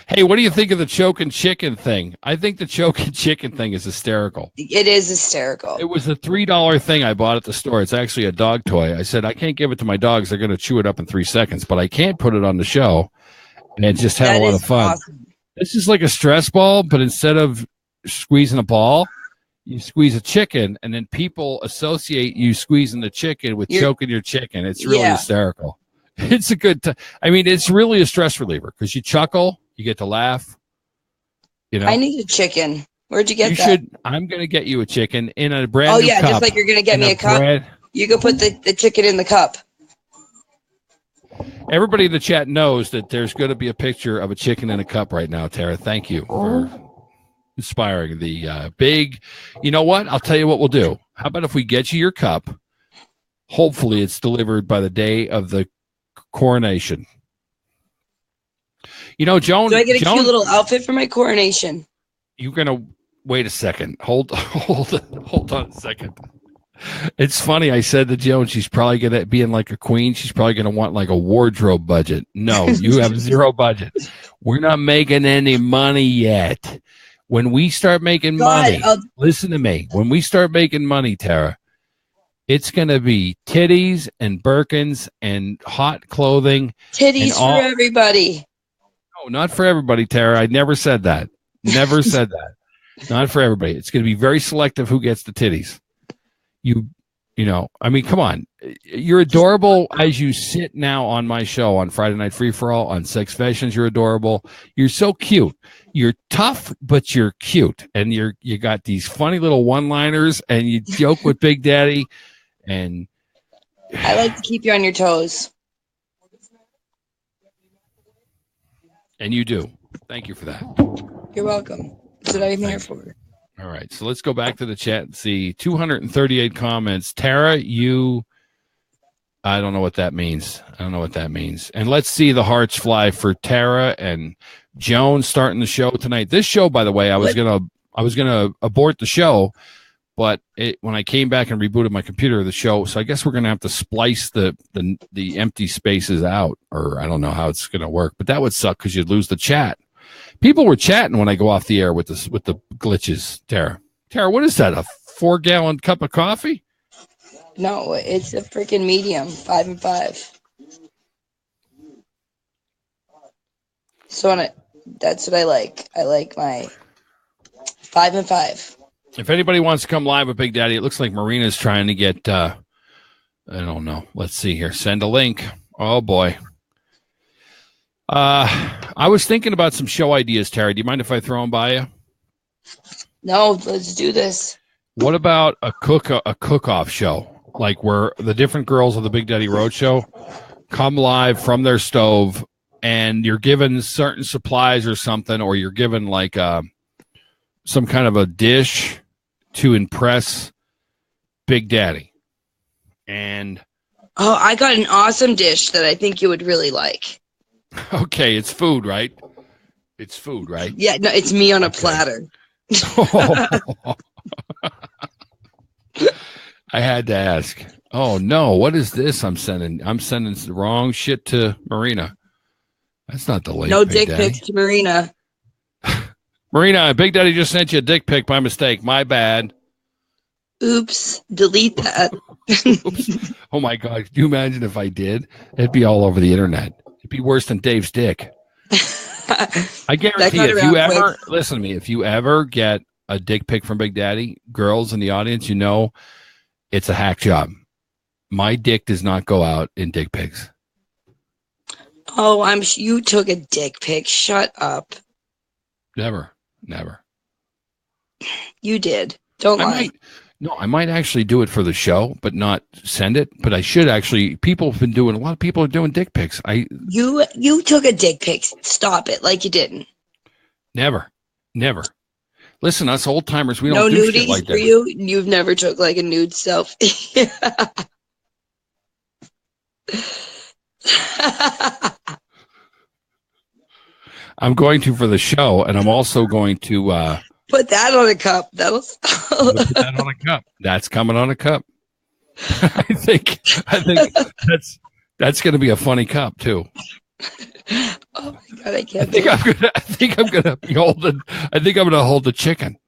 Hey, Hey, what do you think of the choking chicken thing? I think the choking chicken thing is hysterical. It is hysterical. It was a $3 thing I bought at the store. It's actually a dog toy. I said, I can't give it to my dogs. They're going to chew it up in 3 seconds, but I can't put it on the show and just have a lot of fun. Awesome. This is like a stress ball, but instead of squeezing a ball, you squeeze a chicken, and then people associate you squeezing the chicken with choking your chicken. It's really hysterical. It's a good time. I mean, it's really a stress reliever because you chuckle, you get to laugh. You know, I need a chicken. Where'd you get that? I'm going to get you a chicken in a brand new cup. Just like you're going to get me a cup. You can put the chicken in the cup. Everybody in the chat knows that there's going to be a picture of a chicken in a cup right now, Tara. Thank you for inspiring the big. You know what? I'll tell you what we'll do. How about if we get you your cup? Hopefully it's delivered by the day of the coronation. You know, Joan. Do I get a cute little outfit for my coronation? You're going to wait a second. Hold on a second. It's funny. I said to Joan, she's probably going to be in like a queen. She's probably going to want like a wardrobe budget. No, you have zero budget. We're not making any money yet. When we start making money, listen to me. When we start making money, Tara, it's going to be titties and Birkins and hot clothing. Titties for everybody. No, not for everybody, Tara. I never said that. Never said that. Not for everybody. It's going to be very selective who gets the titties. You know, I mean, come on. You're adorable as you sit now on my show on Friday Night Free for All on Sex Fashions. You're adorable. You're so cute. You're tough, but you're cute. And you got these funny little one-liners and you joke with Big Daddy. And I like to keep you on your toes. And you do. Thank you for that. You're welcome. That's what I'm here for. All right, so let's go back to the chat and see 238 comments. Tara, I don't know what that means. And let's see the hearts fly for Tara and Joan starting the show tonight. This show, by the way, I was gonna abort the show, but when I came back and rebooted my computer, the show. So I guess we're gonna have to splice the empty spaces out, or I don't know how it's gonna work. But that would suck because you'd lose the chat. People were chatting when I go off the air with the glitches. Tara, what is that? A 4-gallon cup of coffee? No, it's a freaking medium, 5 and 5. So that's what I like. I like my 5 and 5. If anybody wants to come live with Big Daddy, it looks like Marina's trying to get. I don't know. Let's see here. Send a link. Oh boy. I was thinking about some show ideas, Terry. Do you mind if I throw them by you? No, let's do this. What about a cook-off show, like where the different girls of the Big Daddy Road Show come live from their stove, and you're given certain supplies or something, or you're given like some kind of a dish to impress Big Daddy. And I got an awesome dish that I think you would really like. Okay, it's food, right? It's food, right? Yeah, no, it's me on a platter. I had to ask. Oh no, what is this I'm sending the wrong shit to Marina. That's not the link. No dick pics to Marina. Marina, Big Daddy just sent you a dick pic by mistake. My bad. Oops, delete that. Oops. Oh my God, could you imagine if I did? It'd be all over the internet. It'd be worse than Dave's dick. I guarantee listen to me, if you ever get a dick pic from Big Daddy, girls in the audience, you know it's a hack job. My dick does not go out in dick pics. Oh, you took a dick pic. Shut up. Never. You did. Don't lie. I might actually do it for the show, but not send it. But I should actually. A lot of people are doing dick pics. You took a dick pic. Stop it, like you didn't. Never. Listen, us old timers, we don't do shit like that. No nudies for you. You've never took like a nude selfie. I'm going to for the show, and I'm also going to. Put that on a cup. Put that on a cup. That's coming on a cup. I think that's going to be a funny cup too. Oh my I can't I think I'm gonna be holding. I think I'm gonna hold the chicken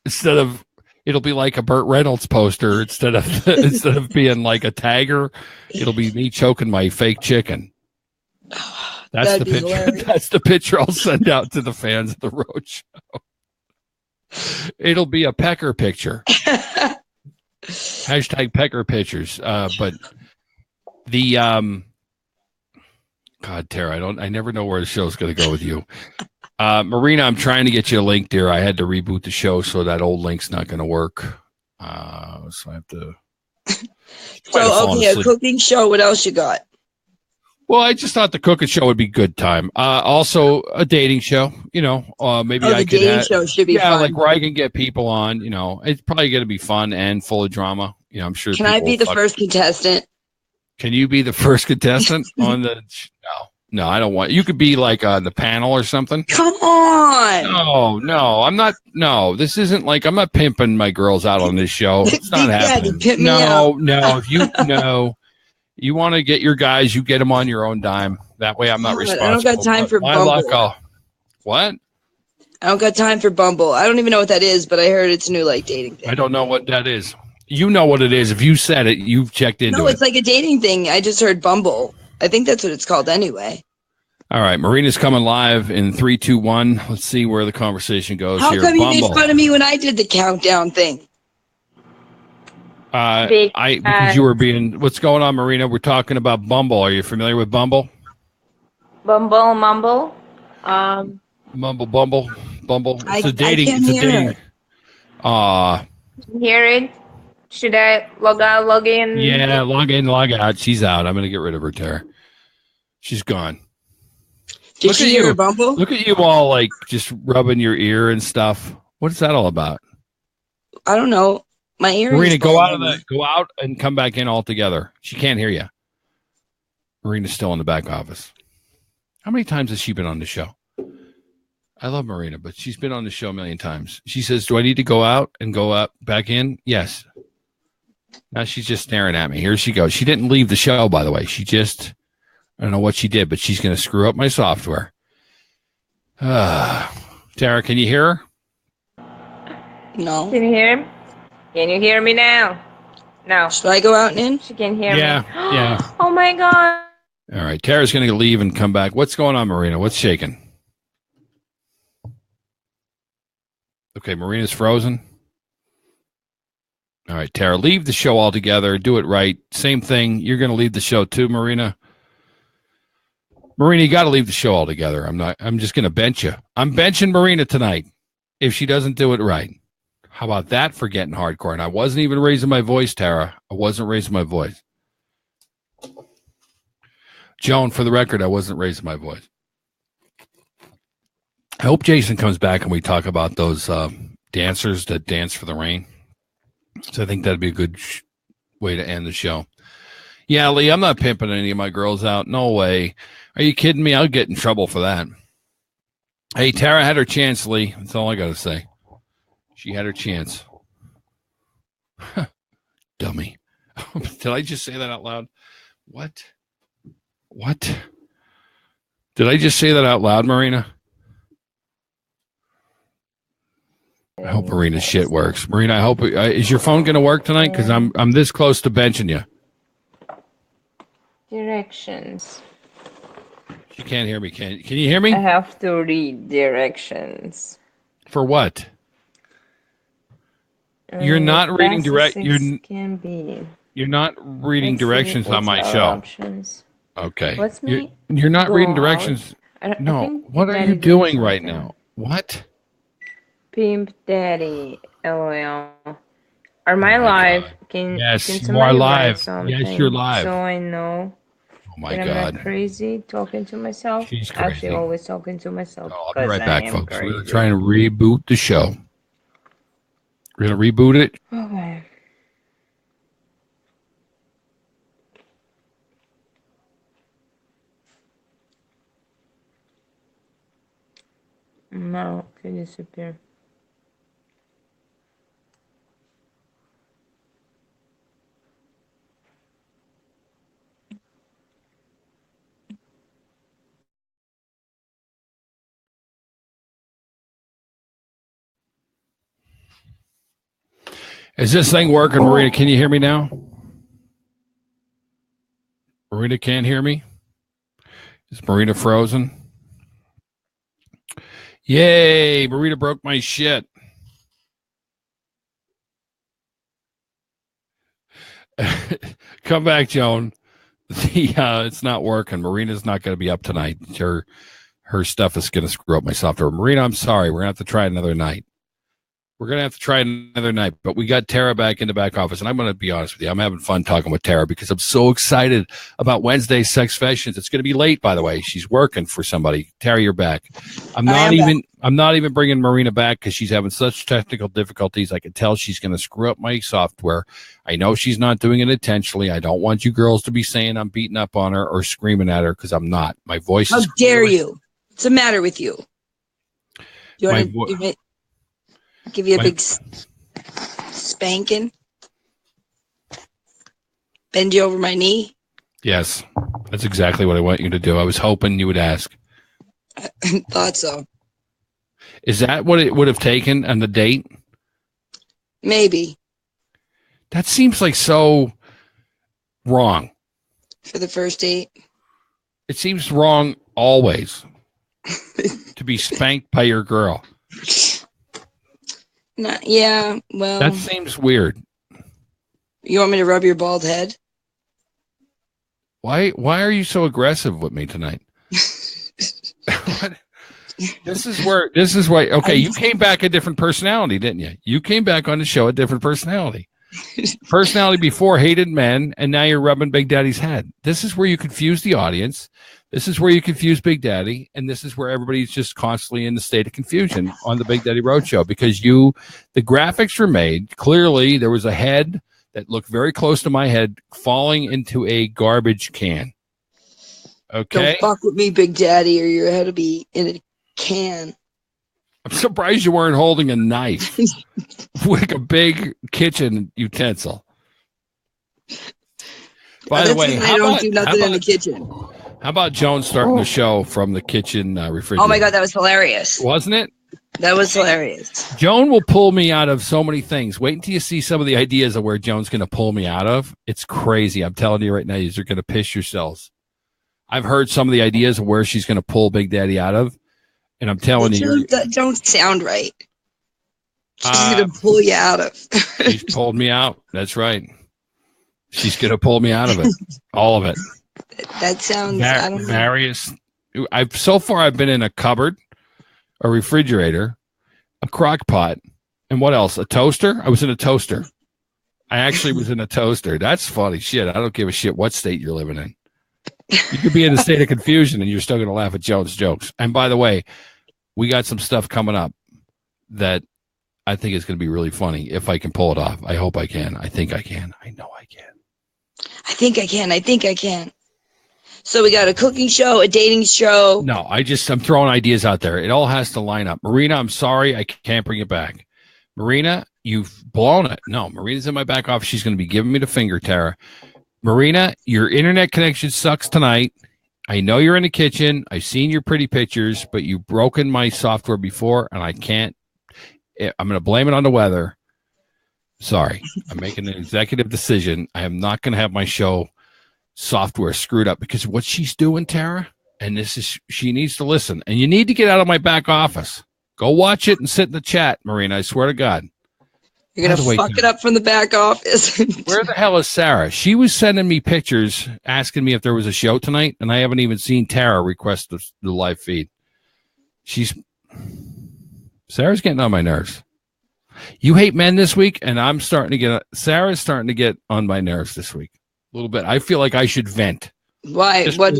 instead of. It'll be like a Burt Reynolds poster instead of being like a tagger. It'll be me choking my fake chicken. That's the picture. Hilarious. That's the picture I'll send out to the fans of the road show. It'll be a pecker picture. Hashtag pecker pictures. But the God, Tara, I never know where the show's going to go with you. Marina, I'm trying to get you a link, dear. I had to reboot the show, so that old link's not going to work. So I have to. So, okay, a cooking show. What else you got? Well, I just thought the cooking show would be good time. Also, a dating show. You know, maybe I could. Dating show should be fun. Like where I can get people on. You know, it's probably going to be fun and full of drama. You know, I'm sure. Can I be the first contestant? Can you be the first contestant on the? No, I don't want. You could be like on the panel or something. Come on. No, I'm not. No, this isn't like I'm not pimping my girls out on this show. It's not happening. No. If you want to get your guys, you get them on your own dime. That way, I'm not responsible. I don't got time for Bumble. What? I don't got time for Bumble. I don't even know what that is, but I heard it's a new like dating thing. I don't know what that is. You know what it is. If you said it, you've checked into it. No, it's like a dating thing. I just heard Bumble. I think that's what it's called anyway. All right, Marina's coming live in 3, 2, 1. Let's see where the conversation goes here. How come you made fun of me when I did the countdown thing? Because you were being. What's going on, Marina? We're talking about Bumble. Are you familiar with Bumble? Mumble. Bumble. It's a dating. It's a dating. Hear it? Should I log out, log in? Yeah, log in, log out. She's out. I'm gonna get rid of her, Tara. She's gone. Did she hear Bumble? Look at you all like just rubbing your ear and stuff. What is that all about? I don't know. My ear. Marina, go out and come back in all together. She can't hear you. Marina's still in the back office. How many times has she been on the show? I love Marina, but she's been on the show a million times. She says, "Do I need to go out and go up back in?" Yes. Now she's just staring at me. Here she goes. She didn't leave the show, by the way. She just, I don't know what she did, but she's going to screw up my software. Tara, can you hear her? No. Can you hear him? Can you hear me now? No. Should I go out and in? She can hear me. Yeah. Oh my God. All right. Tara's going to leave and come back. What's going on, Marina? What's shaking? Okay, Marina's frozen. All right, Tara, leave the show altogether. Do it right. Same thing. You're going to leave the show too, Marina. Marina, you got to leave the show altogether. I'm just going to bench you. I'm benching Marina tonight if she doesn't do it right. How about that for getting hardcore? And I wasn't even raising my voice, Tara. I wasn't raising my voice. Joan, for the record, I wasn't raising my voice. I hope Jason comes back and we talk about those dancers that dance for the rain. So I think that'd be a good way to end the show. Yeah, Lee, I'm not pimping any of my girls out. No way. Are you kidding me? I'll get in trouble for that. Hey, Tara had her chance, Lee. That's all I got to say. She had her chance. Dummy. Did I just say that out loud? What? Did I just say that out loud, Marina? I hope Marina's shit works. Marina, I hope is your phone going to work tonight? Because I'm this close to benching you. Directions. She can't hear me. Can you hear me? I have to read directions. For what? You're not reading You're not reading directions on my show. Options. Okay. What's me? You're not reading directions. No. What are you doing right now? What? Pimp Daddy, LOL. Are my live? Yes, can you are live. Yes, you're live. So I know. Oh my God. I'm not crazy talking to myself. She's crazy. Actually, always talking to myself. I'll be right back, folks. We're going to try and reboot the show. We're going to reboot it. Okay. No, can disappear. Is this thing working, Marina? Can you hear me now? Marina can't hear me? Is Marina frozen? Yay, Marina broke my shit. Come back, Joan. It's not working. Marina's not going to be up tonight. Her stuff is going to screw up my software. Marina, I'm sorry. We're going to have to try another night. But we got Tara back in the back office, and I'm going to be honest with you. I'm having fun talking with Tara because I'm so excited about Wednesday's Sex Fashions. It's going to be late, by the way. She's working for somebody. Tara, you're back. I'm not even bringing Marina back because she's having such technical difficulties. I can tell she's going to screw up my software. I know she's not doing it intentionally. I don't want you girls to be saying I'm beating up on her or screaming at her because I'm not. My voice is... How dare you? What's the matter with you? You want to... Give you a big spanking? Bend you over my knee? Yes, that's exactly what I want you to do. I was hoping you would ask. I thought so. Is that what it would have taken on the date? Maybe. That seems like so wrong. For the first date? It seems wrong always to be spanked by your girl. Yeah, well... That seems weird. You want me to rub your bald head? Why are you so aggressive with me tonight? This is why... Okay, you came back a different personality, didn't you? You came back on the show a different personality. Personality before hated men, and now you're rubbing Big Daddy's head. This is where you confuse the audience. This is where you confuse Big Daddy, and this is where everybody's just constantly in the state of confusion on the Big Daddy Roadshow because the graphics were made. Clearly, there was a head that looked very close to my head falling into a garbage can. Okay? Don't fuck with me, Big Daddy, or your head will be in a can. I'm surprised you weren't holding a knife like a big kitchen utensil. By the way, I don't do nothing in the kitchen. How about Joan starting the show from the kitchen refrigerator? Oh my God, that was hilarious. Wasn't it? That was hilarious. Joan will pull me out of so many things. Wait until you see some of the ideas of where Joan's going to pull me out of. It's crazy. I'm telling you right now, you're going to piss yourselves. I've heard some of the ideas of where she's going to pull Big Daddy out of. And I'm telling you. That don't sound right. She's going to pull you out of. She's pulled me out. That's right. She's going to pull me out of it. All of it. That sounds, I don't know. Various. So far, I've been in a cupboard, a refrigerator, a crock pot, and what else? A toaster? I was in a toaster. I actually was in a toaster. That's funny shit. I don't give a shit what state you're living in. You could be in a state of confusion and you're still going to laugh at Joan's jokes. And by the way, we got some stuff coming up that I think is going to be really funny if I can pull it off. I hope I can. I think I can. I know I can. I think I can. So we got a cooking show, a dating show. No, I'm throwing ideas out there. It all has to line up. Marina, I'm sorry. I can't bring it back. Marina, you've blown it. No, Marina's in my back office. She's going to be giving me the finger, Tara. Marina, your internet connection sucks tonight. I know you're in the kitchen. I've seen your pretty pictures, but you've broken my software before, and I can't. I'm going to blame it on the weather. Sorry. I'm making an executive decision. I am not going to have my show software screwed up because what she's doing, Tara, and she needs to listen. And you need to get out of my back office. Go watch it and sit in the chat, Marina. I swear to God. You're going to fuck it up from the back office. Where the hell is Sarah? She was sending me pictures asking me if there was a show tonight, and I haven't even seen Tara request the live feed. Sarah's getting on my nerves. You hate men this week, and Sarah's starting to get on my nerves this week. A little bit. I feel like I should vent. Why? What?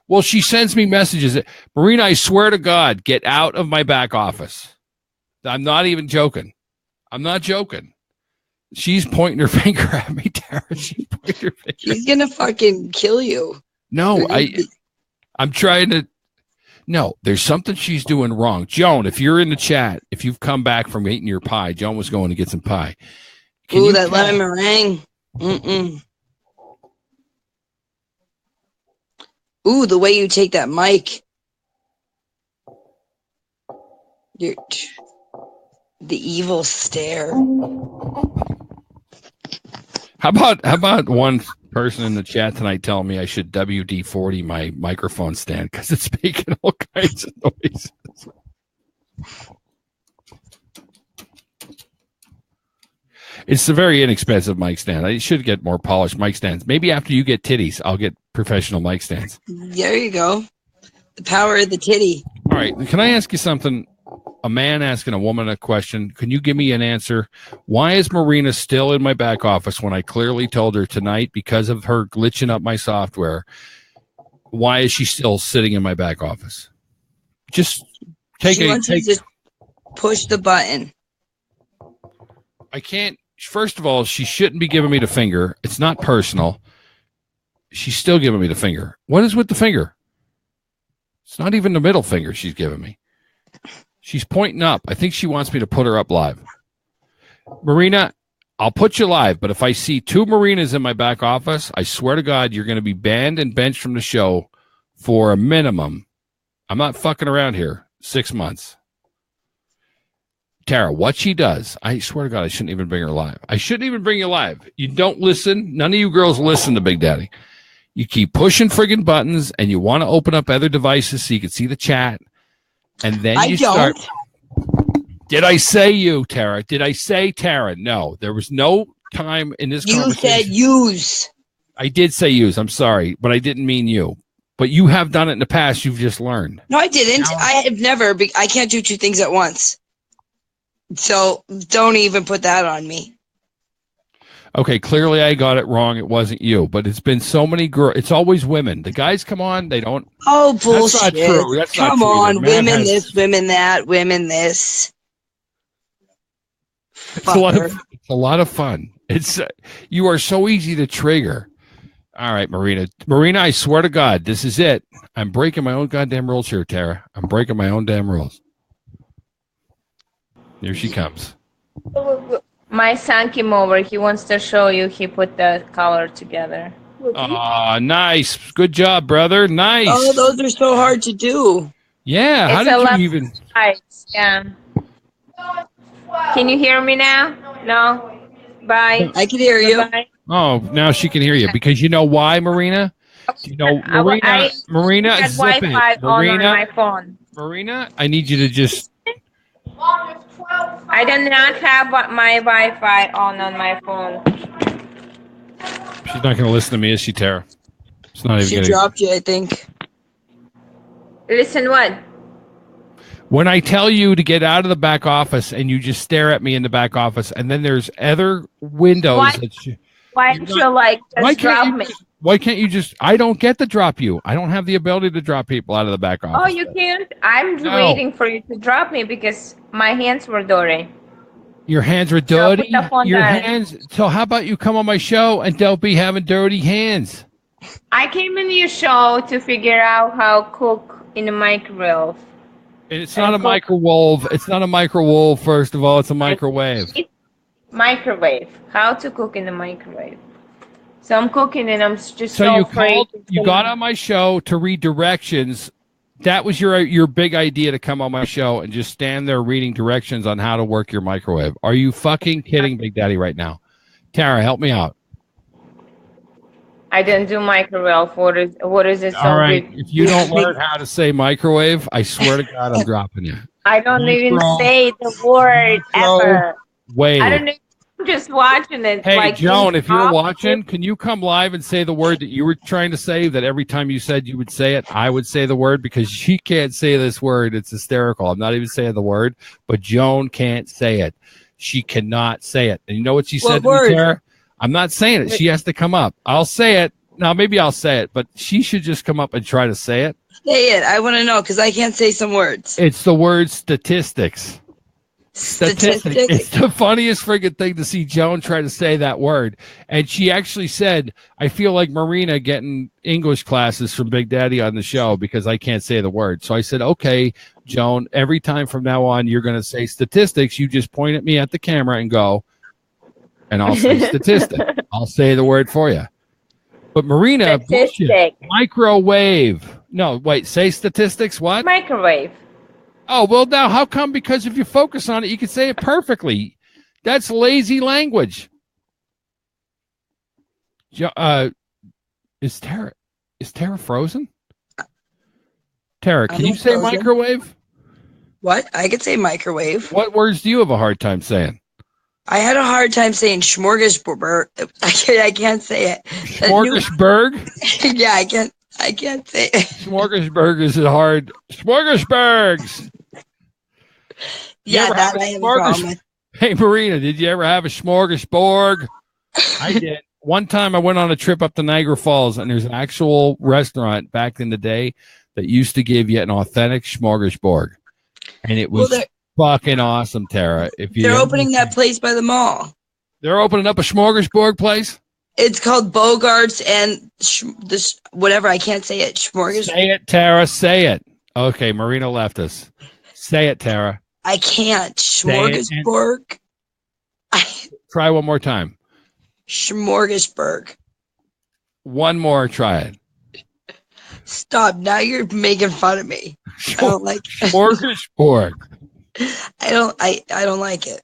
Well, she sends me messages. Marina, I swear to God, get out of my back office. I'm not even joking. I'm not joking. She's pointing her finger at me, Tara. She's going to fucking kill you. No, I'm trying to. No, there's something she's doing wrong. Joan, if you're in the chat, if you've come back from eating your pie, Joan was going to get some pie. Ooh, that lemon meringue. Mm-mm. Ooh, the way you take that mic. The evil stare. How about one person in the chat tonight telling me I should WD-40 my microphone stand because it's making all kinds of noises. It's a very inexpensive mic stand. I should get more polished mic stands. Maybe after you get titties, I'll get professional mic stands. There you go. The power of the titty. All right. Can I ask you something? A man asking a woman a question. Can you give me an answer? Why is Marina still in my back office when I clearly told her tonight because of her glitching up my software? Why is she still sitting in my back office? Just just push the button. I can't. First of all, she shouldn't be giving me the finger. It's not personal. She's still giving me the finger. What is with the finger? It's not even the middle finger she's giving me. She's pointing up. I think she wants me to put her up live. Marina, I'll put you live, but if I see two Marinas in my back office, I swear to God, you're going to be banned and benched from the show for a minimum. I'm not fucking around here. 6 months. Tara, what she does, I swear to God, I shouldn't even bring her live. I shouldn't even bring you live. You don't listen. None of you girls listen to Big Daddy. You keep pushing friggin' buttons, and you want to open up other devices so you can see the chat. And then you start. Did I say you, Tara? Did I say Tara? No, there was no time in this conversation. You said use. I did say use. I'm sorry, but I didn't mean you. But you have done it in the past. You've just learned. No, I didn't. I have never. I can't do two things at once. So don't even put that on me. Okay, clearly I got it wrong. It wasn't you, but it's been so many girls. It's always women. The guys come on, they don't. Oh, bullshit. That's not true. That's come not true. on, women this, women that, women this. It's a lot of fun. It's you are so easy to trigger. All right, Marina. Marina, I swear to God, this is it. I'm breaking my own goddamn rules here, Tara. I'm breaking my own damn rules. Here she comes. My son came over. He wants to show you. He put the color together. Nice. Good job, brother. Nice. Oh, those are so hard to do. Yeah. How did you even? Yeah. Can you hear me now? No. Bye. I can hear you. Bye. Oh, now she can hear you because you know why, Marina? You know, Marina, I zip Wi-Fi it. on my phone. Marina, I need you to just. I do not have my Wi-Fi on my phone. She's not going to listen to me, is she, Tara? It's not even. She dropped you, I think. Listen, what? When I tell you to get out of the back office and you just stare at me in the back office, and then there's other windows. Why don't you just drop me? Why can't you just? I don't get to drop you. I don't have the ability to drop people out of the back office. Oh, you can't? I'm waiting for you to drop me because my hands were dirty. Your hands were dirty? Your hands. So how about you come on my show and don't be having dirty hands? I came in your show to figure out how to cook in the microwave. It's not a microwave. It's not a microwave, first of all. It's a microwave. Microwave. How to cook in the microwave. So I'm cooking and I'm just so afraid. You got on my show to read directions. That was your big idea to come on my show and just stand there reading directions on how to work your microwave. Are you fucking kidding, Big Daddy, right now? Tara, help me out. I didn't do microwave. What is it? All right. If you don't learn how to say microwave, I swear to God, I'm dropping you. I don't even say the word ever. Wait. I don't know. I'm just watching it. Hey, Joan, if you're watching, can you come live and say the word that you were trying to say, that every time you said you would say it, I would say the word, because she can't say this word. It's hysterical. I'm not even saying the word, but Joan can't say it. She cannot say it. And you know what she said to me, Tara? I'm not saying it. She has to come up. I'll say it. Now, maybe I'll say it, but she should just come up and try to say it. Say it. I want to know because I can't say some words. It's the word statistics. Statistics. It's the funniest friggin' thing to see Joan try to say that word. And she actually said, I feel like Marina getting English classes from Big Daddy on the show because I can't say the word. So I said, okay, Joan, every time from now on you're going to say statistics, you just point at me at the camera and go, and I'll say statistic. I'll say the word for you. But Marina, bullshit. Microwave. No, wait, say statistics, what? Microwave. Oh, well, now how come? Because if you focus on it, you can say it perfectly. That's lazy language. Is Tara frozen? Tara, can you say frozen. Microwave? What? I could say microwave. What words do you have a hard time saying? I had a hard time saying smorgasbord. I can't say it. Smorgasburg? Yeah, I can't say it. Smorgasburg is hard. Smorgasburgs. Yeah, that I have a problem with. Hey, Marina, did you ever have a smorgasbord? I did. One time I went on a trip up to Niagara Falls, and there's an actual restaurant back in the day that used to give you an authentic smorgasbord. And it was fucking awesome, Tara. They're opening that place by the mall. They're opening up a smorgasbord place? It's called Bogarts and this whatever. I can't say it. Smorgasbord. Say it, Tara. Say it. Okay, Marina left us. Say it, Tara. I can't. Smorgasbord. Try one more time. Smorgasbord. One more. Try it. Stop. Now you're making fun of me. I don't like smorgasbord. I don't like it.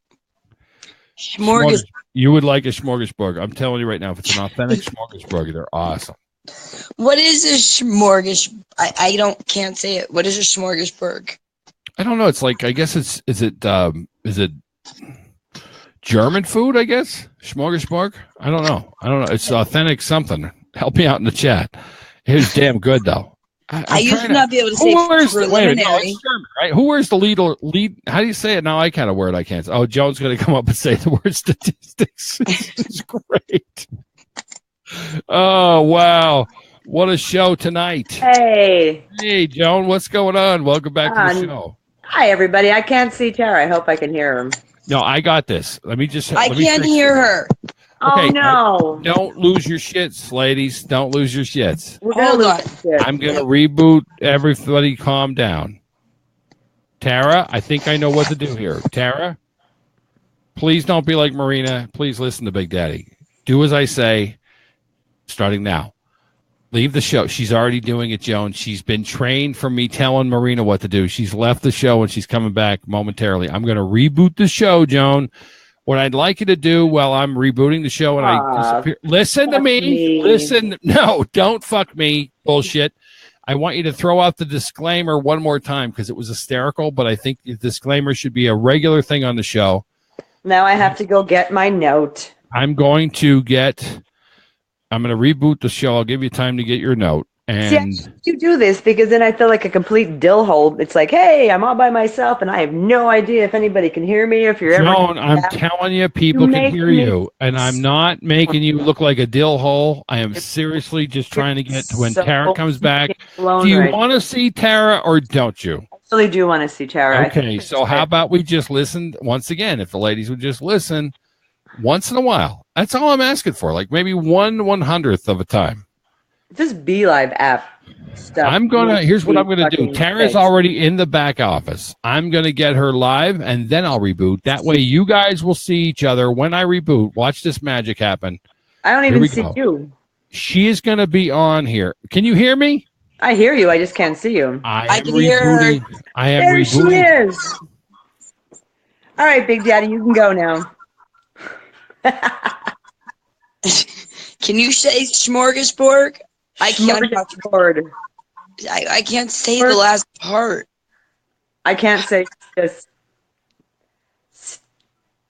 Smorgasbord. You would like a smorgasbord. I'm telling you right now, if it's an authentic smorgasbord, they're awesome. What is a smorgasbord? I can't say it. What is a smorgasbord? I don't know. It's like, I guess is it German food, I guess? Smorgasbord? I don't know. It's authentic something. Help me out in the chat. It was damn good, though. I used to not be able to say preliminary. No, it's German, right? Who wears the lead? How do you say it? Now I kind of word I can't say. Oh, Joan's going to come up and say the word statistics. It's great. Oh, wow. What a show tonight. Hey, Joan, what's going on? Welcome back to the show. Hi, everybody. I can't see Tara. I hope I can hear him. No, I got this. I can't hear her. Okay, oh, no. Don't lose your shits, ladies. Don't lose your shits. Hold on. I'm going to reboot. Everybody calm down. Tara, I think I know what to do here. Tara, please don't be like Marina. Please listen to Big Daddy. Do as I say, starting now. Leave the show. She's already doing it, Joan. She's been trained from me telling Marina what to do. She's left the show and she's coming back momentarily. I'm going to reboot the show, Joan. What I'd like you to do while I'm rebooting the show and I disappear, listen to me. Listen. No, don't fuck me. Bullshit. I want you to throw out the disclaimer one more time because it was hysterical, but I think the disclaimer should be a regular thing on the show. Now I have to go get my note. I'm going to reboot the show. I'll give you time to get your note. And see, you do this because then I feel like a complete dill hole. It's like, hey, I'm all by myself and I have no idea if anybody can hear me. If you're Joan, I'm telling you, people can hear you. And I'm not making you look like a dill hole. I am seriously just trying to get to when Tara comes back. Do you want to see Tara or don't you? I really do want to see Tara. Okay, so how about we just listen once again? If the ladies would just listen once in a while. That's all I'm asking for. Like maybe 1/100th of a time. This BeLive app stuff. Here's what I'm gonna do. Tara's already in the back office. I'm gonna get her live and then I'll reboot. That way you guys will see each other when I reboot. Watch this magic happen. I don't even see you. She is gonna be on here. Can you hear me? I hear you. I just can't see you. I can hear her. I am there rebooting. She is. All right, Big Daddy, you can go now. Can you say smorgasbord? I can't. I can't say the last part. I can't say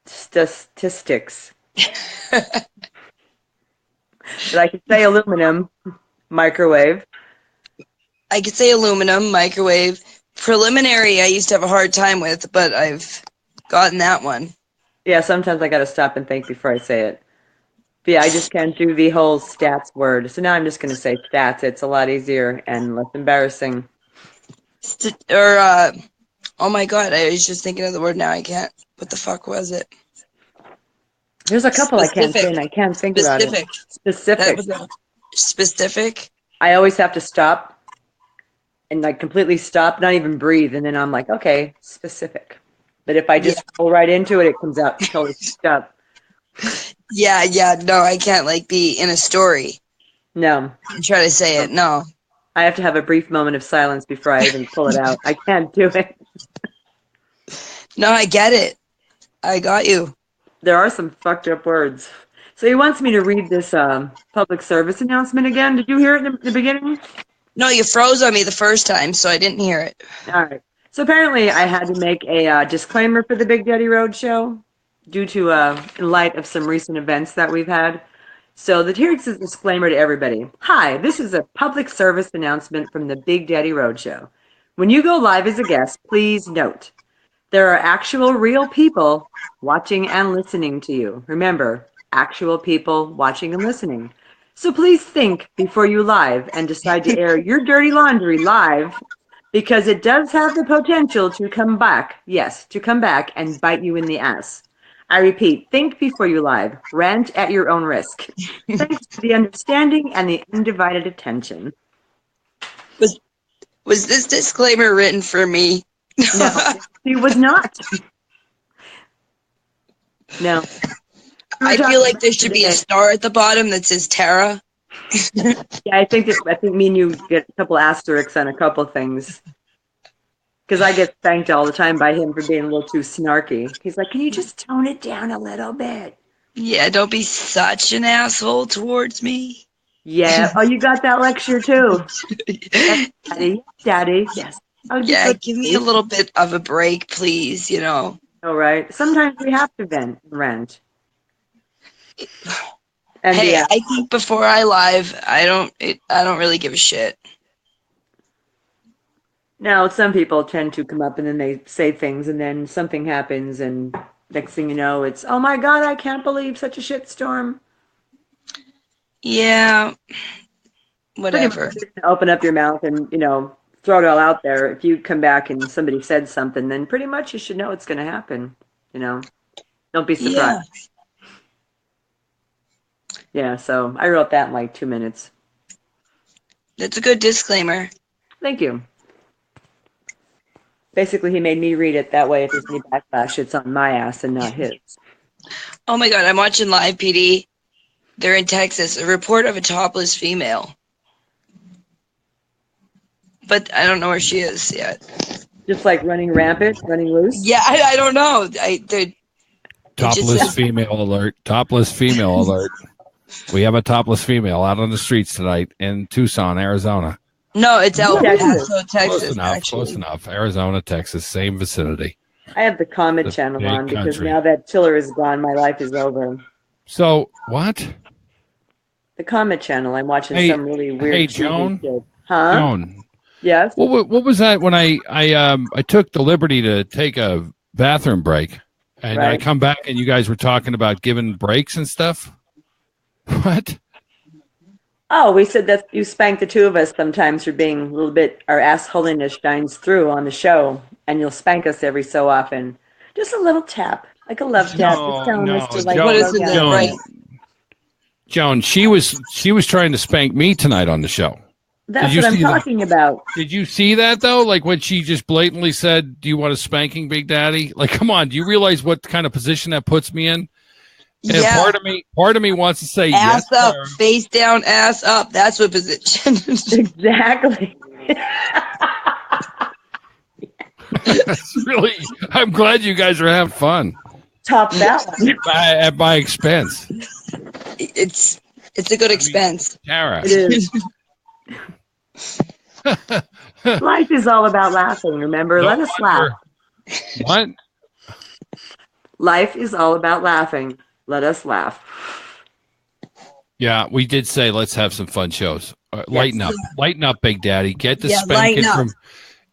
statistics. But I can say aluminum, microwave. I could say aluminum, microwave. Preliminary, I used to have a hard time with, but I've gotten that one. Yeah, sometimes I got to stop and think before I say it. But yeah, I just can't do the whole stats word. So now I'm just going to say stats. It's a lot easier and less embarrassing. Oh my God, I was just thinking of the word now. I can't. What the fuck was it? There's a couple I can't say and I can't think about it. Specific. Specific. I always have to stop and like completely stop, not even breathe. And then I'm like, okay, specific. But if I just go right into it, it comes out totally stuck. Yeah, no, I can't like be in a story. No. And try to say it, no. I have to have a brief moment of silence before I even pull it out. I can't do it. No, I get it. I got you. There are some fucked up words. So he wants me to read this public service announcement again. Did you hear it in the beginning? No, you froze on me the first time, so I didn't hear it. All right. So apparently I had to make a disclaimer for the Big Daddy Road Show due to in light of some recent events that we've had. So here's a disclaimer to everybody. Hi, this is a public service announcement from the Big Daddy Road Show. When you go live as a guest, please note, there are actual real people watching and listening to you. Remember, actual people watching and listening. So please think before you live and decide to air your dirty laundry live, because it does have the potential to come back. Yes, to come back and bite you in the ass. I repeat, think before you live. Rant at your own risk. Thanks for the understanding and the undivided attention. Was this disclaimer written for me? No, it was not. No. I feel like there should be a star at the bottom that says Tara. Yeah, I think me and you get a couple asterisks on a couple things. Because I get thanked all the time by him for being a little too snarky. He's like, can you just tone it down a little bit? Yeah, don't be such an asshole towards me. Yeah. Oh, you got that lecture too. Yes, Daddy. Yes. Oh, yeah, give me a little bit of a break, please, you know. All right. Sometimes we have to rant. And hey, yeah. I think before I live, I don't really give a shit. Now, some people tend to come up and then they say things and then something happens and next thing you know, it's, oh my God, I can't believe such a shitstorm. Yeah, whatever. Open up your mouth and, throw it all out there. If you come back and somebody said something, then pretty much you should know it's going to happen, Don't be surprised. Yeah, so I wrote that in like 2 minutes. That's a good disclaimer. Thank you. Basically, he made me read it. That way, if there's any backlash, it's on my ass and not his. Oh my God, I'm watching Live PD. They're in Texas. A report of a topless female. But I don't know where she is yet. Just like running rampant, running loose? Yeah, I don't know. Topless female alert. Topless female alert. We have a topless female out on the streets tonight in Tucson, Arizona. No, it's El Paso, Texas. Close enough. Arizona, Texas, same vicinity. I have the comment channel on because now that Chiller is gone, my life is over. So, what? The comment channel. I'm watching some really weird. Hey, Joan. Huh? Joan. Yes. What was that when I took the liberty to take a bathroom break, and I come back and you guys were talking about giving breaks and stuff? What? Oh, we said that you spank the two of us sometimes for being a little bit, our assholiness shines through on the show, and you'll spank us every so often. Just a little tap, like a love tap. Joan, she was trying to spank me tonight on the show. That's what I'm talking about. Did you see that though? Like when she just blatantly said, "Do you want a spanking, Big Daddy?" Like, come on, do you realize what kind of position that puts me in? And yeah. part of me wants to say ass yes, up, face down, ass up. That's what position. Exactly. That's really. I'm glad you guys are having fun. Top that one at my expense. It's a good expense. Tara. It is. Life is all about laughing. Remember, let us laugh. What? Life is all about laughing. Let us laugh. Yeah, we did say let's have some fun shows. Lighten up, Big Daddy. Get the spanking from.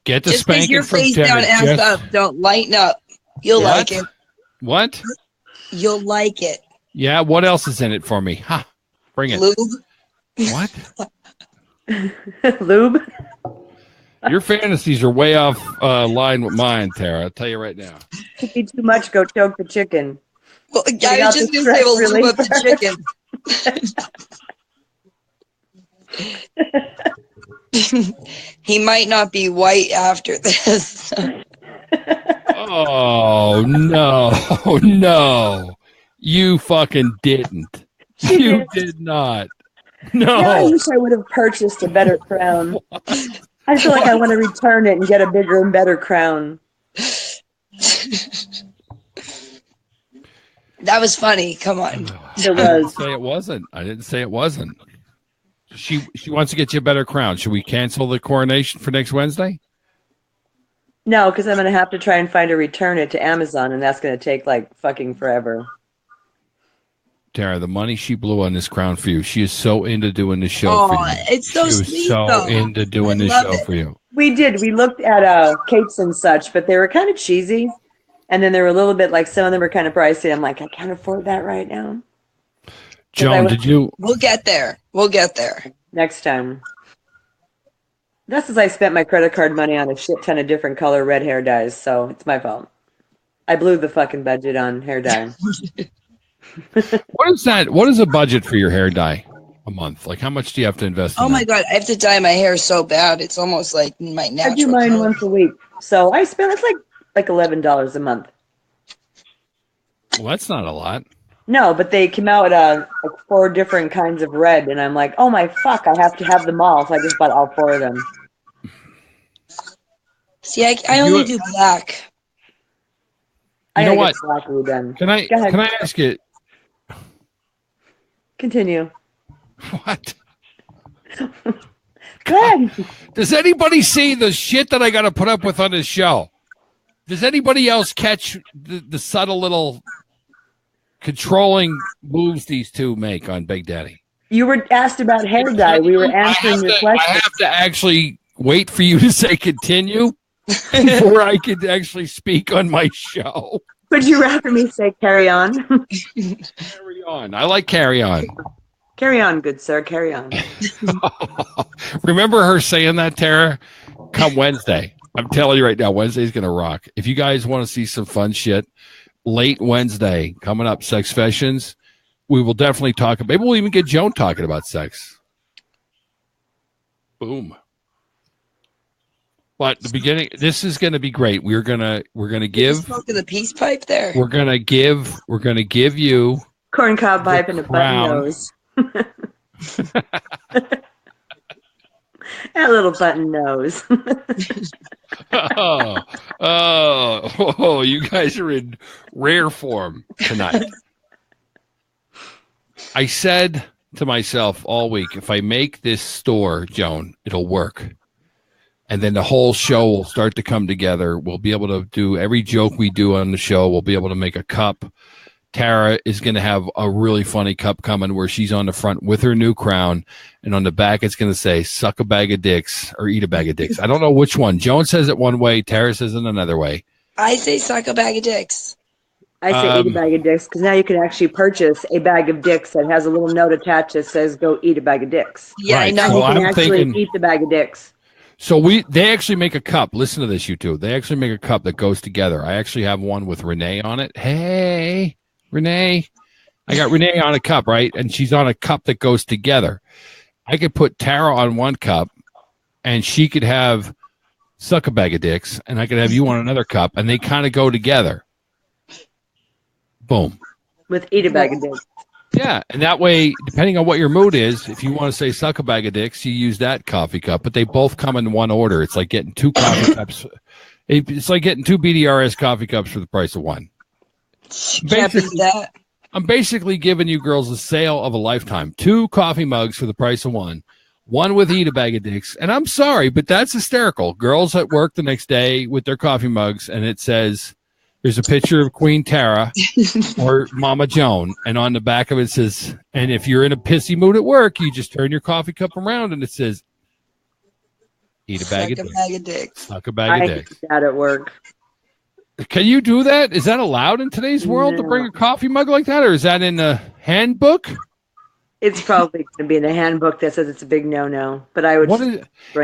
Get the just spanking your from face down, ass up. Don't lighten up. You'll like it. What? You'll like it. Yeah. What else is in it for me? Ha! Bring it. Lube. What? Lube. Your fantasies are way off line with mine, Tara. I'll tell you right now. If you too much, go choke the chicken. Well, I was just going to say, well, lube up the chicken. He might not be white after this. Oh, no. You fucking didn't. You did not. No. Yeah, I wish I would have purchased a better crown. I feel like I want to return it and get a bigger and better crown. That was funny. Come on. It was. I didn't say it wasn't. She wants to get you a better crown. Should we cancel the coronation for next Wednesday? No, because I'm going to have to try and find a return it to Amazon, and that's going to take like fucking forever. Tara, the money she blew on this crown for you, she is so into doing this show for you. It's so sweet, She was so into doing this show for you. We did. We looked at capes and such, but they were kind of cheesy. And then they were a little bit like, some of them were kind of pricey. I'm like, I can't afford that right now. Joan, did you? We'll get there. We'll get there. Next time. That's as I spent my credit card money on a shit ton of different color red hair dyes, so it's my fault. I blew the fucking budget on hair dye. What is that? What is a budget for your hair dye a month? Like, how much do you have to invest in my God, I have to dye my hair so bad. It's almost like my natural I do mine color. once a week. So I spend, it's like $11 a month. Well, that's not a lot. No, but they came out like 4 different kinds of red, and I'm like, oh my fuck, I have to have them all. So I just bought all 4 of them. See, I only do black. You know what? Black redone. Can I ask you? Continue. What? Go ahead. Does anybody see the shit that I got to put up with on this show? Does anybody else catch the subtle little controlling moves these two make on Big Daddy? You were asked about hair dye. We were answering your question. I have to actually wait for you to say continue before I could actually speak on my show. Would you rather me say carry on? Carry on. I like carry on. Carry on, good sir. Carry on. Remember her saying that, Tara? Come Wednesday. I'm telling you right now, Wednesday's going to rock. If you guys want to see some fun shit, late Wednesday, coming up, Sex Fashions, we will definitely talk. Maybe we'll even get Joan talking about sex. Boom. But the beginning, this is going to be great. We're gonna give. Smoke of the peace pipe there. We're gonna give you corncob pipe and a button nose. That little button nose. oh, you guys are in rare form tonight. I said to myself all week, if I make this store, Joan, it'll work. And then the whole show will start to come together. We'll be able to do every joke we do on the show. We'll be able to make a cup. Tara is going to have a really funny cup coming where she's on the front with her new crown. And on the back, it's going to say, suck a bag of dicks or eat a bag of dicks. I don't know which one. Joan says it one way. Tara says it another way. I say suck a bag of dicks. I say eat a bag of dicks because now you can actually purchase a bag of dicks that has a little note attached that says go eat a bag of dicks. Yeah, right. I know. So you can actually eat the bag of dicks. So they actually make a cup. Listen to this, you two. They actually make a cup that goes together. I actually have one with Renee on it. Hey, Renee. I got Renee on a cup, right? And she's on a cup that goes together. I could put Tara on one cup, and she could have suck a bag of dicks, and I could have you on another cup, and they kind of go together. Boom. With eat a bag of dicks. Yeah, and that way, depending on what your mood is, if you want to say suck a bag of dicks, you use that coffee cup, but they both come in one order. It's like getting 2 coffee cups. It's like getting 2 BDRS coffee cups for the price of one. I'm basically giving you girls a sale of a lifetime. 2 coffee mugs for the price of one. One with eat a bag of dicks. And I'm sorry, but that's hysterical. Girls at work the next day with their coffee mugs, and it says, there's a picture of Queen Tara or Mama Joan, and on the back of it says, and if you're in a pissy mood at work, you just turn your coffee cup around and it says, eat a bag of dicks. Suck a bag of dicks. I that at work. Can you do that? Is that allowed in today's world to bring a coffee mug like that, or is that in the handbook? It's probably going to be in the handbook that says it's a big no-no, but I would.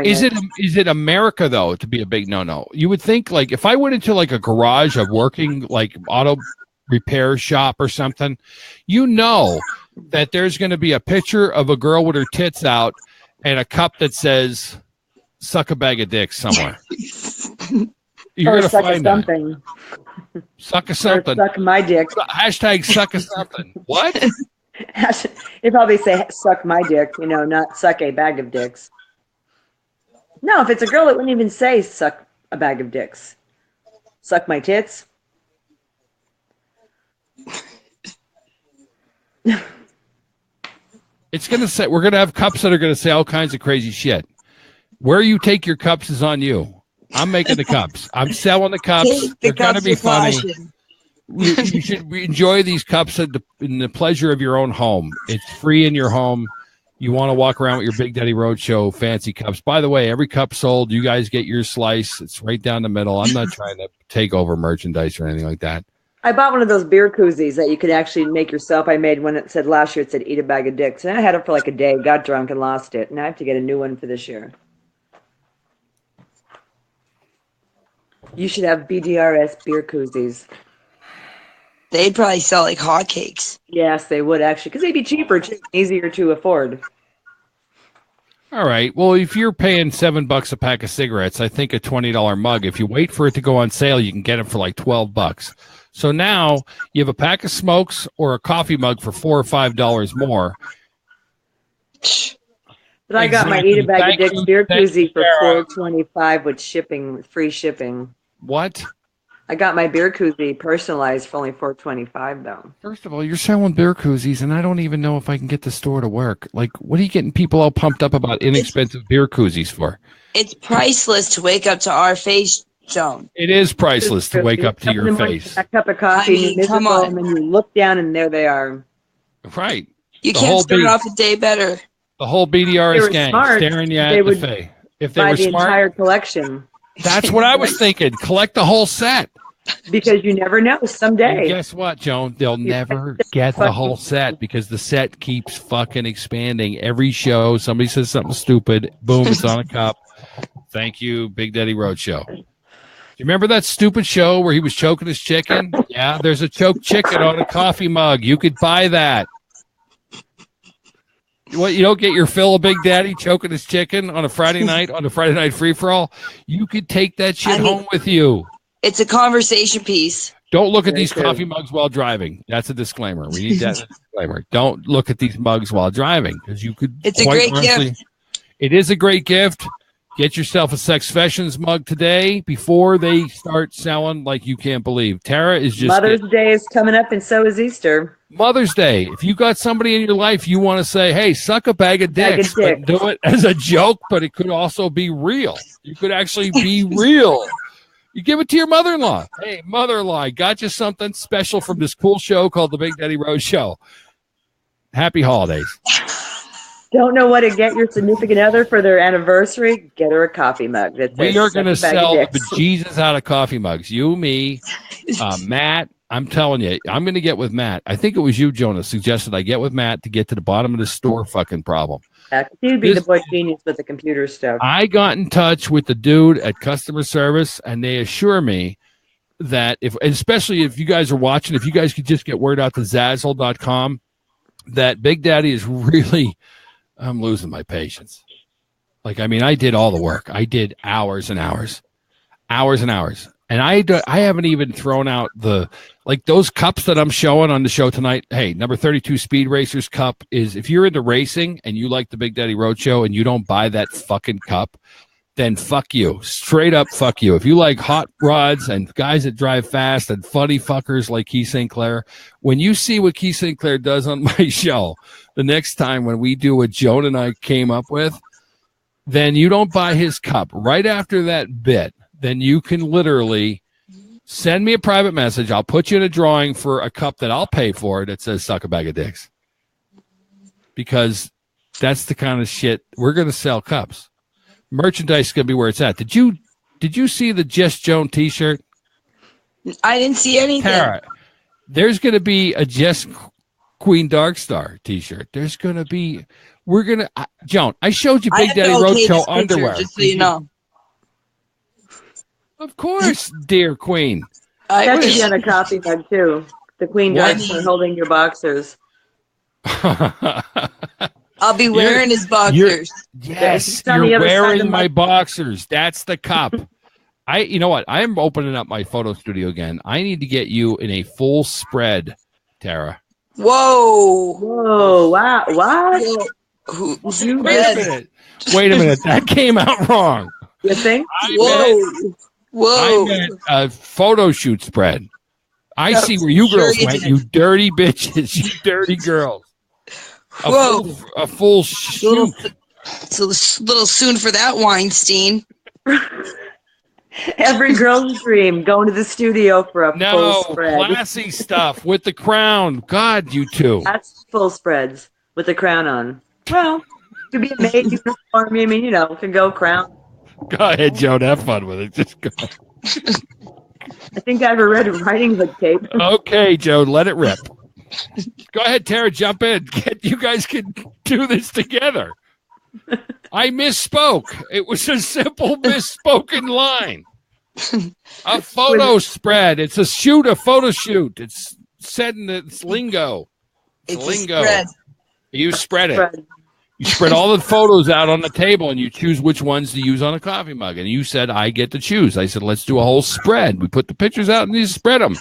Is it America though to be a big no-no? You would think like if I went into like a garage of working like auto repair shop or something, you know that there's going to be a picture of a girl with her tits out and a cup that says "suck a bag of dicks" somewhere. You're going to find something. Suck a something. Suck my dick. Hashtag suck a something. What? They probably say suck my dick, not suck a bag of dicks. No, if it's a girl, it wouldn't even say suck a bag of dicks. Suck my tits. It's gonna say we're gonna have cups that are gonna say all kinds of crazy shit. Where you take your cups is on you. I'm making the cups. I'm selling the cups. They're gonna be funny. You should enjoy these cups in the pleasure of your own home. It's free in your home. You want to walk around with your Big Daddy Roadshow fancy cups. By the way, every cup sold, you guys get your slice. It's right down the middle. I'm not trying to take over merchandise or anything like that. I bought one of those beer koozies that you could actually make yourself. I made one that said last year, it said eat a bag of dicks. And I had it for like a day, got drunk and lost it. And I have to get a new one for this year. You should have BDRS beer koozies. They'd probably sell like hotcakes. Yes, they would actually, because they'd be cheaper, easier to afford. All right. Well, if you're paying $7 a pack of cigarettes, I think a $20 mug. If you wait for it to go on sale, you can get it for like $12. So now you have a pack of smokes or a coffee mug for $4 or $5 more. But I got my eat a bag of dicks beer koozie for $4.25 with shipping, with free shipping. What? I got my beer koozie personalized for only $4.25 though. First of all, you're selling beer koozies, and I don't even know if I can get the store to work. Like, what are you getting people all pumped up about inexpensive beer koozies for? It's priceless to wake up to our face, Joan. It is priceless to wake up to your face. A cup of coffee, come on, and then you look down, and there they are. Right. You can't start off a day better. The whole BDRS gang staring you at the face. If they were the smart, entire collection. That's what I was thinking. Collect the whole set. Because you never know, someday. And guess what, Joan? They'll never get the whole set because the set keeps fucking expanding. Every show, somebody says something stupid. Boom, it's on a cup. Thank you, Big Daddy Roadshow. Do you remember that stupid show where he was choking his chicken? Yeah, there's a choked chicken on a coffee mug. You could buy that. What, you don't get your fill of Big Daddy choking his chicken on a Friday night on a Friday night free-for-all? You could take that shit home with you. It's a conversation piece. Don't look at these coffee mugs while driving. That's a disclaimer. We need that disclaimer. Don't look at these mugs while driving because you could. It's a great gift. It is a great gift. Get yourself a Sex Fashions mug today before they start selling like you can't believe. Tara is just Mother's Day is coming up, and so is Easter. Mother's Day. If you got somebody in your life you want to say, "Hey, suck a bag of dicks," but do it as a joke, but it could also be real. You could actually be real. You give it to your mother-in-law. Hey, mother-in-law, I got you something special from this cool show called the Big Daddy Rose Show. Happy holidays. Don't know what to get your significant other for their anniversary? Get her a coffee mug. We are going to sell the bejesus out of coffee mugs. You, me, Matt. I'm telling you, I'm going to get with Matt. I think it was you, Jonah, suggested I get with Matt to get to the bottom of the store fucking problem. He'd be the boy genius with the computer stuff. I got in touch with the dude at customer service, and they assure me that especially if you guys are watching, if you guys could just get word out to Zazzle.com, that Big Daddy is really, I'm losing my patience. Like, I mean, I did all the work. I did hours and hours. And I haven't even thrown out those cups that I'm showing on the show tonight. Hey, number 32 Speed Racers cup is, if you're into racing and you like the Big Daddy Roadshow and you don't buy that fucking cup, then fuck you. Straight up fuck you. If you like hot rods and guys that drive fast and funny fuckers like Keith St. Clair, when you see what Keith St. Clair does on my show, the next time when we do what Joan and I came up with, then you don't buy his cup. Right after that bit, then you can literally send me a private message. I'll put you in a drawing for a cup that I'll pay for that says suck a bag of dicks. Because that's the kind of shit we're going to sell cups. Merchandise is going to be where it's at. Did you see the Just Joan t-shirt? I didn't see anything. Tara, there's going to be a Just Queen Darkstar t-shirt. There's going to be, Joan, I showed you Big Daddy Roadshow underwear. Just so you know. Of course, dear Queen. That should be on a coffee mug, too. The Queen Darkstar holding your boxers. I'll be wearing his boxers. Yes, you're wearing my boxers. That's the cup. You know what? I'm opening up my photo studio again. I need to get you in a full spread, Tara. Whoa. Wow. What? Wait a minute. That came out wrong. You think? Whoa. Whoa. I meant a photo shoot spread. I see where you girls went, you dirty bitches, you dirty girls. A full shoot. It's a little soon for that, Weinstein. Every girl's dream, going to the studio for a full spread. No, classy stuff with the crown. God, you two. That's full spreads with the crown on. Well, to be a maid uniform, I mean, you know, can go crown. Go ahead, Joan. Have fun with it. Just go. I think I have a red riding hood tape. Okay, Joan, let it rip. Go ahead, Tara, jump in. You guys can do this together. I misspoke. It was a simple misspoken line. A photo spread. It's a photo shoot. It's said in its lingo. It's lingo. Spread. You spread it. You spread all the photos out on the table and you choose which ones to use on a coffee mug. And you said, I get to choose. I said, let's do a whole spread. We put the pictures out and you spread them.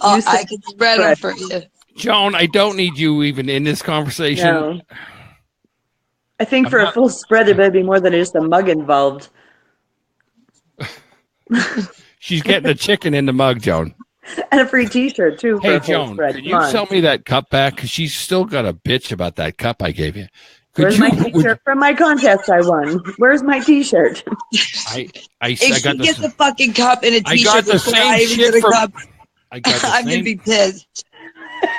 Oh, I can spread them for you. Joan, I don't need you even in this conversation. No. I think for a full spread, there better be more than just a mug involved. She's getting a chicken in the mug, Joan. And a free T-shirt, too. Hey, Joan, can you sell me that cup back? Because she's still got a bitch about that cup I gave you. Where's my T-shirt from my contest I won? Where's my T-shirt? If she gets a fucking cup and a T-shirt before I even get a cup, I'm going to be pissed.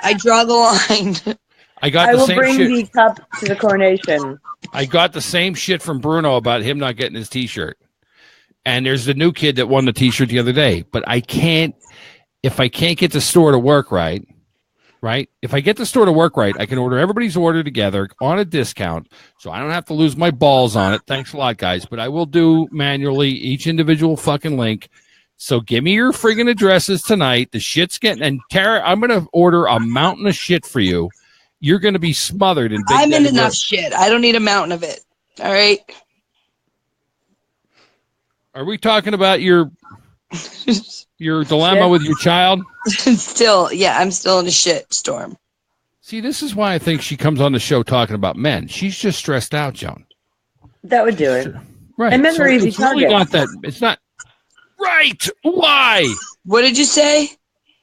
I draw the line. I will bring the cup to the coronation. I got the same shit from Bruno about him not getting his T-shirt. And there's the new kid that won the T-shirt the other day. But I can't, if I can't get the store to work right? If I get the store to work right, I can order everybody's order together on a discount, so I don't have to lose my balls on it. Thanks a lot, guys. But I will do manually each individual fucking link. So give me your friggin' addresses tonight. The shit's getting, and Tara, I'm going to order a mountain of shit for you. You're going to be smothered in big. I'm in enough shit. I don't need a mountain of it. All right. Are we talking about your dilemma with your child? Still, yeah, I'm still in a shit storm. See, this is why I think she comes on the show talking about men. She's just stressed out, Joan. That would do it. Right. And men are easy targets. Really not that. It's not. Right. Why? What did you say?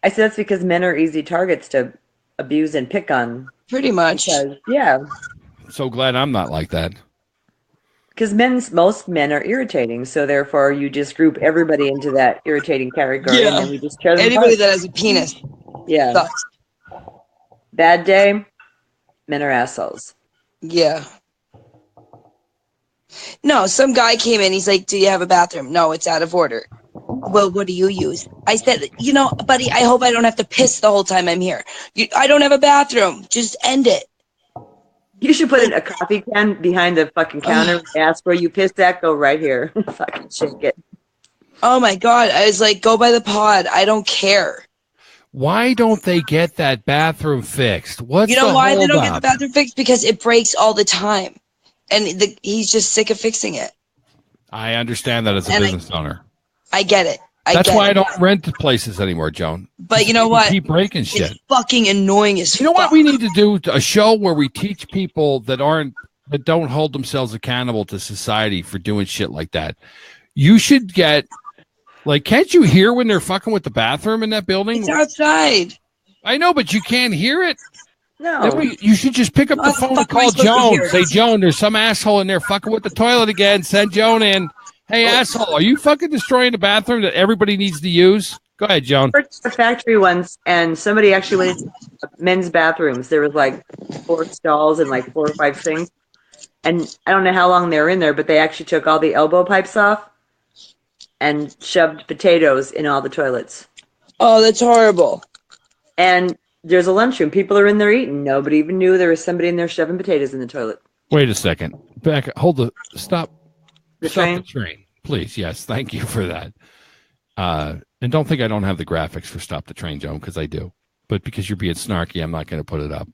I said that's because men are easy targets to abuse and pick on. Pretty much. Yeah. I'm so glad I'm not like that. Because most men are irritating, so therefore you just group everybody into that irritating category, and then we just tear them Anybody apart. that has a penis. Yeah. Sucks. Bad day, men are assholes. Yeah. No, some guy came in, he's like, do you have a bathroom? No, it's out of order. Well, what do you use? I said, buddy, I hope I don't have to piss the whole time I'm here. I don't have a bathroom. Just end it. You should put in a coffee can behind the fucking counter. Ask where you pissed at. Go right here. Fucking shake it. Oh my God. I was like, go by the pod. I don't care. Why don't they get that bathroom fixed? What's you know the why they don't up? get the bathroom fixed? Because it breaks all the time. And he's just sick of fixing it. I understand that as a business owner. I get it. That's why I don't rent places anymore, Joan. But you know what? Keep breaking shit. It's fucking annoying as fuck. You know what we need to do? A show where we teach people that don't hold themselves accountable to society for doing shit like that. You should get, can't you hear when they're fucking with the bathroom in that building? It's outside. I know, but you can't hear it. No. You should just pick up the phone and call Joan. Say, Joan, there's some asshole in there fucking with the toilet again. Send Joan in. Hey, asshole, are you fucking destroying the bathroom that everybody needs to use? Go ahead, Joan. I worked at the factory once, and somebody actually went into men's bathrooms. There was 4 stalls and 4 or 5 sinks. And I don't know how long they were in there, but they actually took all the elbow pipes off and shoved potatoes in all the toilets. Oh, that's horrible. And there's a lunchroom. People are in there eating. Nobody even knew there was somebody in there shoving potatoes in the toilet. Wait a second. Stop. The train, please. Yes, thank you for that. And don't think I don't have the graphics for Stop the Train, Joan, because I do. But because you're being snarky, I'm not going to put it up.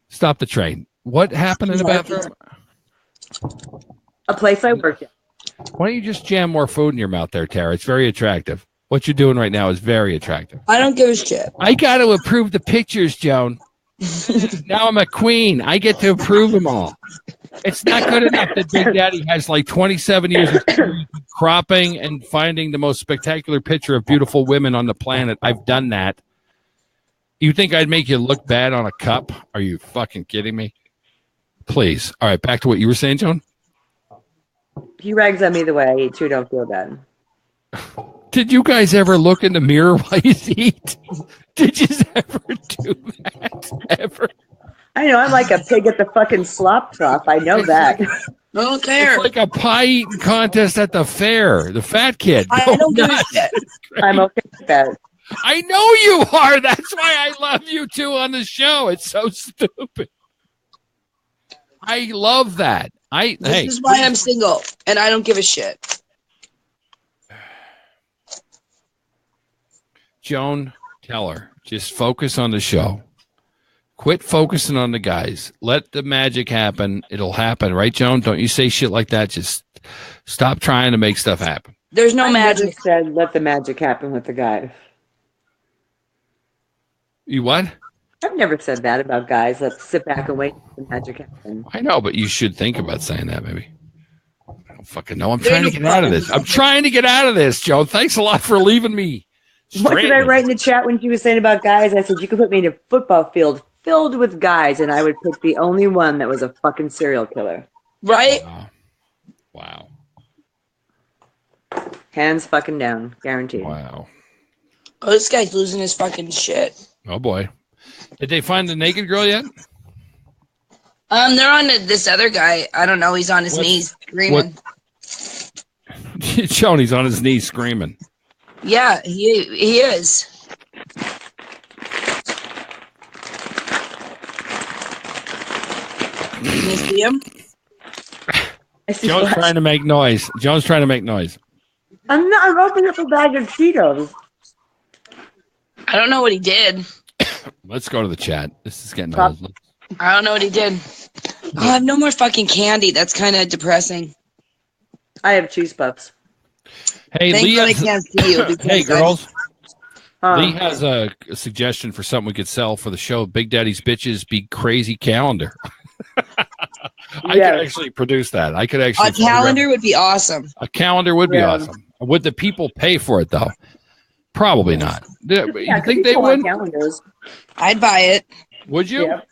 Stop the train. What happened in the bathroom? A place I worked at. Why don't you just jam more food in your mouth there, Tara? It's very attractive. What you're doing right now is very attractive. I don't give a shit. I got to approve the pictures, Joan. Now I'm a queen. I get to approve them all. It's not good enough that Big Daddy has like 27 years of experience cropping and finding the most spectacular picture of beautiful women on the planet. I've done that. You think I'd make you look bad on a cup? Are you fucking kidding me? Please. All right, back to what you were saying, Joan. He rags on me the way I eat too. Don't feel bad. Did you guys ever look in the mirror while you eat? Did you ever do that? Ever? I know. I'm like a pig at the fucking slop trough. I know that. I don't care. It's like a pie eating contest at the fair. The fat kid. I don't give a shit. I'm okay with that. I know you are. That's why I love you two on the show. It's so stupid. I love that. This is why I'm single, and I don't give a shit. Joan, tell her, just focus on the show. Quit focusing on the guys. Let the magic happen. It'll happen, right, Joan? Don't you say shit like that. Just stop trying to make stuff happen. There's no magic. Never said let the magic happen with the guys. You what? I've never said that about guys. Let's sit back and wait for the magic happen. I know, but you should think about saying that, maybe. I don't fucking know. I'm trying to get out of this. I'm trying to get out of this, Joan. Thanks a lot for leaving me. What did I write in the chat when she was saying about guys? I said, you could put me in a football field filled with guys, and I would pick the only one that was a fucking serial killer. Right? Wow. Hands fucking down. Guaranteed. Wow. Oh, this guy's losing his fucking shit. Oh, boy. Did they find the naked girl yet? They're on this other guy. I don't know. He's on his knees screaming. Joan, he's on his knees screaming. Yeah, he is. Can you see him? Joan's trying to make noise. Joan's trying to make noise. I'm opening up a bag of Cheetos. I don't know what he did. Let's go to the chat. This is getting old. I don't know what he did. Oh, I have no more fucking candy. That's kind of depressing. I have cheese puffs. Hey, Thank Lee. God I can't see you. Hey, girls. Lee has a suggestion for something we could sell for the show. Big Daddy's Bitches Be Crazy calendar. I could actually produce that. I could actually. A calendar would be awesome. A calendar would be awesome. Would the people pay for it, though? Probably not. You think they would? I'd buy it. Would you? Yeah.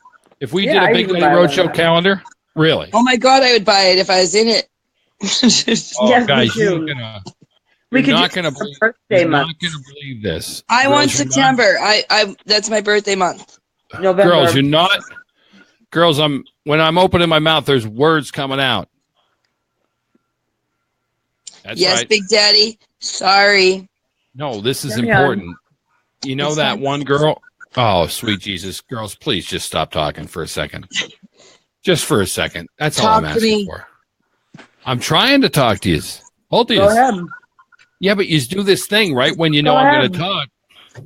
If we did a Big Daddy Roadshow calendar? Really? Oh, my God, I would buy it if I was in it. Guys, you're not going to believe this. I want September. I that's my birthday month. November. Girls, you're not. Girls, when I'm opening my mouth, there's words coming out. That's yes, right. Big Daddy. Sorry. No, this is important. You know that one girl? Oh, sweet Jesus. Girls, please just stop talking for a second. Just for a second. That's all I'm asking for. I'm trying to talk to you. Hold you. Go ahead. Yeah, but you do this thing, right? When you know I'm going to talk.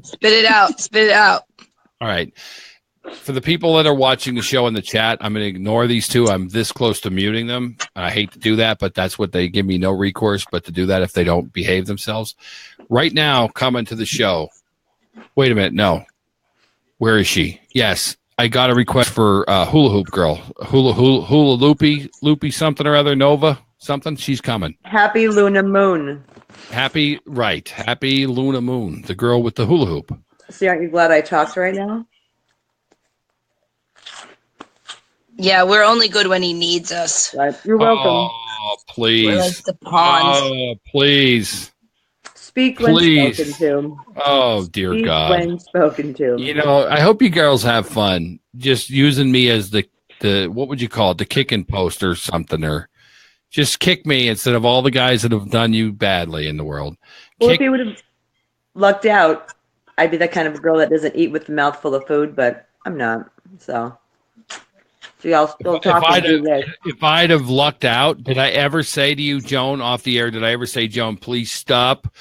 Spit it out. Spit it out. All right. For the people that are watching the show in the chat, I'm going to ignore these two. I'm this close to muting them. I hate to do that, but that's what they give me no recourse, but to do that if they don't behave themselves. Right now, coming to the show. Wait a minute. No. Where is she? Yes. I got a request for hula hoop girl. Hula loopy something or other. Nova something. She's coming. Happy Luna Moon. Happy Luna Moon. The girl with the hula hoop. See, aren't you glad I talked right now? Yeah, we're only good when he needs us. Right. You're welcome. Oh, please. We're like the pawns. Oh, please. Speak when spoken to. Oh, dear Speak God. when spoken to. You know, I hope you girls have fun just using me as the what would you call it, the kicking post or something, or just kick me instead of all the guys that have done you badly in the world. Well, if you would have lucked out, I'd be that kind of girl that doesn't eat with a mouthful of food, but I'm not. So y'all still talking. If I'd have lucked out, did I ever say to you, Joan, off the air, did I ever say, Joan, please stop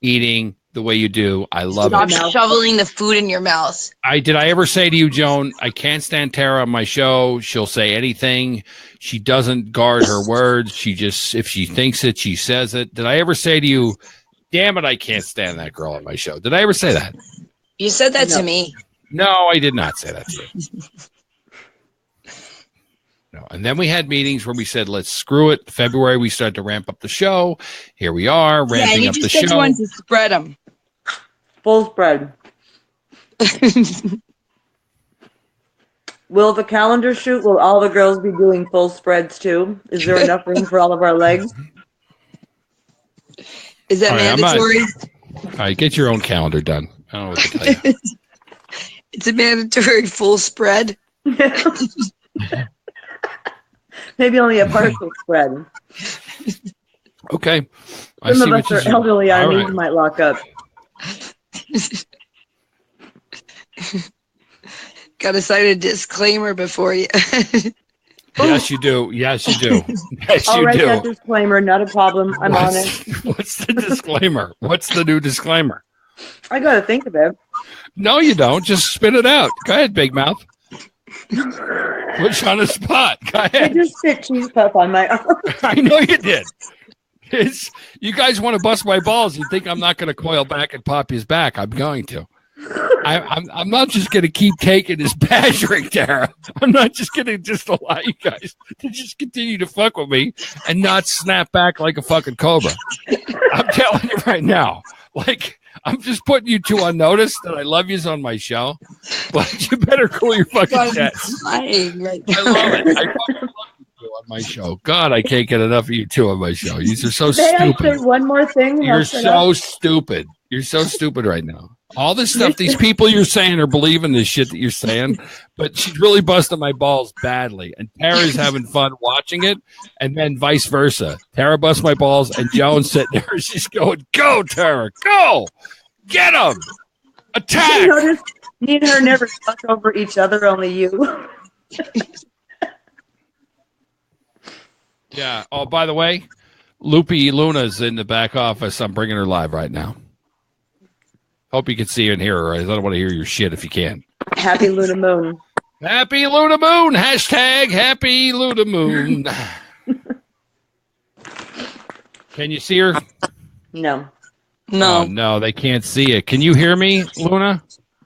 eating the way you do? I love it. Stop shoveling the food in your mouth. Did I ever say to you, Joan, I can't stand Tara on my show. She'll say anything. She doesn't guard her words. She just, if she thinks it, she says it. Did I ever say to you, damn it, I can't stand that girl on my show? Did I ever say that? You said that to me. No, I did not say that to you. No. And then we had meetings where we said, let's screw it. February, we started to ramp up the show. Here we are, ramping up the show. You wanted to spread them. Full spread. Will the calendar shoot, will all the girls be doing full spreads too? Is there enough room for all of our legs? Is that mandatory? All right, get your own calendar done. I don't know what to tell you. It's a mandatory full spread. Maybe only a partial spread. Okay. Some of us are elderly, our knees might lock up. Got to cite a disclaimer before you. Yes, you do. Yes, you do. Yes, I'll you write do. that disclaimer. Not a problem. I'm on it. What's the disclaimer? What's the new disclaimer? I got to think of it. No, you don't. Just spit it out. Go ahead, Big Mouth. Put you on the spot. Go ahead. I just spit cheese puff on my arm. I know you did. You guys want to bust my balls. You think I'm not going to coil back and pop his back. I'm going to. I'm not just going to keep taking this badgering, Tara. I'm not just going to just allow you guys to just continue to fuck with me and not snap back like a fucking cobra. I'm telling you right now. Like, I'm just putting you two on notice that I love yous on my show, but you better cool your fucking jets. Right I love it. I fucking love you on my show. God, I can't get enough of you two on my show. You are so May stupid. I say one more thing? You're so stupid. You're so stupid right now. All this stuff, these people you're saying are believing this shit that you're saying, but she's really busting my balls badly. And Tara's having fun watching it, and then vice versa. Tara busts my balls, and Joan's sitting there. She's going, go, Tara, go. Get him. Attack. You notice me and her never fuck over each other, only you. Yeah. Oh, by the way, Loopy Luna's in the back office. I'm bringing her live right now. Hope you can see her and hear her. I don't want to hear your shit if you can. Happy Luna Moon. Happy Luna Moon. Hashtag Happy Luna Moon. Can you see her? No. No. Oh, no, they can't see it. Can you hear me, Luna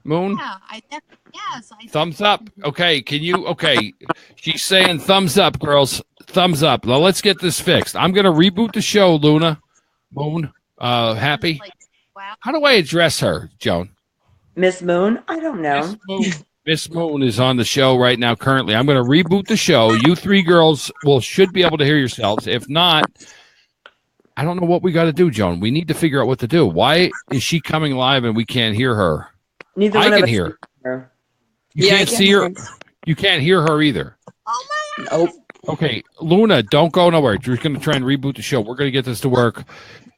Moon? Yeah, yes. Thumbs up. Okay, can you? Okay, she's saying thumbs up, girls. Thumbs up. Now let's get this fixed. I'm going to reboot the show, Luna Moon. Happy? Wow. How do I address her, Joan? Miss Moon? I don't know. Miss Moon is on the show right now currently. I'm going to reboot the show. You three girls should be able to hear yourselves. If not, I don't know what we got to do, Joan. We need to figure out what to do. Why is she coming live and we can't hear her? Neither I one can of us hear her. You Yeah, can't see her. You can't hear her either. Oh my Nope. Okay, Luna, don't go nowhere. We're going to try and reboot the show. We're going to get this to work.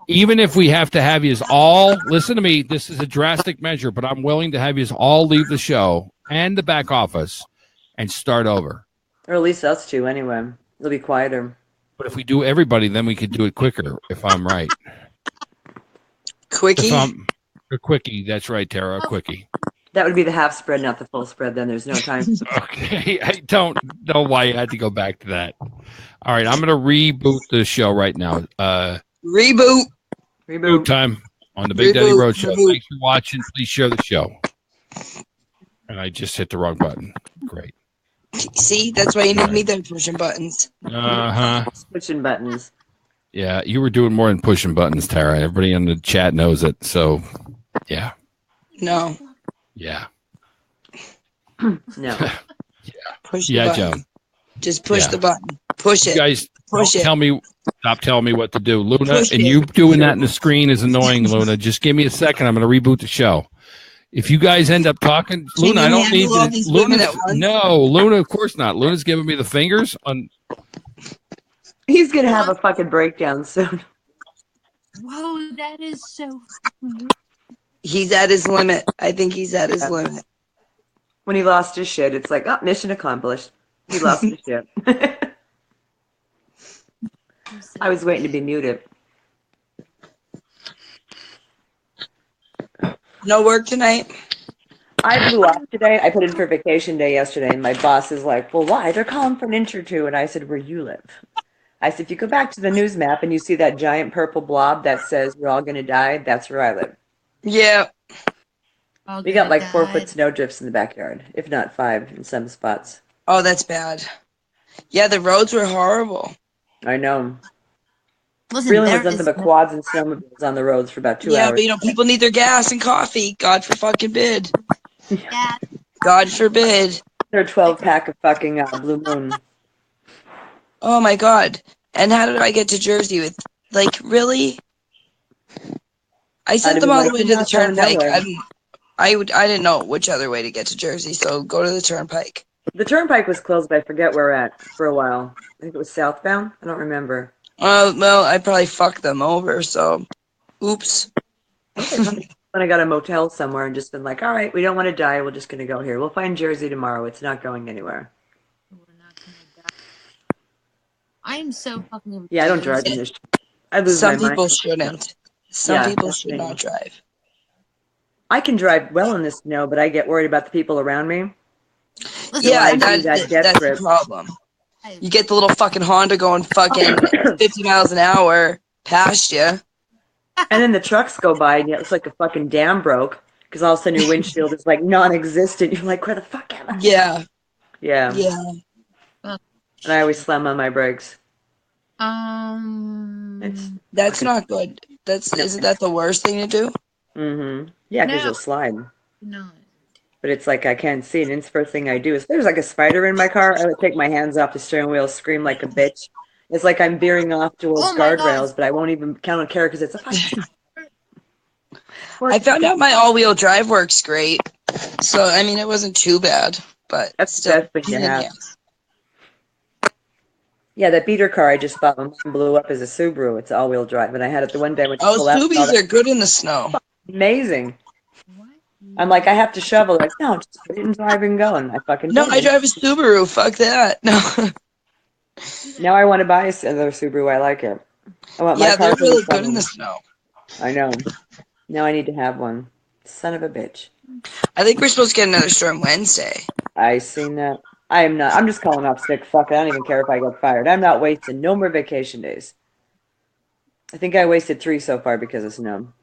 Even if we have to have you all, listen to me, this is a drastic measure, but I'm willing to have you all leave the show and the back office and start over. Or at least us two, anyway. It'll be quieter. But if we do everybody, then we could do it quicker, if I'm right. Quickie? A quickie, that's right, Tara, a quickie. That would be the half spread, not the full spread. Then there's no time. Okay, I don't know why you had to go back to that. All right, I'm going to reboot the show right now. Reboot. Reboot time on the Big Daddy Road Show. Thanks for watching. Please share the show. And I just hit the wrong button. Great. See, that's why you need me there pushing buttons. Pushing buttons. Yeah, you were doing more than pushing buttons, Tara. Everybody in the chat knows it. So, yeah. No. Yeah. No. Yeah. Push the button. Joan. Just push the button. Push it. You guys, Push it. stop telling me what to do. Luna, Push and it. you doing that in the screen is annoying, Luna. Just give me a second. I'm going to reboot the show. If you guys end up talking, Luna, I don't need all these women at once? No, Luna, of course not. Luna's giving me the fingers on. He's going to have a fucking breakdown soon. Whoa, that is so. He's at his limit. I think he's at his limit. When he lost his shit, it's like, oh, mission accomplished. He lost his shit. I was waiting to be muted. No work tonight? I blew off today. I put in for vacation day yesterday, and my boss is like, well, why? They're calling for an inch or two. And I said, where you live? I said, if you go back to the news map and you see that giant purple blob that says we're all going to die, that's where I live. Yeah. We got like 4-foot snow drifts in the backyard, if not 5 in some spots. Oh, that's bad. Yeah, the roads were horrible. I know. Listen, Freeland there was nothing is but quads and snowmobiles on the roads for about 2 Yeah, hours. but you know, people need their gas and coffee. God forbid. yeah. God forbid. Their 12-pack of fucking Blue Moon. Oh my God. And how did I get to Jersey with, like, really? I sent them all the way to the turnpike. I didn't know which other way to get to Jersey, so go to the turnpike. The turnpike was closed, but I forget where we're at for a while. I think it was southbound. I don't remember. Well, I probably fucked them over, so oops. When I got a motel somewhere and just been like, all right, we don't want to die. We're just going to go here. We'll find Jersey tomorrow. It's not going anywhere. We're not gonna die. I am so fucking. Yeah, I don't drive in this. I lose my Some mind. people shouldn't. Some people should not drive. I can drive well in the snow, but I get worried about the people around me. Yeah, that's the problem. You get the little fucking Honda going fucking 50 miles an hour past you. And then the trucks go by, and it looks like a fucking dam broke because all of a sudden your windshield is like non-existent. You're like, where the fuck am I? Yeah. Yeah. Yeah. And I always slam on my brakes. That's not good. Isn't that the worst thing to do? Mm-hmm. Yeah, because you'll slide. No. But it's like I can't see it. And the first thing I do is there's like a spider in my car. I would take my hands off the steering wheel, scream like a bitch. It's like I'm veering off towards guardrails, but I won't even count on care because it's a fucking. I found out my all-wheel drive works great. So, I mean, it wasn't too bad, but that's still. the best thing to have. Yeah, that beater car I just bought when mine blew up as a Subaru. It's all-wheel drive, and I had it the one day when Subies are good in the snow. Amazing. I'm like, I have to shovel. Like, no, just put it in drive and go. And I fucking No, I drive a Subaru. Fuck that. No. Now I want to buy another Subaru. I like it. I want my car. They're really good in the snow. I know. Now I need to have one. Son of a bitch. I think we're supposed to get another storm Wednesday. I seen that. I am not. I'm just calling off sick. Fuck it. I don't even care if I get fired. I'm not wasting no more vacation days. I think I wasted 3 so far because of snow.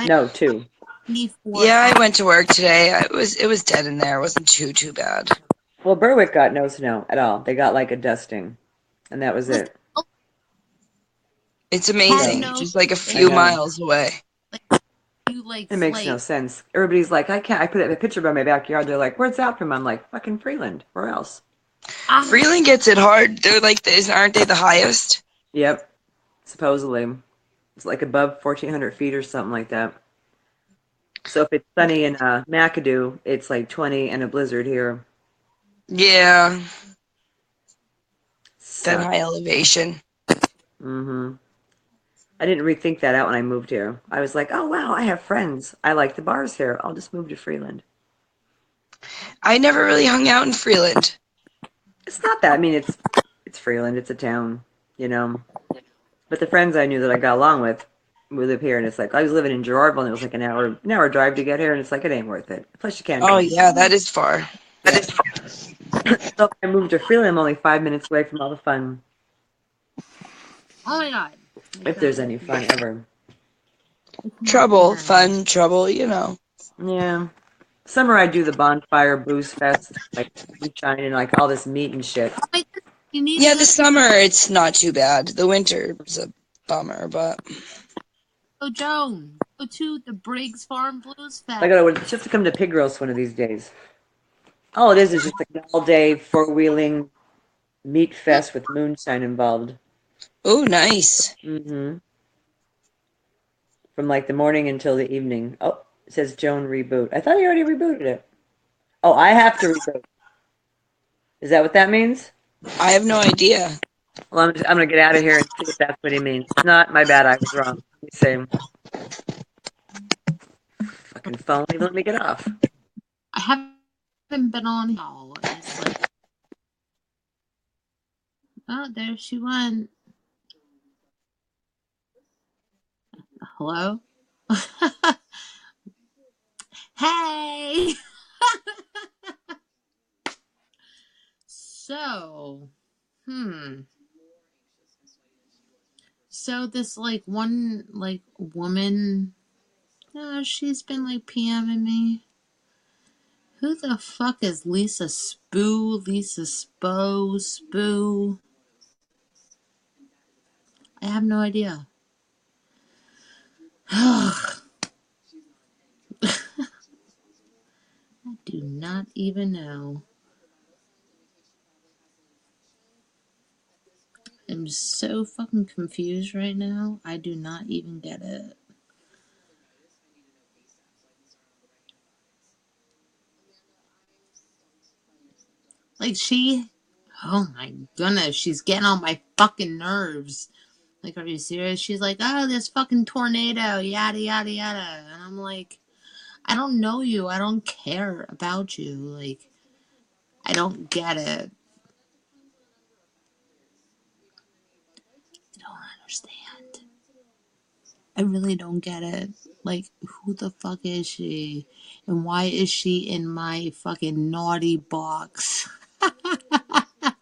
No, 2. Yeah, I went to work today. It was dead in there. It wasn't too bad. Well, Berwick got no snow at all. They got like a dusting, and that was it. It's amazing. Just like a few miles away. It makes no sense. Everybody's like, I can't. I put a picture by my backyard. They're like, where's that from? I'm like, fucking Freeland. Where else? Freeland gets it hard. They're like, aren't they the highest? Yep. Supposedly. It's like above 1,400 feet or something like that. So if it's sunny in McAdoo, it's like 20 and a blizzard here. Yeah. That high elevation. Mm-hmm. I didn't rethink that out when I moved here. I was like, oh, wow, I have friends. I like the bars here. I'll just move to Freeland. I never really hung out in Freeland. It's not that. I mean, it's Freeland. It's a town, you know. But the friends I knew that I got along with, we live here, and it's like I was living in Gerardville, and it was like an hour drive to get here, and it's like it ain't worth it. Plus, you can't. Oh yeah, that is far. That is far. So if I moved to Freeland, I'm only 5 minutes away from all the fun. Oh my god! If there's any fun ever. Fun, trouble, you know. Yeah. Summer I do the bonfire booze fest, like sunshine and like all this meat and shit. Yeah, the summer it's not too bad. The winter is a bummer, but. Oh, Joan, go to the Briggs Farm Blues Fest. I gotta just to come to Pig Roast one of these days. All it is just like an all-day four-wheeling meat fest with moonshine involved. Oh, nice. Mm-hmm. From like the morning until the evening. Oh, it says Joan reboot. I thought he already rebooted it. Oh, I have to reboot. Is that what that means? I have no idea. Well, I'm going to get out of here and see if that's what he means. It's not my bad. I was wrong. Let me see. Fucking phone. Let me get off. I haven't been on all. Oh, there she went. Hello? Hey! So, So this like one like woman, she's been like PMing me. Who the fuck is Lisa Spoo? Lisa Spoo? I have no idea. I do not even know. I'm so fucking confused right now. I do not even get it. Like oh my goodness, she's getting on my fucking nerves. Like, are you serious? She's like, oh, this fucking tornado, yada, yada, yada. And I'm like, I don't know you. I don't care about you. Like, I don't get it. I don't understand. I really don't get it. Like, who the fuck is she? And why is she in my fucking naughty box? I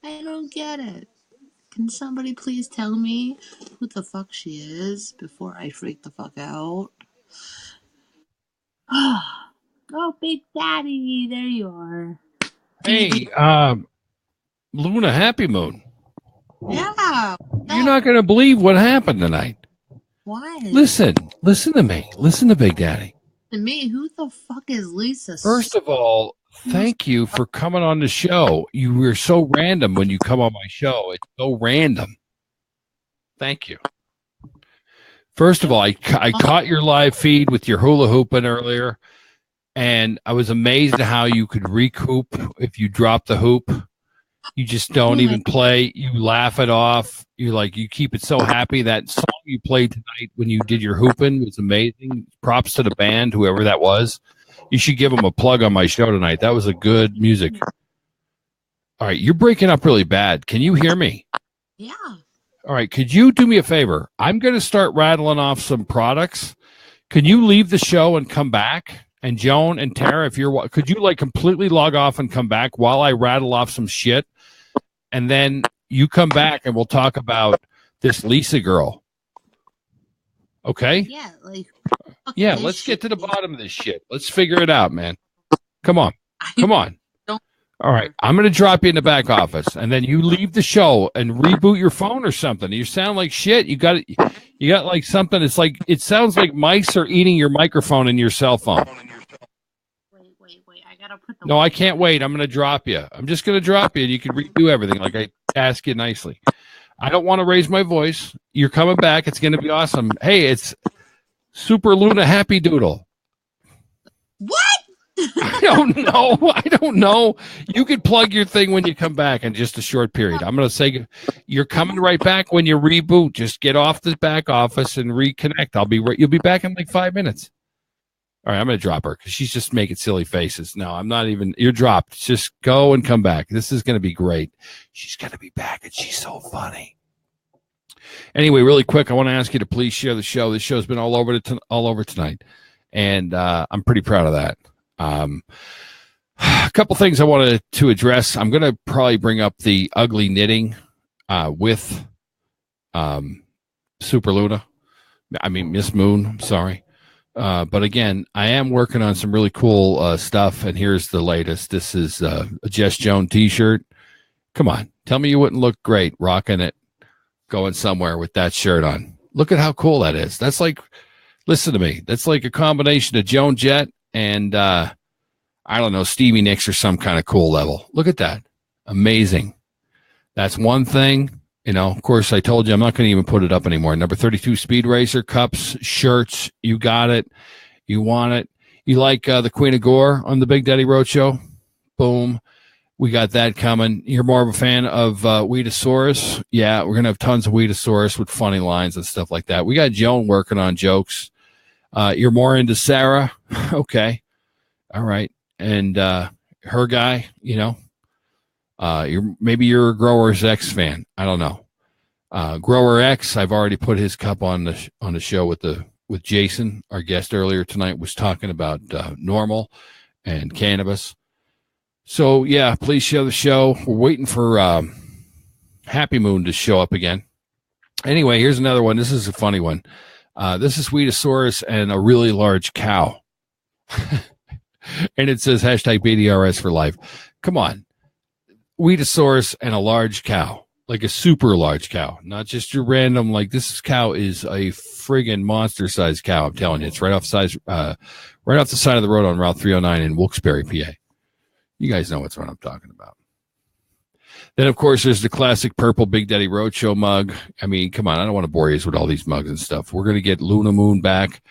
don't get it. Can somebody please tell me who the fuck she is before I freak the fuck out? Oh, Big Daddy, there you are. Hey, Luna Happy Moon. Yeah. You're not going to believe what happened tonight. Why? Listen to me. Listen to Big Daddy. To me, who the fuck is Lisa? First of all, thank you for coming on the show. You were so random when you come on my show. It's so random. Thank you. First of all, I caught your live feed with your hula hooping earlier, and I was amazed at how you could recoup if you drop the hoop. You just don't even play. You laugh it off. You keep it so happy. That song you played tonight when you did your hooping was amazing. Props to the band, whoever that was. You should give them a plug on my show tonight. That was a good music. All right, you're breaking up really bad. Can you hear me? Yeah. All right, could you do me a favor? I'm going to start rattling off some products. Can you leave the show and come back? And Joan and Tara, could you completely log off and come back while I rattle off some shit? And then you come back and we'll talk about this Lisa girl. Okay? Yeah, yeah, let's get to the bottom of this shit. Let's figure it out, man. Come on. All right, I'm going to drop you in the back office, and then you leave the show and reboot your phone or something. You sound like shit. You got something. It's like it sounds like mice are eating your microphone and your cell phone. Wait. I gotta put the. No, I can't wait. I'm going to drop you. I'm just going to drop you, and you can redo everything like I asked you nicely. I don't want to raise my voice. You're coming back. It's going to be awesome. Hey, it's Super Luna Happy Doodle. What? I don't know. You could plug your thing when you come back in just a short period. I'm going to say you're coming right back when you reboot. Just get off the back office and reconnect. You'll be back in like 5 minutes. All right, I'm going to drop her because she's just making silly faces. No, I'm not even. You're dropped. Just go and come back. This is going to be great. She's going to be back, and she's so funny. Anyway, really quick, I want to ask you to please share the show. This show's been all over tonight, and I'm pretty proud of that. A couple things I wanted to address. I'm going to probably bring up the ugly knitting with Super Luna. I mean, Miss Moon. I'm sorry. But again, I am working on some really cool stuff, and here's the latest. This is a Jess Jones t-shirt. Come on. Tell me you wouldn't look great rocking it, going somewhere with that shirt on. Look at how cool that is. That's like, listen to me. That's like a combination of Joan Jett and I don't know, Stevie Nicks or some kind of cool level. Look at that. Amazing. That's one thing. Of course, I told you I'm not going to even put it up anymore. Number 32 Speed Racer, cups, shirts. You got it. You want it. You like the Queen of Gore on the Big Daddy Roadshow? Boom. We got that coming. You're more of a fan of Weedosaurus? Yeah, we're going to have tons of Weedosaurus with funny lines and stuff like that. We got Joan working on jokes. You're more into Sarah? Okay. All right. And her guy, you're a Grower's X fan. I don't know. Grower X, I've already put his cup on the show with Jason. Our guest earlier tonight was talking about normal and cannabis. So yeah, please share the show. We're waiting for Happy Moon to show up again. Anyway, here's another one. This is a funny one. This is Weedosaurus and a really large cow. And it says hashtag BDRS for life. Come on. Wheatosaurus and a large cow, like a super large cow, not just your random, like this cow is a friggin' monster sized cow. I'm telling you, it's right off the side of the road on Route 309 in Wilkes-Barre, PA. You guys know what I'm talking about. Then, of course, there's the classic purple Big Daddy Roadshow mug. I mean, come on, I don't want to bore you with all these mugs and stuff. We're going to get Luna Moon back,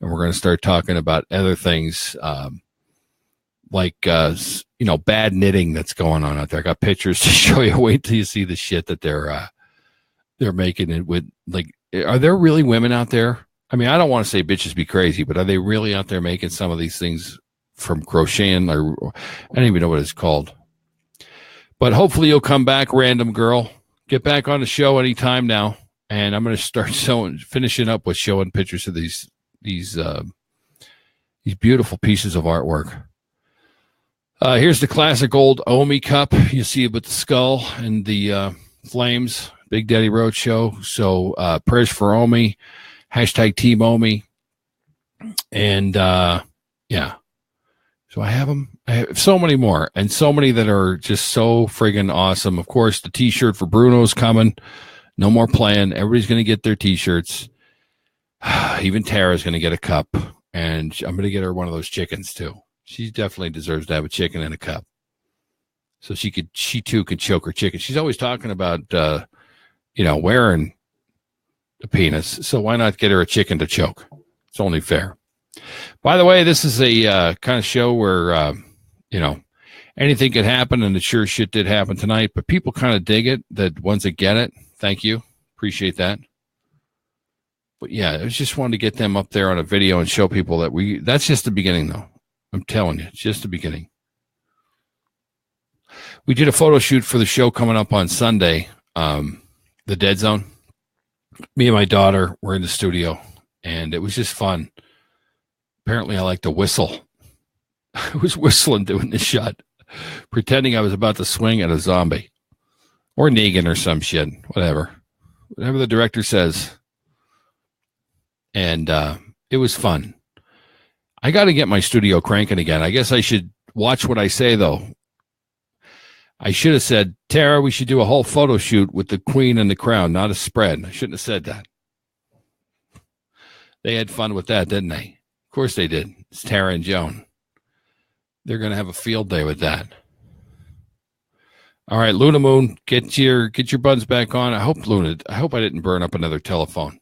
and we're going to start talking about other things, like bad knitting that's going on out there. I got pictures to show you. Wait till you see the shit that they're making it with. Like, are there really women out there? I mean, I don't want to say bitches be crazy, but are they really out there making some of these things from crocheting? Or I don't even know what it's called. But hopefully you'll come back, random girl. Get back on the show anytime now, and I'm going to start finishing up with showing pictures of these beautiful pieces of artwork. Here's the classic old Omi cup. You see it with the skull and the flames. Big Daddy Roadshow. So prayers for Omi. Hashtag Team Omi. And yeah. So I have them. I have so many more, and so many that are just so friggin' awesome. Of course, the T-shirt for Bruno's coming. No more playing. Everybody's going to get their T-shirts. Even Tara's going to get a cup, and I'm going to get her one of those chickens too. She definitely deserves to have a chicken in a cup, so she too could choke her chicken. She's always talking about wearing a penis, so why not get her a chicken to choke? It's only fair. By the way, this is a kind of show where, anything could happen, and it sure shit did happen tonight, but people kind of dig it, the ones that get it. Thank you. Appreciate that. But yeah, I just wanted to get them up there on a video and show people that that's just the beginning, though. I'm telling you, it's just the beginning. We did a photo shoot for the show coming up on Sunday, the Dead Zone. Me and my daughter were in the studio, and it was just fun. Apparently, I like to whistle. I was whistling doing this shot, pretending I was about to swing at a zombie or Negan or some shit, whatever the director says. And it was fun. I got to get my studio cranking again. I guess I should watch what I say, though. I should have said, Tara, we should do a whole photo shoot with the Queen and the Crown, not a spread. I shouldn't have said that. They had fun with that, didn't they? Of course they did. It's Tara and Joan. They're going to have a field day with that. All right, Luna Moon, get your buns back on. I hope I didn't burn up another telephone.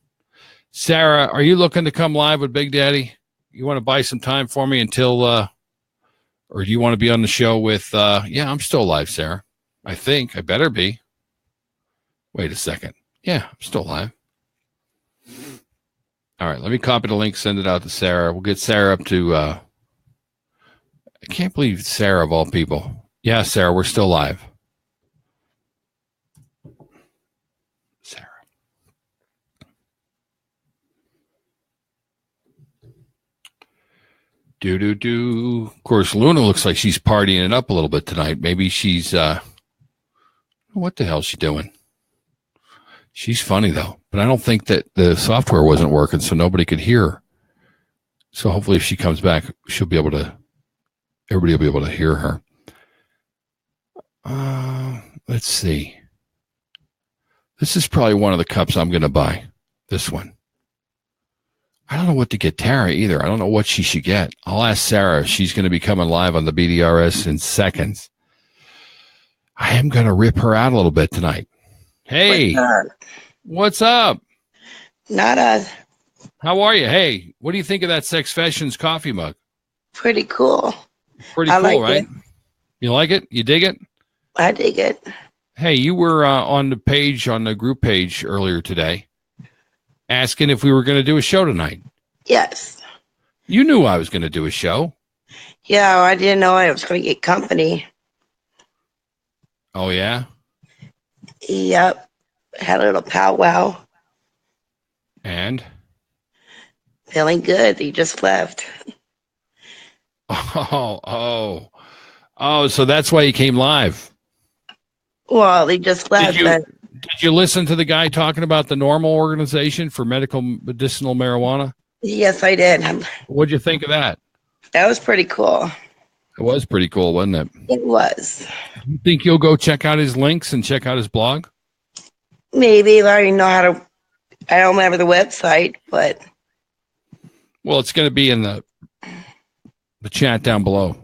Sarah, are you looking to come live with Big Daddy? You want to buy some time for me until, or do you want to be on the show with, yeah, I'm still live, Sarah. I think I better be. Wait a second. Yeah, I'm still live. All right, let me copy the link, send it out to Sarah. We'll get Sarah up to, I can't believe Sarah of all people. Yeah, Sarah, we're still live. Sarah. Do. Of course, Luna looks like she's partying it up a little bit tonight. Maybe she's, what the hell's she doing? She's funny, though. But I don't think that the software wasn't working, so nobody could hear her. So hopefully if she comes back, everybody will be able to hear her. Let's see. This is probably one of the cups I'm going to buy. This one. I don't know what to get Tara either. I don't know what she should get. I'll ask Sarah if she's going to be coming live on the BDRS in seconds. I am going to rip her out a little bit tonight. Hey, what's up? Nada. How are you? Hey, what do you think of that Sex Fashions coffee mug? Pretty cool. Pretty cool, like right? It. You like it? You dig it? I dig it. Hey, you were on the group page earlier today, asking if we were going to do a show tonight. Yes. You knew I was going to do a show. Yeah, I didn't know I was going to get company. Oh, yeah? Yep. Had a little powwow. And? Feeling good. He just left. Oh, so that's why he came live. Well, he just left. Did you listen to the guy talking about the Normal Organization for Medicinal Marijuana? Yes, I did. What'd you think of that? That was pretty cool. It was pretty cool, wasn't it? It was. You think you'll go check out his links and check out his blog? Maybe I already know how to. I don't remember the website, but well, it's going to be in the chat down below.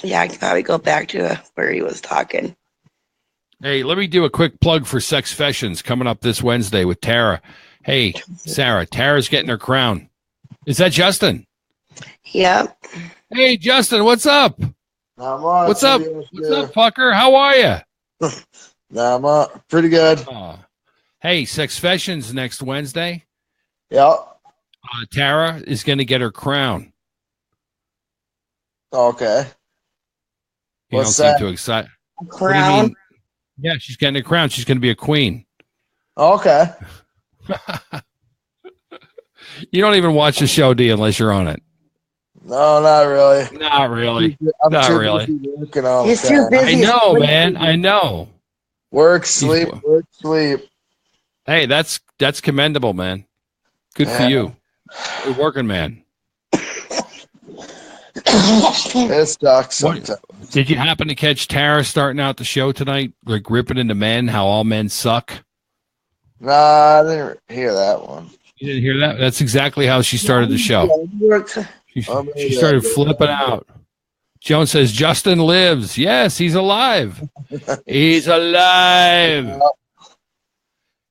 Yeah, I can probably go back to where he was talking. Hey, let me do a quick plug for Sex Fashions coming up this Wednesday with Tara. Hey, Sarah, Tara's getting her crown. Is that Justin? Yep. Hey, Justin, what's up? Not much. What's up? What's up, fucker? How are you? Not much. Pretty good. Hey, Sex Fashions next Wednesday. Yep. Tara is going to get her crown. Okay. You What's don't that? seem too excited. Crown? Yeah, she's getting a crown. She's going to be a queen. Okay. You don't even watch the show, do you, unless you're on it? No, not really. Not really. I'm Not too really. busy working all He's the too time. busy. I know, man. I know. Work, sleep, work, sleep. Hey, that's commendable, man. Good for you. You're working, man. It sucks sometimes. Did you happen to catch Tara starting out the show tonight, like ripping into men, how all men suck? Nah, I didn't hear that one. You didn't hear that? That's exactly how she started the show. She started flipping out. Joan says, Justin lives. Yes, he's alive. He's alive.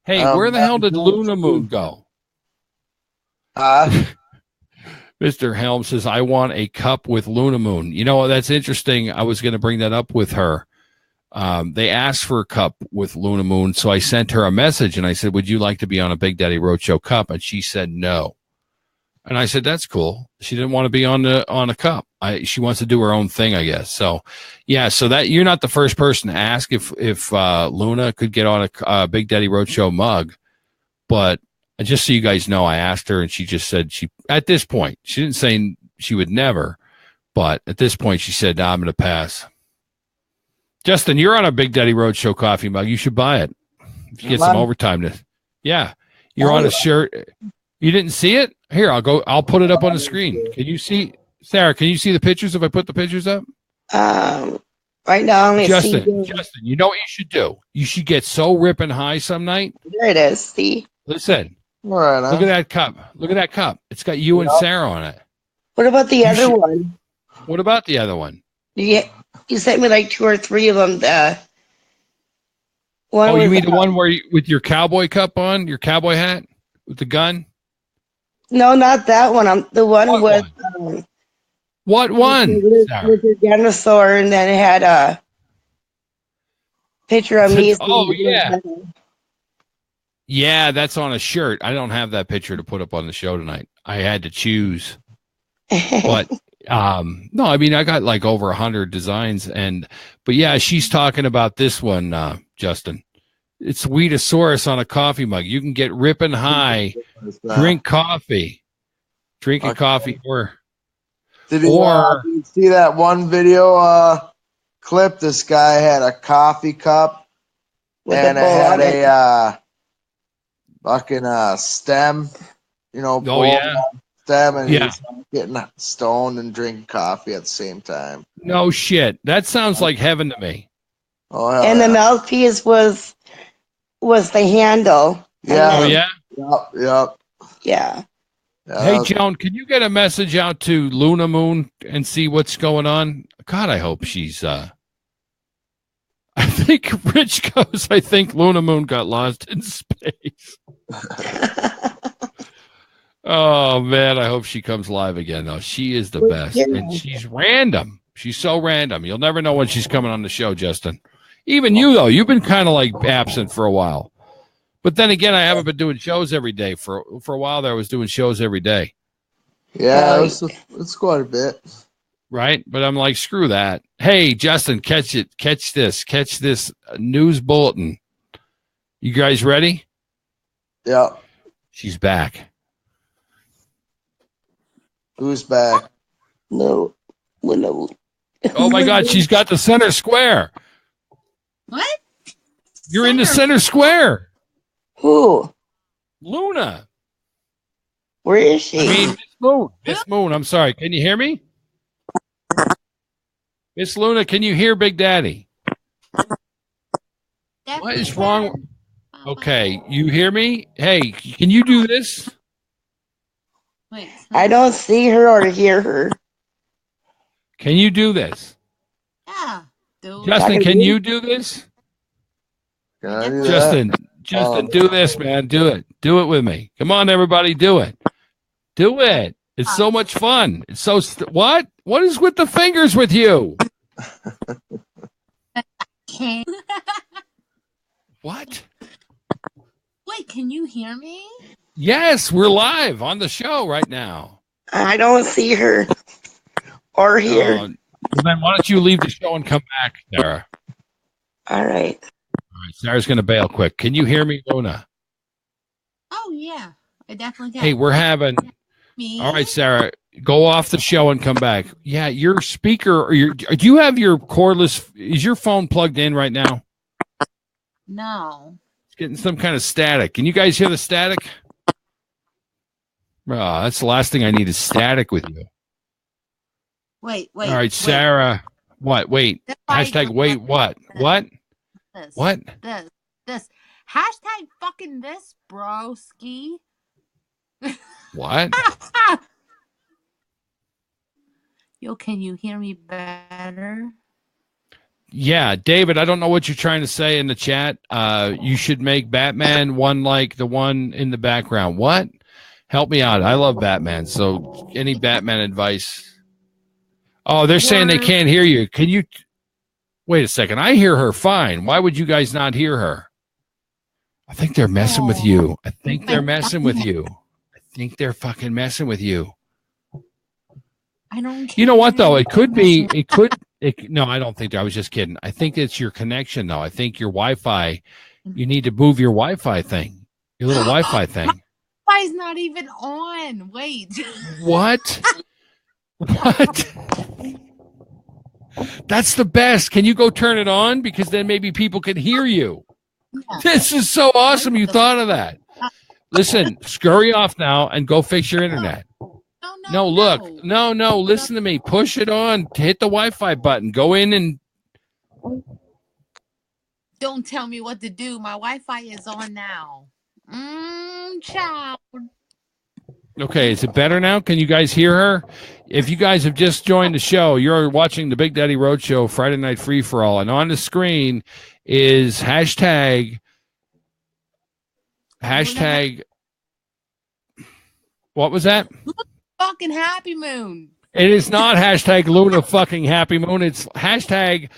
Hey, where the hell did Luna Moon go? Mr. Helm says, I want a cup with Luna Moon. You know, that's interesting. I was going to bring that up with her. They asked for a cup with Luna Moon, so I sent her a message, and I said, would you like to be on a Big Daddy Roadshow cup? And she said no. And I said, that's cool. She didn't want to be on a cup. She wants to do her own thing, I guess. So, yeah, so that you're not the first person to ask if Luna could get on a Big Daddy Roadshow mug, but just so you guys know, I asked her, and she just said at this point, she didn't say she would never, but at this point, she said, I'm going to pass. Justin, you're on a Big Daddy Roadshow coffee mug. You should buy it. If you get some overtime. Yeah, you're on a shirt. You didn't see it? Here, I'll put it up on the screen. Can you see, Sarah? Can you see the pictures if I put the pictures up? Right now, Justin, you know what you should do? You should get so ripping high some night. There it is. See? Listen. All right, look at that cup. Look at that cup. It's got you and Sarah on it. What about the other one? What about the other one? You sent me like 2 or 3 of them. You mean the one where with your cowboy cup on, your cowboy hat with the gun? No, not that one. The one with what one? With the dinosaur, and then it had a picture of me. Oh yeah. Yeah, that's on a shirt. I don't have that picture to put up on the show tonight. I had to choose. But no, I mean I got like over 100 designs, but yeah, she's talking about this one, Justin. It's Wheatosaurus on a coffee mug. You can get ripping high, drink coffee, coffee, or did you see that one video clip? This guy had a coffee cup and it had a fucking stem, stem, and he's getting stoned and drinking coffee at the same time. No shit. That sounds like heaven to me. Oh, and the mouthpiece was the handle. Yeah. Oh yeah. Yep. Yeah. Hey Joan, can you get a message out to Luna Moon and see what's going on? God, I hope she's I think Rich goes, I think Luna Moon got lost in space. Oh man, I hope she comes live again though. She is the best. And she's random. She's so random. You'll never know when she's coming on the show, Justin. Even you though, you've been kind of like absent for a while. But then again, I haven't been doing shows every day. For a while there, I was doing shows every day. Yeah, it's quite a bit. Right? But I'm like, screw that. Hey, Justin, catch this news bulletin. You guys ready? Yeah. She's back. Who's back? No. Oh my God, she's got the center square. What? You're in the center square. Who? Luna. Where is she? I mean, Miss Moon. I'm sorry. Can you hear me? Miss Luna, can you hear Big Daddy? What is wrong? Okay, you hear me? Hey, can you do this? Wait. I don't see her or hear her. Can you do this? Yeah. Justin, can you do this? Justin, do this, man. Do it. Do it with me. Come on, everybody, do it. Do it. It's so much fun. It's so what? What is with the fingers with you? What? Wait, can you hear me? Yes, we're live on the show right now. I don't see her or hear. Well, then why don't you leave the show and come back, Sarah? All right. All right, Sarah's going to bail quick. Can you hear me, Luna? Oh, yeah. I definitely can. Hey, we're having... Me? All right, Sarah, go off the show and come back. Yeah, your speaker, or do you have your cordless... Is your phone plugged in right now? No. It's getting some kind of static. Can you guys hear the static? Oh, that's the last thing I need is static with you. Wait. All right, Sarah. What? Wait. Hashtag wait what? What? This. What? This. Hashtag fucking this, broski. What? Yo, can you hear me better? Yeah, David, I don't know what you're trying to say in the chat. You should make Batman one like the one in the background. What? Help me out. I love Batman. So any Batman advice? Oh, they're saying they can't hear you. Can you wait a second? I hear her fine. Why would you guys not hear her? I think they're messing with you. I think they're messing with you. I think they're fucking messing with you. I don't care. You know what though? It could be. No, I don't think. I was just kidding. I think it's your connection though. I think your Wi-Fi. You need to move your Wi-Fi thing. Your little Wi-Fi thing. Wi-Fi's not even on. Wait. What? What? That's the best. Can you go turn it on? Because then maybe people can hear you. Yeah. This is so awesome. You thought of that. Listen, scurry off now and go fix your internet. No, look. No. Listen to me. Push it on. Hit the Wi-Fi button. Go in and... Don't tell me what to do. My Wi-Fi is on now. Child. Okay, is it better now? Can you guys hear her? If you guys have just joined the show, you're watching the Big Daddy Road Show Friday Night Free for All, and on the screen is hashtag. What was that? Fucking Happy Moon. It is not hashtag Luna fucking Happy Moon. It's hashtag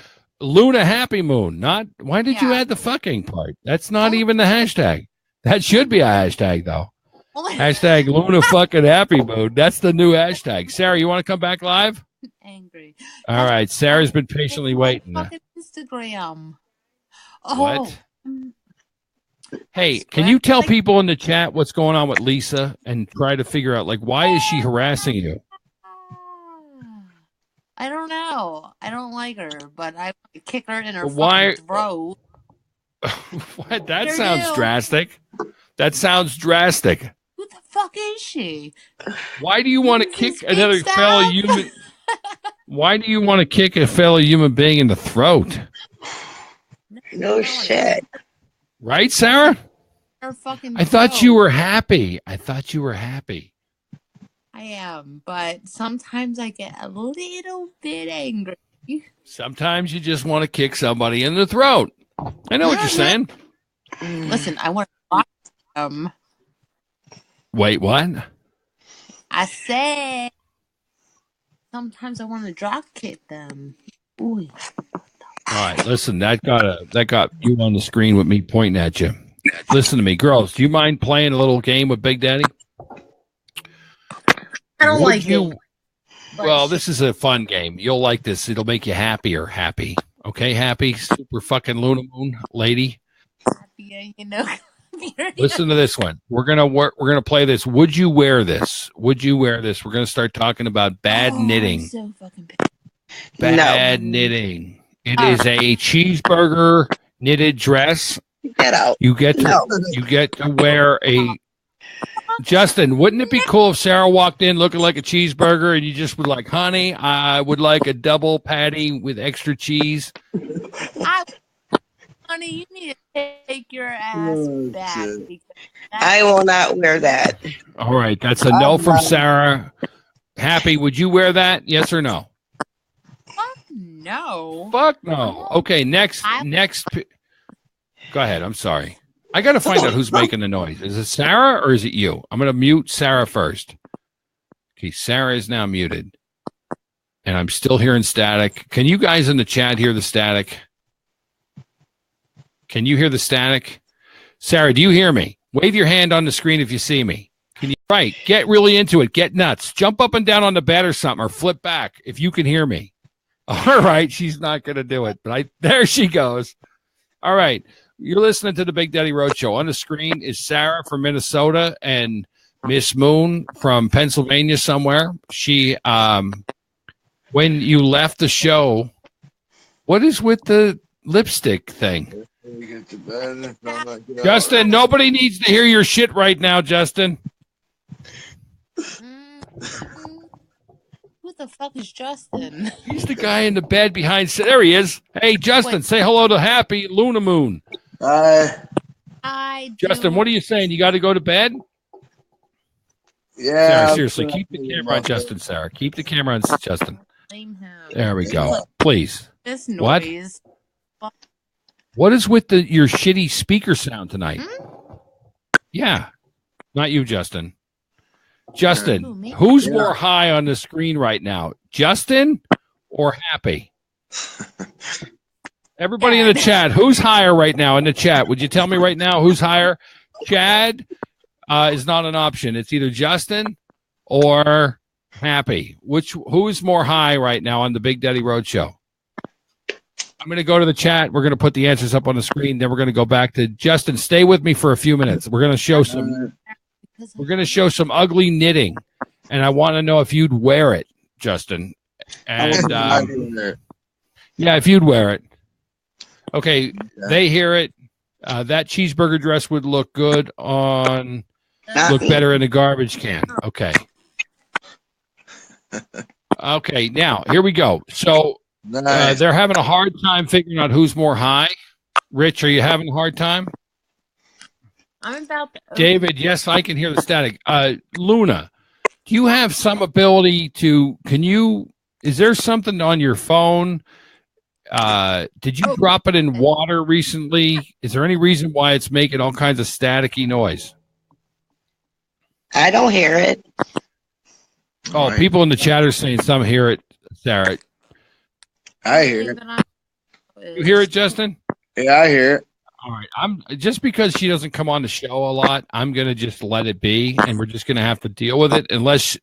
Luna Happy Moon. Not. Why did you add the fucking part? That's not even the hashtag. That should be a hashtag though. Hashtag Luna fucking Happy Moon. That's the new hashtag. Sarah, you want to come back live? Angry. All right. Sarah's been patiently waiting. Fucking Instagram. What? Hey, can you tell people in the chat what's going on with Lisa and try to figure out, like, why is she harassing you? I don't know. I don't like her, but I kick her in her fucking throat. What? That sounds drastic. That sounds drastic. Who the fuck is she? Why do you want to kick another fellow human? Why do you want to kick a fellow human being in the throat? No shit. Right, Sarah? I thought you were happy. I am, but sometimes I get a little bit angry. Sometimes you just want to kick somebody in the throat. I know what you're saying. Listen, I want to rock them. Wait, what? I said sometimes I want to drop kick them. Ooh. All right, listen, that got you on the screen with me pointing at you. Listen to me, girls. Do you mind playing a little game with Big Daddy? I don't like it. Well, this is a fun game. You'll like this. It'll make you happier. Happy. Okay, happy? Super fucking Luna Moon lady. Happy, you know. Listen to this one. We're gonna play this. Would you wear this? Would you wear this? We're gonna start talking about bad knitting. So fucking bad knitting. It is a cheeseburger knitted dress. Get out. You get to wear a Justin, wouldn't it be cool if Sarah walked in looking like a cheeseburger and you just would like, honey, I would like a double patty with extra cheese? Honey, you need to take your ass back. I will not wear that. All right, that's a no from Sarah. Happy, would you wear that? Yes or no? Fuck no. Fuck no. Okay, next. Go ahead. I'm sorry. I got to find out who's making the noise. Is it Sarah or is it you? I'm going to mute Sarah first. Okay, Sarah is now muted. And I'm still hearing static. Can you guys in the chat hear the static? Can you hear the static? Sarah, do you hear me? Wave your hand on the screen if you see me. Can you? Right. Get really into it. Get nuts. Jump up and down on the bed or something, or flip back if you can hear me. All right. She's not going to do it, but there she goes. All right. You're listening to the Big Daddy Road Show. On the screen is Sarah from Minnesota and Miss Moon from Pennsylvania somewhere. She, when you left the show, what is with the lipstick thing? Justin, nobody needs to hear your shit right now, Justin. Who the fuck is Justin? He's the guy in the bed behind. There he is. Hey, Justin, say hello to Happy Luna Moon. Justin, what are you saying? You got to go to bed? Yeah. Sarah, seriously, keep the camera on Justin, Sarah. Keep the camera on Justin. There we go. Please. This noise. What is with your shitty speaker sound tonight? Yeah. Not you, Justin. Justin, who's more high on the screen right now? Justin or Happy? Everybody in the chat, who's higher right now in the chat? Would you tell me right now who's higher? Chad is not an option. It's either Justin or Happy. Who is more high right now on the Big Daddy Road Show? I'm going to go to the chat. We're going to put the answers up on the screen. Then we're going to go back to Justin. Stay with me for a few minutes. We're going to show some. We're going to show some ugly knitting, and I want to know if you'd wear it, Justin. And yeah, if you'd wear it. Okay, they hear it. That cheeseburger dress would look good on. Look better in a garbage can. Okay. Okay. Now here we go. So. They're having a hard time figuring out who's more high. Rich, are you having a hard time? I'm about to. David, yes, I can hear the static. Luna, do you have some ability to? Is there something on your phone? Did you drop it in water recently? Is there any reason why it's making all kinds of staticky noise? I don't hear it. Oh, people in the chat are saying some hear it, Sarah. I hear it. You hear it, Justin? Yeah, I hear it. All right. I'm just because she doesn't come on the show a lot, I'm gonna just let it be, and we're just gonna have to deal with it unless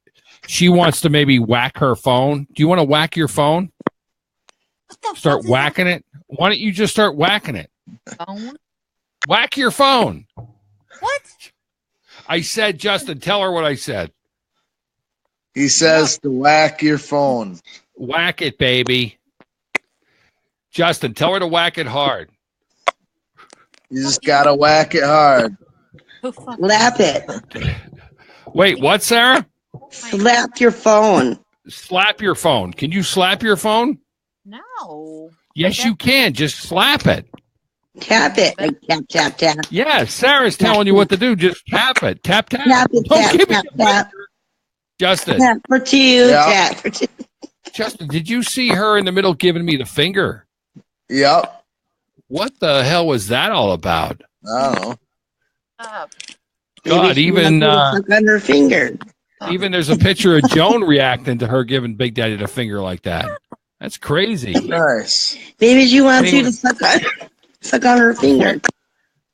she wants to maybe whack her phone. Do you want to whack your phone? Start whacking it. Why don't you just start whacking it? Phone? Whack your phone. What? I said, Justin, tell her what I said. He says to whack your phone. Whack it, baby. Justin, tell her to whack it hard. You just gotta whack it hard. Slap it. Wait, what, Sarah? Slap your phone. Slap your phone. Can you slap your phone? No. Yes, you can. Just slap it. Tap it. Like tap, tap, tap. Yeah, Sarah's telling you what to do. Just tap it. Tap, tap. Tap it, tap, tap, tap. Justin. Tap for two. Yeah. Tap for two. Justin, did you see her in the middle giving me the finger? Yep. What the hell was that all about? I don't know. God, even on her finger. Even there's a picture of Joan reacting to her giving Big Daddy the finger like that. That's crazy. Nice. Maybe she wants you to suck on her finger.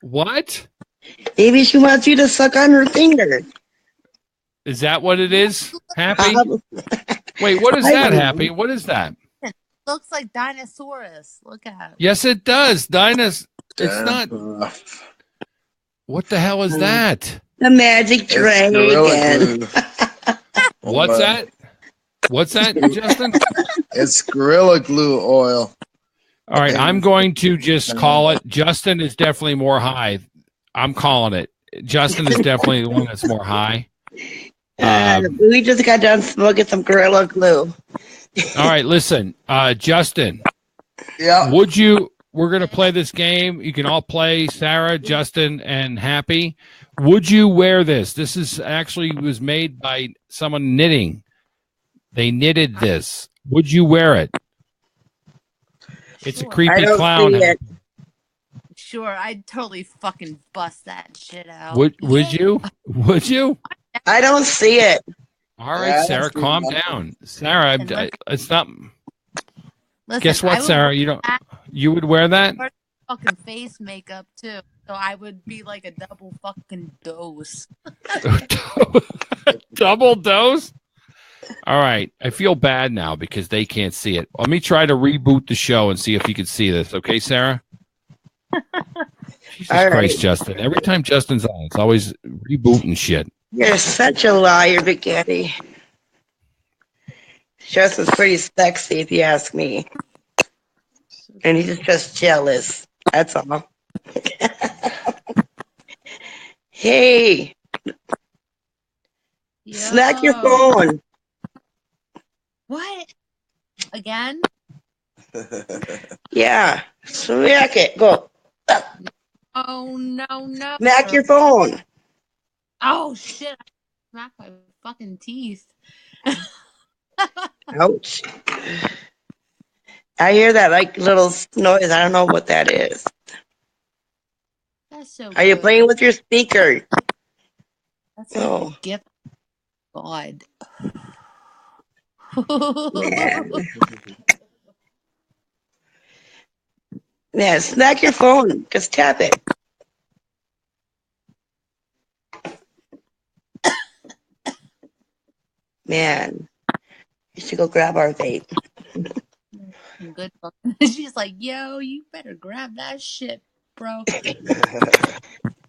What? Maybe she wants you to suck on her finger. Is that what it is? Happy? Wait, what is that, Happy? What is that? Looks like Dinosaurus. Look at it. Yes, it does. It's not. What the hell is that? The magic dragon. What's that? What's that, Justin? It's Gorilla Glue oil. All right, I'm going to just call it. Justin is definitely more high. I'm calling it. Justin is definitely the one that's more high. We just got done smoking some Gorilla Glue. All right, listen, Justin. Yeah. We're going to play this game. You can all play, Sarah, Justin, and Happy. Would you wear this? This is actually was made by someone knitting. They knitted this. Would you wear it? It's a creepy clown. Sure, I'd totally fucking bust that shit out. Would you? Would you? I don't see it. All right, Sarah, calm down. Sarah, it's not. Listen, guess what, Sarah? You would wear that? Fucking face makeup too, so I would be like a double fucking dose. Double dose? All right, I feel bad now because they can't see it. Let me try to reboot the show and see if you can see this. Okay, Sarah? Jesus Christ, Justin. Every time Justin's on, it's always rebooting shit. You're such a liar, Big Daddy. Justin's pretty sexy, if you ask me. And he's just jealous. That's all. Hey. Yo. Snack your phone. What? Again? Yeah. Smack it. Go. Oh, no. Smack your phone. Oh, shit. I smacked my fucking teeth. Ouch. I hear that like little noise. I don't know what that is. That's so Are you playing with your speaker? That's a gift. God. Man. Yeah, smack your phone. Just tap it. Man, you should go grab our vape. Good. She's like, yo, you better grab that shit, bro.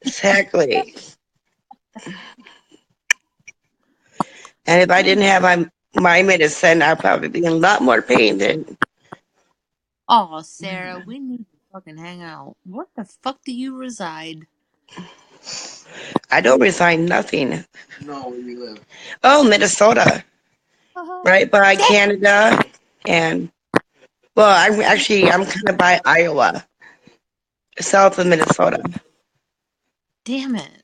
Exactly. And if I didn't have my medicine, I'd probably be in a lot more pain than. Oh, Sarah, we need to fucking hang out. Where the fuck do you reside? I don't reside nothing. No, where you live? Oh, Minnesota. Right by Canada. And, well, I'm kind of by Iowa. South of Minnesota. Damn it.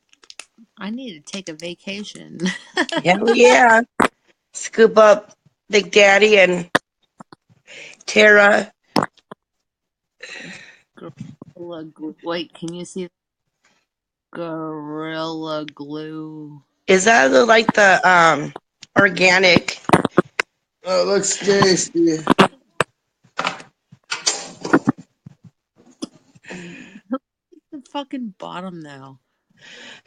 I need to take a vacation. Hell yeah. Scoop up Big Daddy and Tara. Wait, can you see Gorilla Glue? Is that like the organic? Oh, it looks tasty. The fucking bottom now.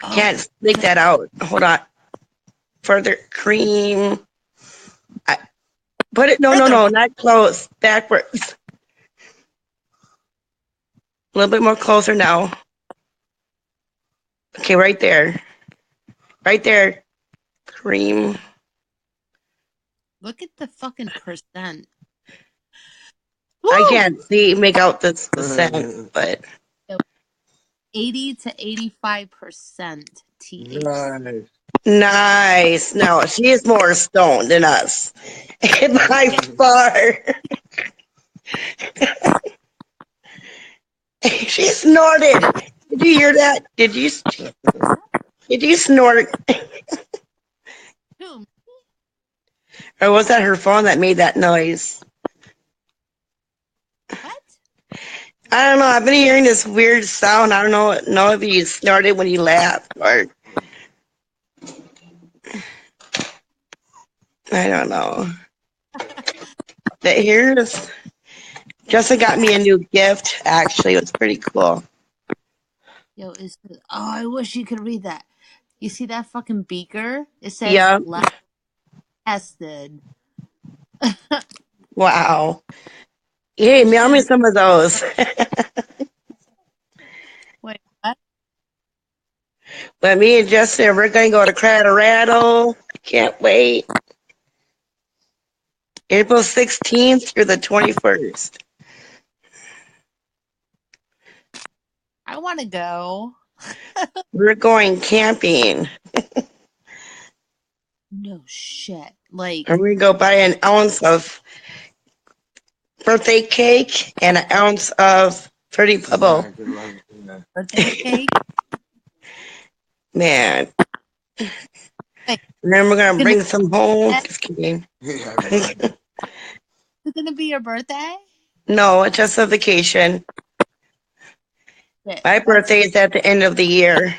I can't make that out. Hold on. Further cream. Put it. No, not close. Backwards. A little bit more closer now. Okay, right there. Right there. Cream. Look at the fucking percent. I can't make out this percent, but 80 to 85% THC. Nice. No, she is more stoned than us. By far. She snorted. Did you hear that? Did you snort? Or was that her phone that made that noise? What? I don't know. I've been hearing this weird sound. I don't know if you snorted when you laughed or I don't know. But here's Justin got me a new gift. Actually, it was pretty cool. Yo, I wish you could read that. You see that fucking beaker? It says lab tested. Wow. Hey, mail me some of those. Wait, what? But me and Justin, we're going to go to Colorado. Can't wait. April 16th through the 21st. I want to go. We're going camping. No shit. Like, and we go buy an ounce of birthday cake and an ounce of Fruity Pebble. birthday cake? Man. Wait, And then we're going to bring some home. Just kidding. Is it going to be your birthday? No, it's just a vacation. Yeah, My birthday is at the end of the year.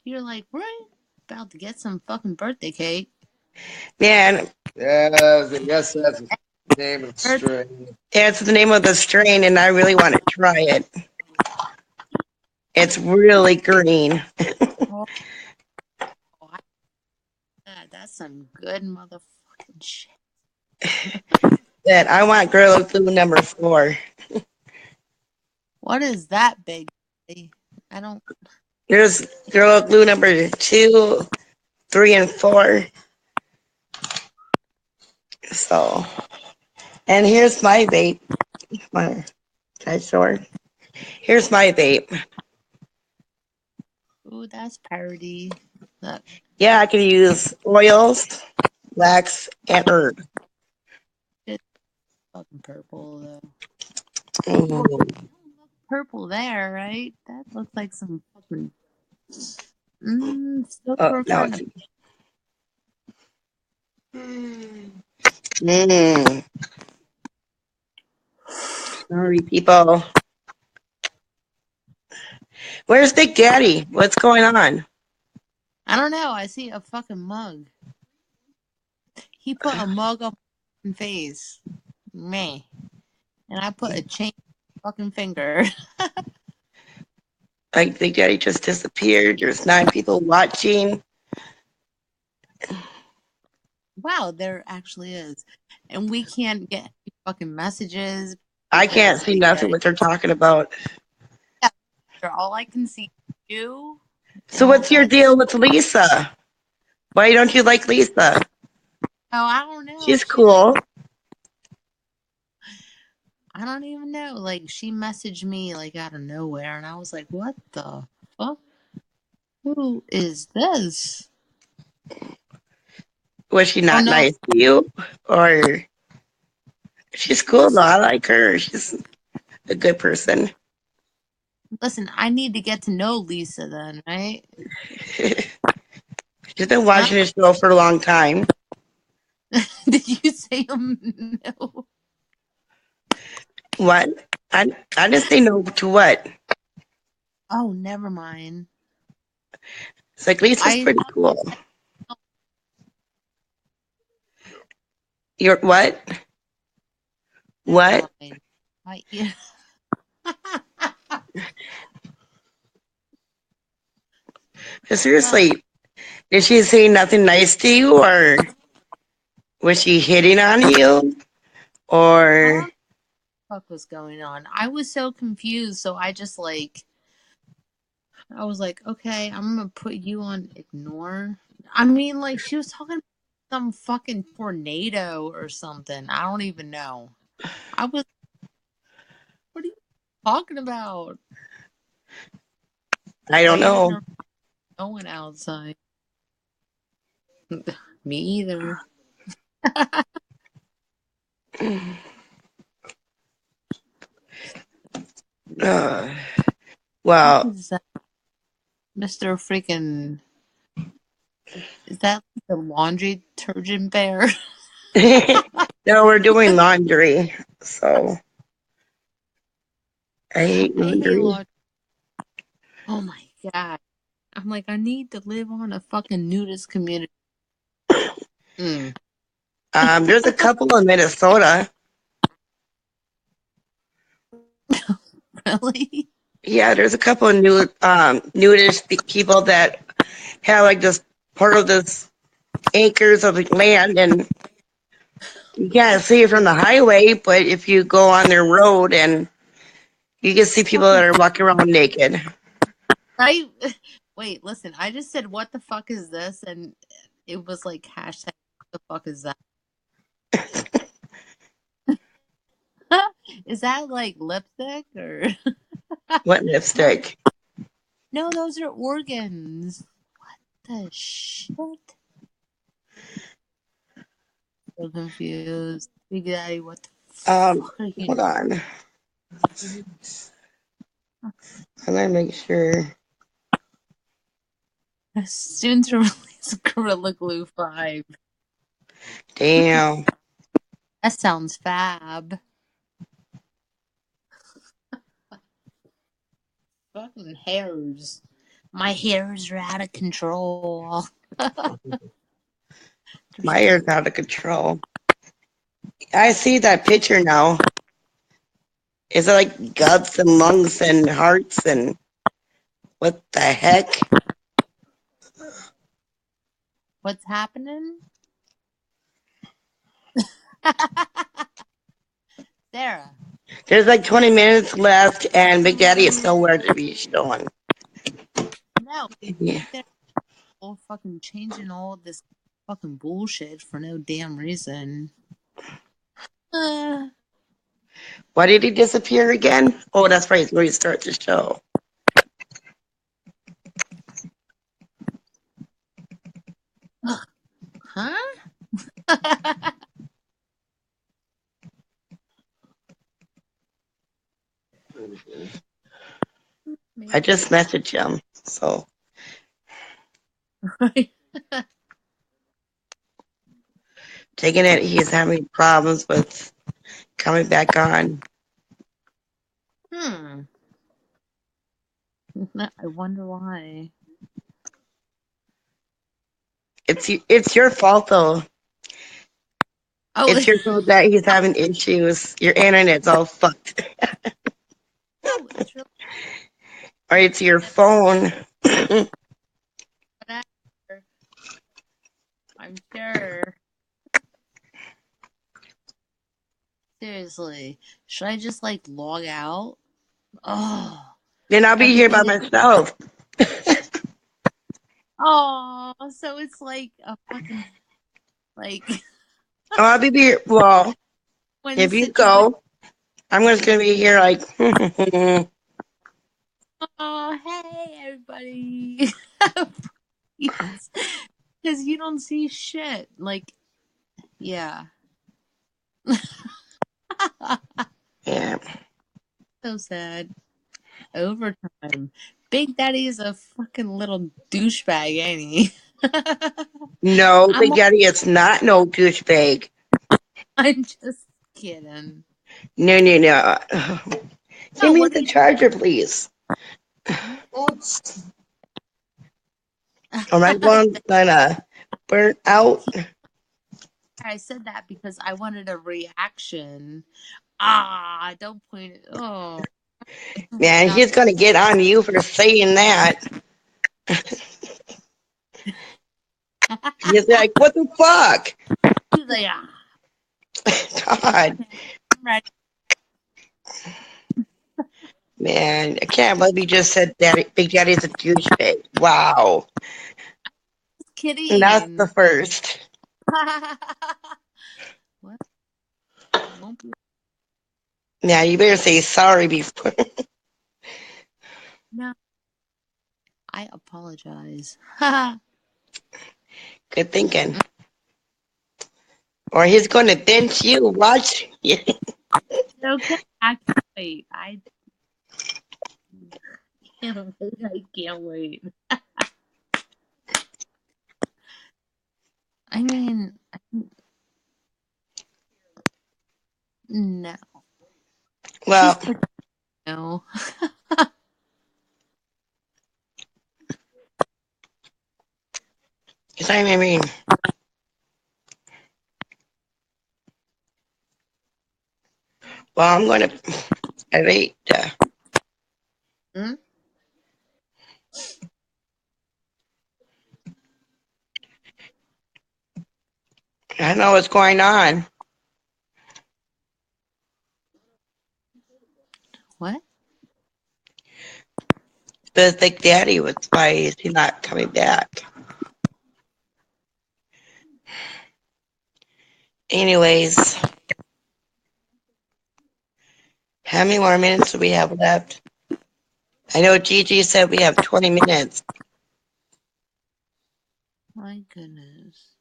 You're like, we're about to get some fucking birthday cake. Man. Yeah, I guess that's the name of the strain. Yeah, it's the name of the strain, and I really want to try it. It's really green. That's some good motherfucking shit. That I want Gorilla Glue number 4. What is that big? I don't. There's Gorilla Glue number 2, 3, and 4. So, and here's my vape. My sword. Here's my vape. Ooh, that's parody. Look. Yeah, I can use oils, wax, and herb. It's fucking purple though. Ooh. Purple there, right? That looks like some fucking. Still No, kind of. Sorry, people. Where's Big Daddy? What's going on? I don't know. I see a fucking mug. He put a mug on my face. Me. And I put a chain on my fucking finger. Like Big Daddy just disappeared. There's 9 people watching. Wow, there actually is. And we can't get any fucking messages. I can't see nothing what they're talking about. Yeah, all I can see is you. So what's your deal with Lisa? Why don't you like Lisa? Oh, I don't know. She's cool. I don't even know. Like, she messaged me, like, out of nowhere. And I was like, what the fuck? Who is this? Was she not nice to you? Or she's cool though. I like her. She's a good person. Listen, I need to get to know Lisa then, right? She's been watching the show for a long time. Did you say no? What? I didn't say no to what? Oh, never mind. It's like Lisa's pretty cool. You're what? What? Seriously, did she say nothing nice to you, or was she hitting on you, or what was going on? I was so confused, so I just I was like, okay, I'm gonna put you on ignore. I mean, like, she was talking about some fucking tornado or something. I don't even know. What are you talking about? I don't know. No one outside. Me either. Well, Mr. Freaking, is that the laundry detergent bear? no, we're doing laundry, so I hate laundry. Oh my god. I'm like, I need to live on a fucking nudist community. There's a couple in Minnesota. Really? Yeah, there's a couple of nudist people that have like this part of this acres of land, and you can't see it from the highway, but if you go on their road, and you can see people that are walking around naked. Wait, listen, I just said, what the fuck is this? And it was like, hashtag, what the fuck is that? Is that like lipstick or? What lipstick? No, those are organs. What the shit? So confused. Big Daddy, what the fuck are you Hold on. I'm gonna make sure. Soon to release Gorilla Glue 5. Damn. That sounds fab. Fucking hairs. My hairs are out of control. My hair's out of control. I see that picture now. Is it like guts and lungs and hearts and what the heck? What's happening? Sarah. There's like 20 minutes left and Big Daddy is nowhere to be shown. No. Yeah. They're all fucking changing all this fucking bullshit for no damn reason. Why did he disappear again? Oh, that's right. He's restart the show. Huh? I just messaged him, so. Taking it, he's having problems with coming back on. I wonder why. It's your fault though. Oh, it's your fault that he's having issues. Your internet's all fucked. No, it's really. Or it's your phone. I'm sure. Seriously, should I just like log out? Oh. Then I'll be here by myself. Oh, so it's like a fucking like. Oh, I'll be here. Well, if you go, I'm just gonna be here like. Oh, hey everybody! Because you don't see shit. Like, yeah. Yeah. So sad. Overtime. Big Daddy is a fucking little douchebag, ain't he? No, Big Daddy is not no douchebag. I'm just kidding. No. Give me the charger, please. Or my one's gonna burn out. I said that because I wanted a reaction. Don't point it. Oh. Man, he's gonna get on you for saying that. He's like, what the fuck? He's like, God. I'm ready. Man, I can't believe you just said that Big Daddy's a douchebag. Wow. Just kidding. And that's the first. What? Won't be. Now you better say sorry before. No. I apologize. Good thinking. Or he's going to bench you. Watch. Okay, I can't wait. I can't wait. I mean, no. Well, no. I mean, well, I'm going to wait. I don't know what's going on. What? The Big Daddy, why is he not coming back? Anyways, how many more minutes do we have left? I know Gigi said we have 20 minutes. My goodness.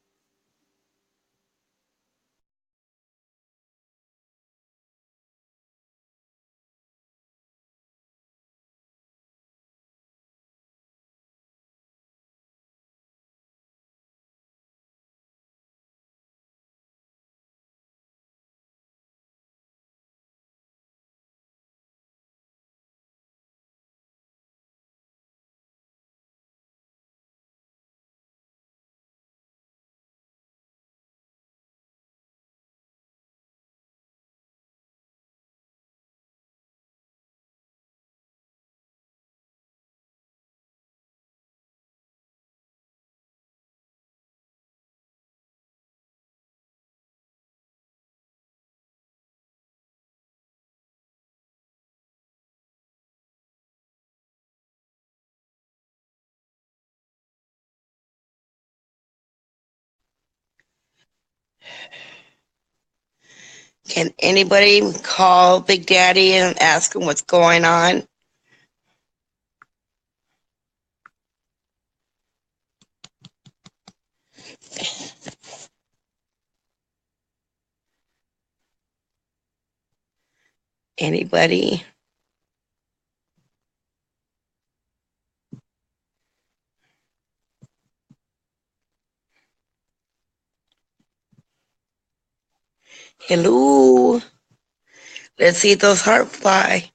Can anybody call Big Daddy and ask him what's going on? Anybody? Hello? Let's see those hearts fly.